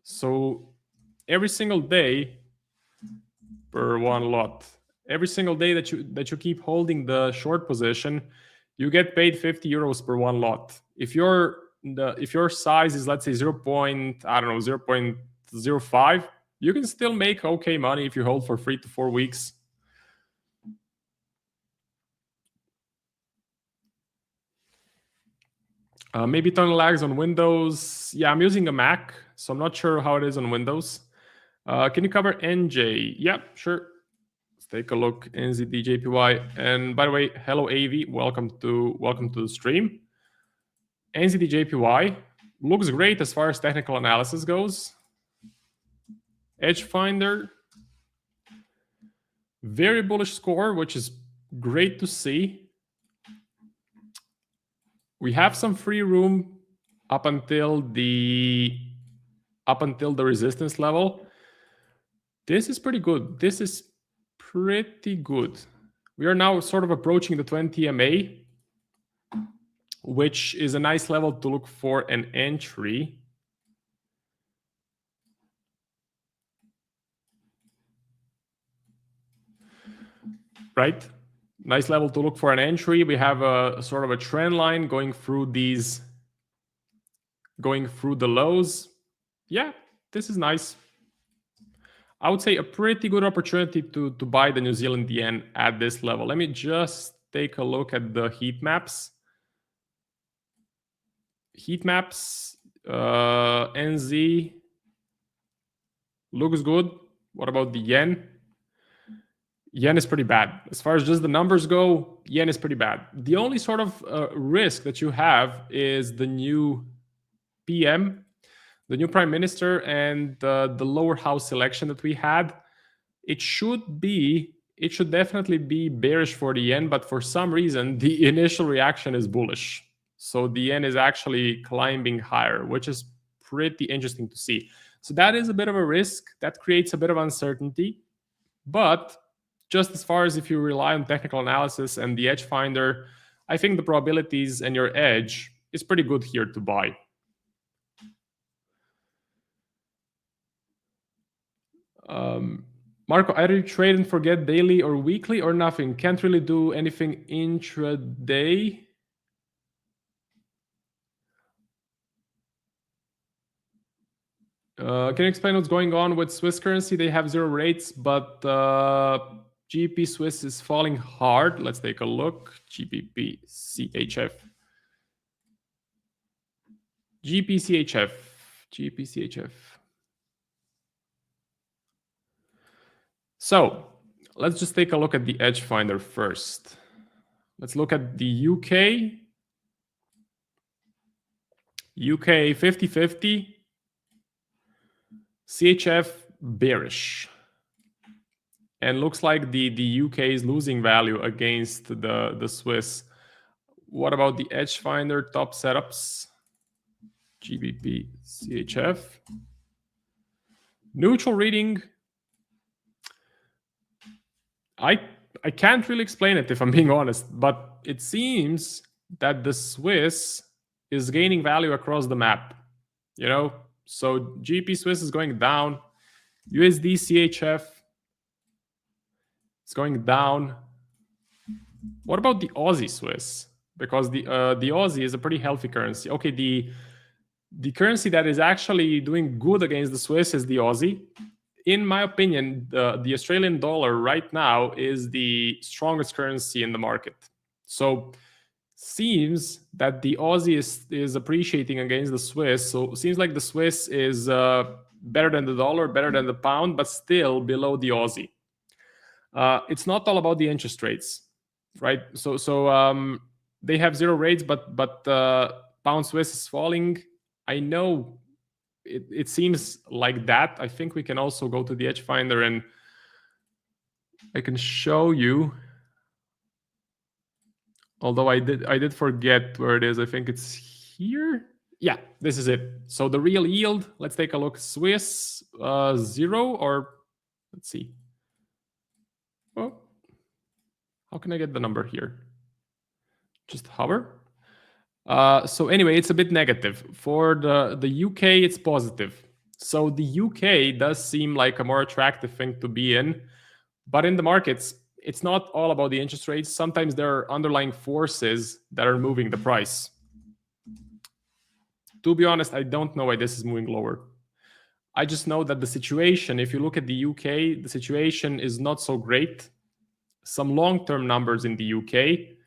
So every single day per one lot, every single day that you keep holding the short position, you get paid 50 euros per one lot. If your size is, let's say 0.05, you can still make okay money if you hold for 3 to 4 weeks. Maybe tunnel lags on Windows. Yeah, I'm using a Mac, so I'm not sure how it is on Windows. Can you cover NJ? Yeah, sure. Let's take a look. NZDJPY. And by the way, hello AV. Welcome to the stream. NZDJPY looks great as far as technical analysis goes. EdgeFinder, very bullish score, which is great to see. We have some free room up until the resistance level. This is pretty good. This is pretty good. We are now sort of approaching the 20 MA, which is a nice level to look for an entry. Right? Nice level to look for an entry. We have a sort of a trend line going through the lows. Yeah, this is nice. I would say a pretty good opportunity to buy the New Zealand yen at this level. Let me just take a look at the heat maps. Heat maps, NZ looks good. What about the yen? Yen is pretty bad. As far as just the numbers go, yen is pretty bad. The only sort of risk that you have is the new PM, the new prime minister, and the lower house election that we had. It should definitely be bearish for the yen, but for some reason, the initial reaction is bullish. So the yen is actually climbing higher, which is pretty interesting to see. So that is a bit of a risk. That creates a bit of uncertainty. But just as far as if you rely on technical analysis and the EdgeFinder, I think the probabilities and your edge is pretty good here to buy. Marco, either you trade and forget daily or weekly or nothing. Can't really do anything intraday. Can you explain what's going on with Swiss currency? They have 0 rates, but GBP Swiss is falling hard. Let's take a look. GBP CHF. GBP CHF. GBP CHF. So let's just take a look at the EdgeFinder first. Let's look at the UK. UK 50-50. CHF bearish. And looks like the UK is losing value against the Swiss. What about the EdgeFinder top setups? GBP CHF. Neutral reading. I can't really explain it if I'm being honest, but it seems that the Swiss is gaining value across the map. You know, so GBP Swiss is going down. USD CHF is going down. What about the Aussie Swiss? Because the Aussie is a pretty healthy currency. Okay, the currency that is actually doing good against the Swiss is the Aussie. In my opinion, the Australian dollar right now is the strongest currency in the market. So seems that the Aussie is appreciating against the Swiss. So it seems like the Swiss is better than the dollar, better than the pound, but still below the Aussie. It's not all about the interest rates, right? So they have 0 rates, but pound Swiss is falling. I know it seems like that. I think we can also go to the EdgeFinder and I can show you. Although I did forget where it is. I think it's here. Yeah, this is it. So the real yield, let's take a look. Swiss 0, or let's see. Oh, how can I get the number here? Just hover. So anyway, it's a bit negative. For the UK, it's positive. So the UK does seem like a more attractive thing to be in. But in the markets, it's not all about the interest rates. Sometimes there are underlying forces that are moving the price. To be honest, I don't know why this is moving lower. I just know that the situation, if you look at the UK, the situation is not so great. Some long-term numbers in the UK,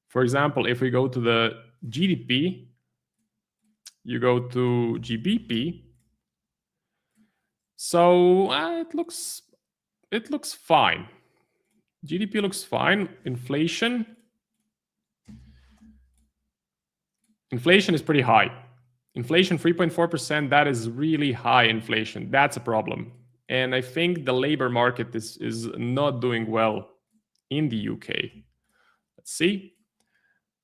for example, if we go to the GDP, you go to GBP. So it looks fine. GDP looks fine. Inflation is pretty high. Inflation 3.4%, that is really high inflation. That's a problem. And I think the labor market is not doing well in the UK. Let's see.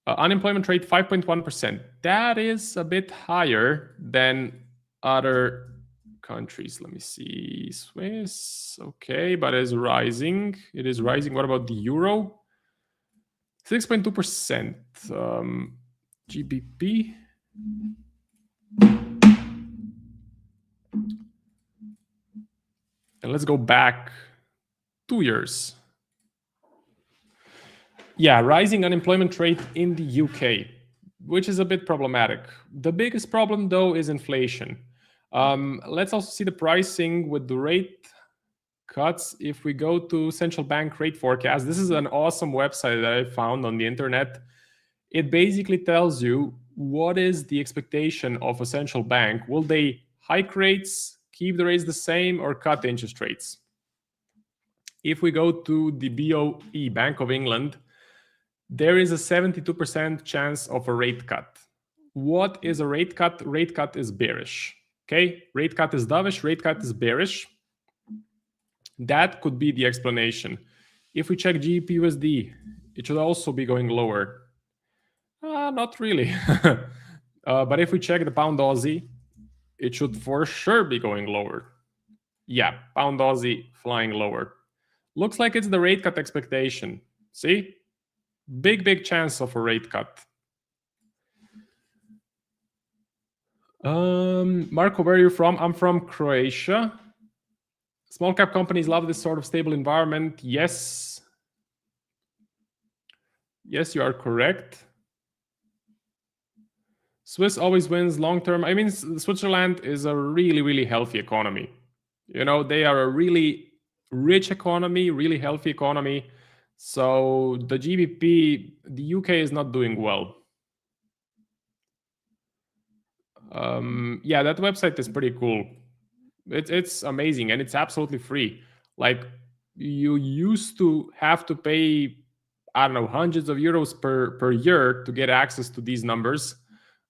Unemployment rate 5.1%. That is a bit higher than other countries. Let me see. Swiss, okay, but it is rising. It is rising. What about the euro? 6.2%. GBP. And let's go back 2 years. Yeah, rising unemployment rate in the UK, which is a bit problematic. The biggest problem, though, is inflation. Let's also see the pricing with the rate cuts. If we go to central bank rate forecast, this is an awesome website that I found on the internet. It basically tells you what is the expectation of a central bank? Will they hike rates, keep the rates the same, or cut interest rates? If we go to the BOE, Bank of England, there is a 72% chance of a rate cut. What is a rate cut? Rate cut is bearish. Okay, rate cut is dovish, rate cut is bearish. That could be the explanation. If we check GBP/USD, it should also be going lower. Not really. But if we check the pound Aussie, it should for sure be going lower. Yeah, pound Aussie flying lower. Looks like it's the rate cut expectation. See? Big chance of a rate cut. Marco, where are you from? I'm from Croatia. Small cap companies love this sort of stable environment. Yes. Yes, you are correct. Swiss always wins long term. I mean, Switzerland is a really healthy economy. You know, they are a really rich economy, really healthy economy. So the GBP, the UK is not doing well. Yeah, that website is pretty cool. It's amazing, and it's absolutely free. Like, you used to have to pay, I don't know, hundreds of euros per year to get access to these numbers.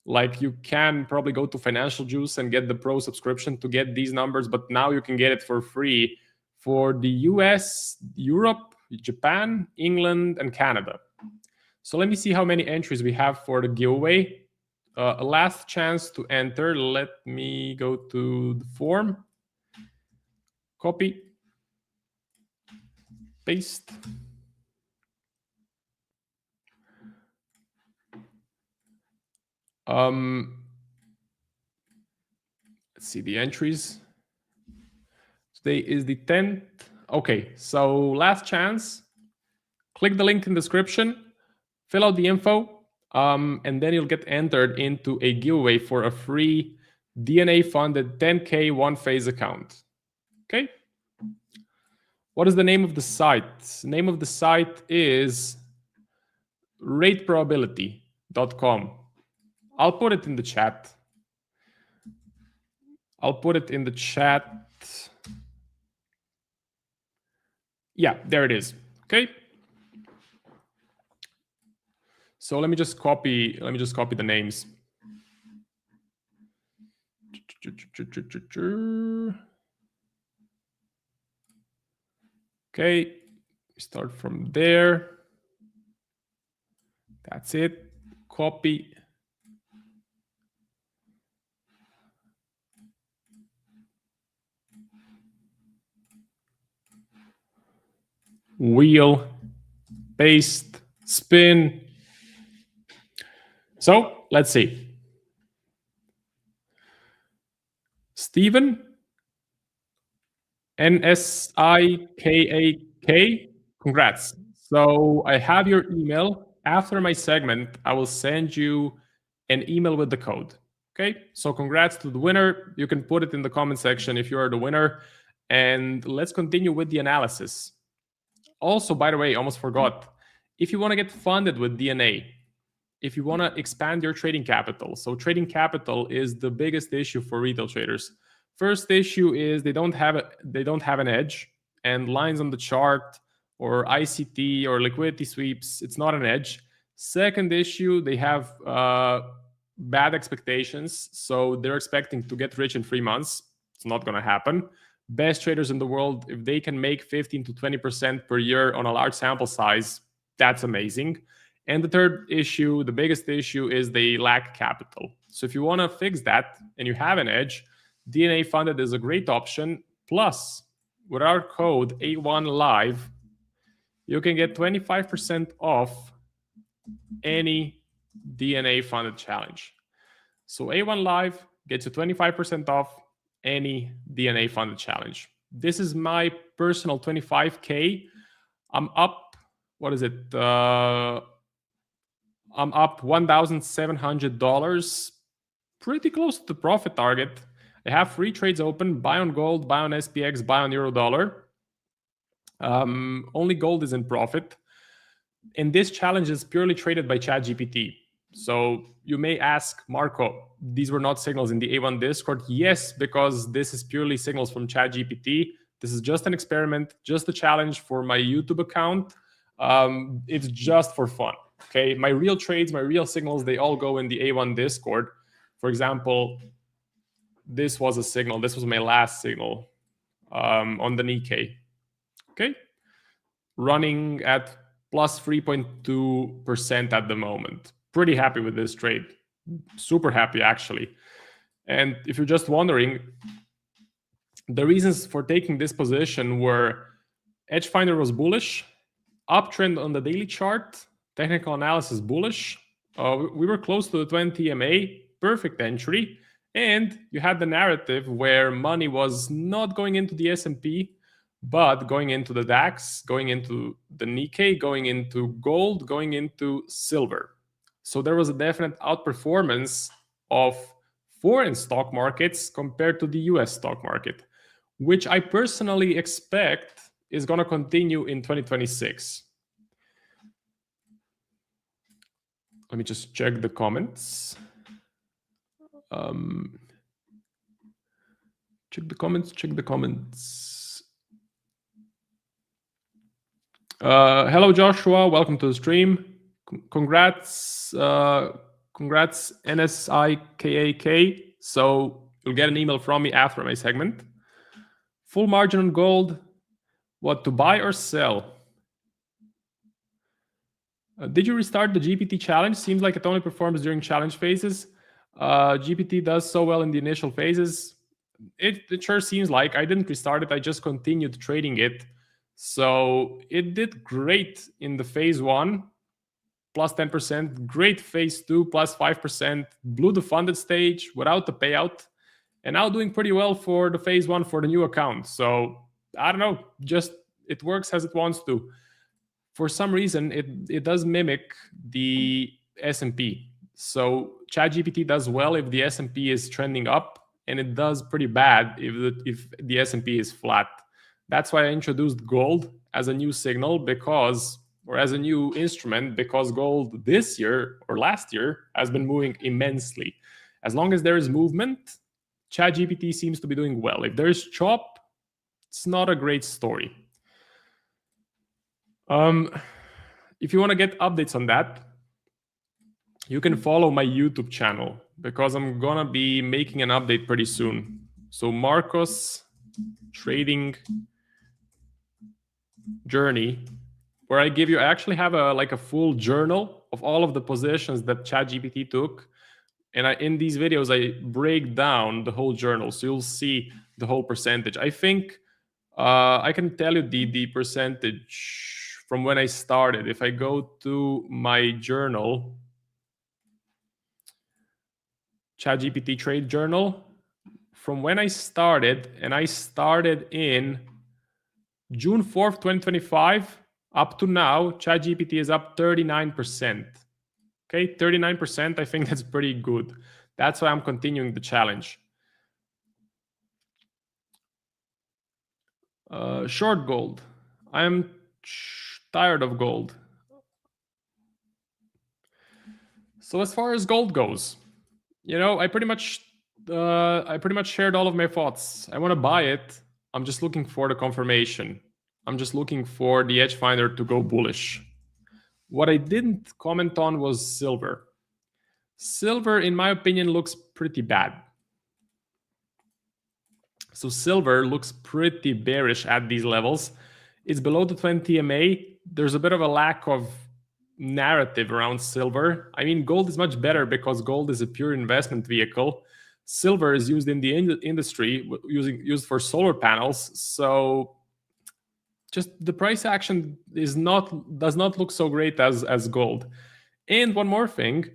Like, you can probably go to Financial Juice and get the pro subscription to get these numbers, but now you can get it for free for the US, Europe, Japan, England, and Canada. So let me see how many entries we have for the giveaway. Last chance to enter. Let me go to the form. Copy. Paste. Let's see the entries. Today is the 10th. Okay, so last chance. Click the link in the description, fill out the info, and then you'll get entered into a giveaway for a free DNA-funded 10K one-phase account. Okay? What is the name of the site? The name of the site is rateprobability.com. I'll put it in the chat. Yeah, there it is. Okay. So let me just copy the names. Okay, start from there. That's it. Copy. Wheel, paste, spin. So let's see. Stephen, NSIKAK, congrats. So I have your email. After my segment, I will send you an email with the code. Okay, so congrats to the winner. You can put it in the comment section if you are the winner. And let's continue with the analysis. Also, by the way, almost forgot, if you want to get funded with DNA, if you want to expand your trading capital. So trading capital is the biggest issue for retail traders. First issue is they don't have an edge, and lines on the chart or ICT or liquidity sweeps, it's not an edge. Second issue, they have bad expectations. So they're expecting to get rich in 3 months. It's not going to happen. Best traders in the world, if they can make 15 to 20% per year on a large sample size, that's amazing. And the third issue, the biggest issue, is they lack capital. So if you want to fix that and you have an edge, DNA Funded is a great option. Plus, with our code A1Live, you can get 25% off any DNA Funded challenge. So A1Live gets you 25% off any DNA Funded challenge. This is my personal 25K. I'm up, what is it? I'm up $1,700, pretty close to the profit target. I have 3 trades open: buy on gold, buy on SPX, buy on euro dollar. Only gold is in profit. And this challenge is purely traded by ChatGPT. So you may ask, Marco, these were not signals in the A1 Discord. Yes, because this is purely signals from ChatGPT. This is just an experiment, just a challenge for my YouTube account. It's just for fun. Okay, my real trades, my real signals, they all go in the A1 Discord. For example, this was a signal. This was my last signal on the Nikkei. Okay, running at plus 3.2% at the moment. Pretty happy with this trade. Super happy, actually. And if you're just wondering, the reasons for taking this position were EdgeFinder was bullish, uptrend on the daily chart, technical analysis bullish. We were close to the 20 MA, perfect entry. And you had the narrative where money was not going into the S&P, but going into the DAX, going into the Nikkei, going into gold, going into silver. So there was a definite outperformance of foreign stock markets compared to the US stock market, which I personally expect is going to continue in 2026. Let me just check the comments. Check the comments. Hello, Joshua. Welcome to the stream. Congrats, NSIKAK. So you'll get an email from me after my segment. Full margin on gold. What to buy or sell? Did you restart the GPT challenge? Seems like it only performs during challenge phases. GPT does so well in the initial phases. It sure seems like. I didn't restart it. I just continued trading it. So it did great in the phase 1. Plus 10%, great phase 2, plus 5%, blew the funded stage without the payout, and now doing pretty well for the phase 1 for the new account. So I don't know, just it works as it wants to. For some reason, it does mimic the S&P. So ChatGPT does well if the S&P is trending up, and it does pretty bad if the S&P is flat. That's why I introduced gold as a new signal or as a new instrument, because gold this year or last year has been moving immensely. As long as there is movement, ChatGPT seems to be doing well. If there's chop, it's not a great story. If you want to get updates on that, you can follow my YouTube channel, because I'm gonna be making an update pretty soon. So Marcos Trading Journey, where I actually have a full journal of all of the positions that ChatGPT took. And in these videos, I break down the whole journal. So you'll see the whole percentage. I think I can tell you the percentage from when I started. If I go to my journal, ChatGPT Trade Journal, from when I started, and I started in June 4th, 2025, up to now, ChatGPT is up 39%. Okay, 39%, I think that's pretty good. That's why I'm continuing the challenge. Short gold. I'm tired of gold. So as far as gold goes, I pretty much shared all of my thoughts. I want to buy it. I'm just looking for the confirmation. I'm just looking for the EdgeFinder to go bullish. What I didn't comment on was silver. Silver, in my opinion, looks pretty bad. So silver looks pretty bearish at these levels. It's below the 20 MA. There's a bit of a lack of narrative around silver. I mean, gold is much better because gold is a pure investment vehicle. Silver is used in the industry, used for solar panels. So just the price action does not look so great as gold. And one more thing,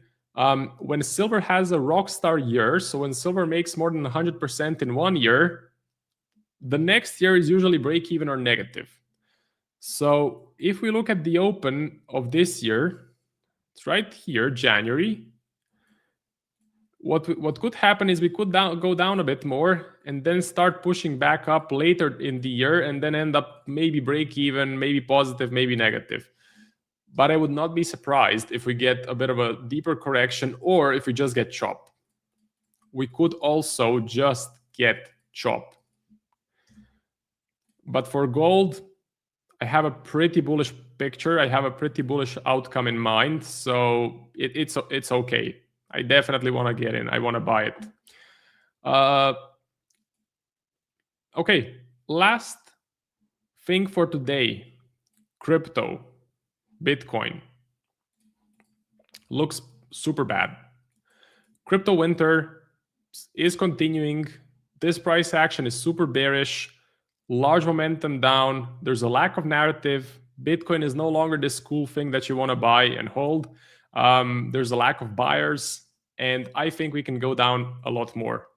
when silver has a rock star year, so when silver makes more than 100% in 1 year, the next year is usually break even or negative. So if we look at the open of this year, it's right here, January. What could happen is we could go down a bit more and then start pushing back up later in the year, and then end up maybe break even, maybe positive, maybe negative. but I would not be surprised if we get a bit of a deeper correction or if we just get chopped. We could also just get chopped. But for gold, I have a pretty bullish picture. I have a pretty bullish outcome in mind. So it's okay. I definitely want to get in. I want to buy it. Okay, last thing for today, crypto, Bitcoin. Looks super bad. Crypto winter is continuing. This price action is super bearish. Large momentum down. There's a lack of narrative. Bitcoin is no longer this cool thing that you want to buy and hold. There's a lack of buyers. And I think we can go down a lot more.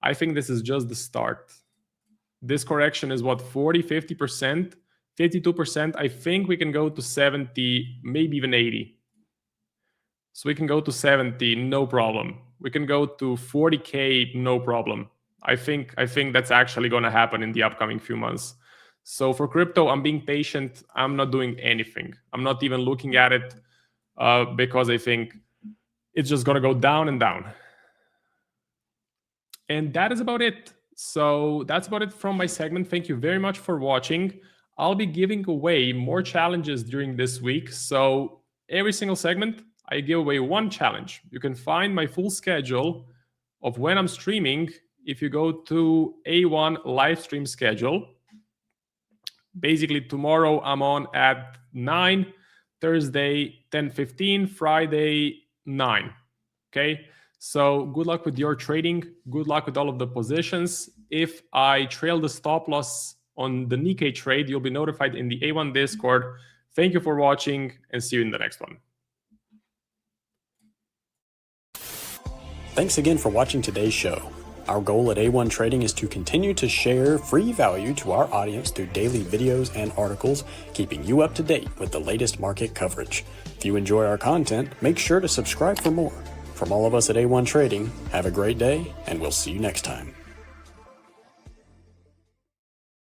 I think this is just the start. This correction is what, 40, 50%, 52%. I think we can go to 70, maybe even 80. So we can go to 70, no problem. We can go to 40K, no problem. I think that's actually going to happen in the upcoming few months. So for crypto, I'm being patient. I'm not doing anything. I'm not even looking at it because I think it's just going to go down and down. And that is about it. So that's about it from my segment. Thank you very much for watching. I'll be giving away more challenges during this week. So every single segment, I give away one challenge. You can find my full schedule of when I'm streaming if you go to A1 live stream schedule. Basically, tomorrow I'm on at 9, Thursday 10:15, Friday 9. Okay, so good luck with your trading. Good luck with all of the positions. If I trail the stop loss on the Nikkei trade, you'll be notified in the A1 Discord. Thank you for watching and see you in the next one. Thanks again for watching today's show. Our goal at A1 Trading is to continue to share free value to our audience through daily videos and articles, keeping you up to date with the latest market coverage. If you enjoy our content, make sure to subscribe for more. From all of us at A1 Trading, have a great day, and we'll see you next time.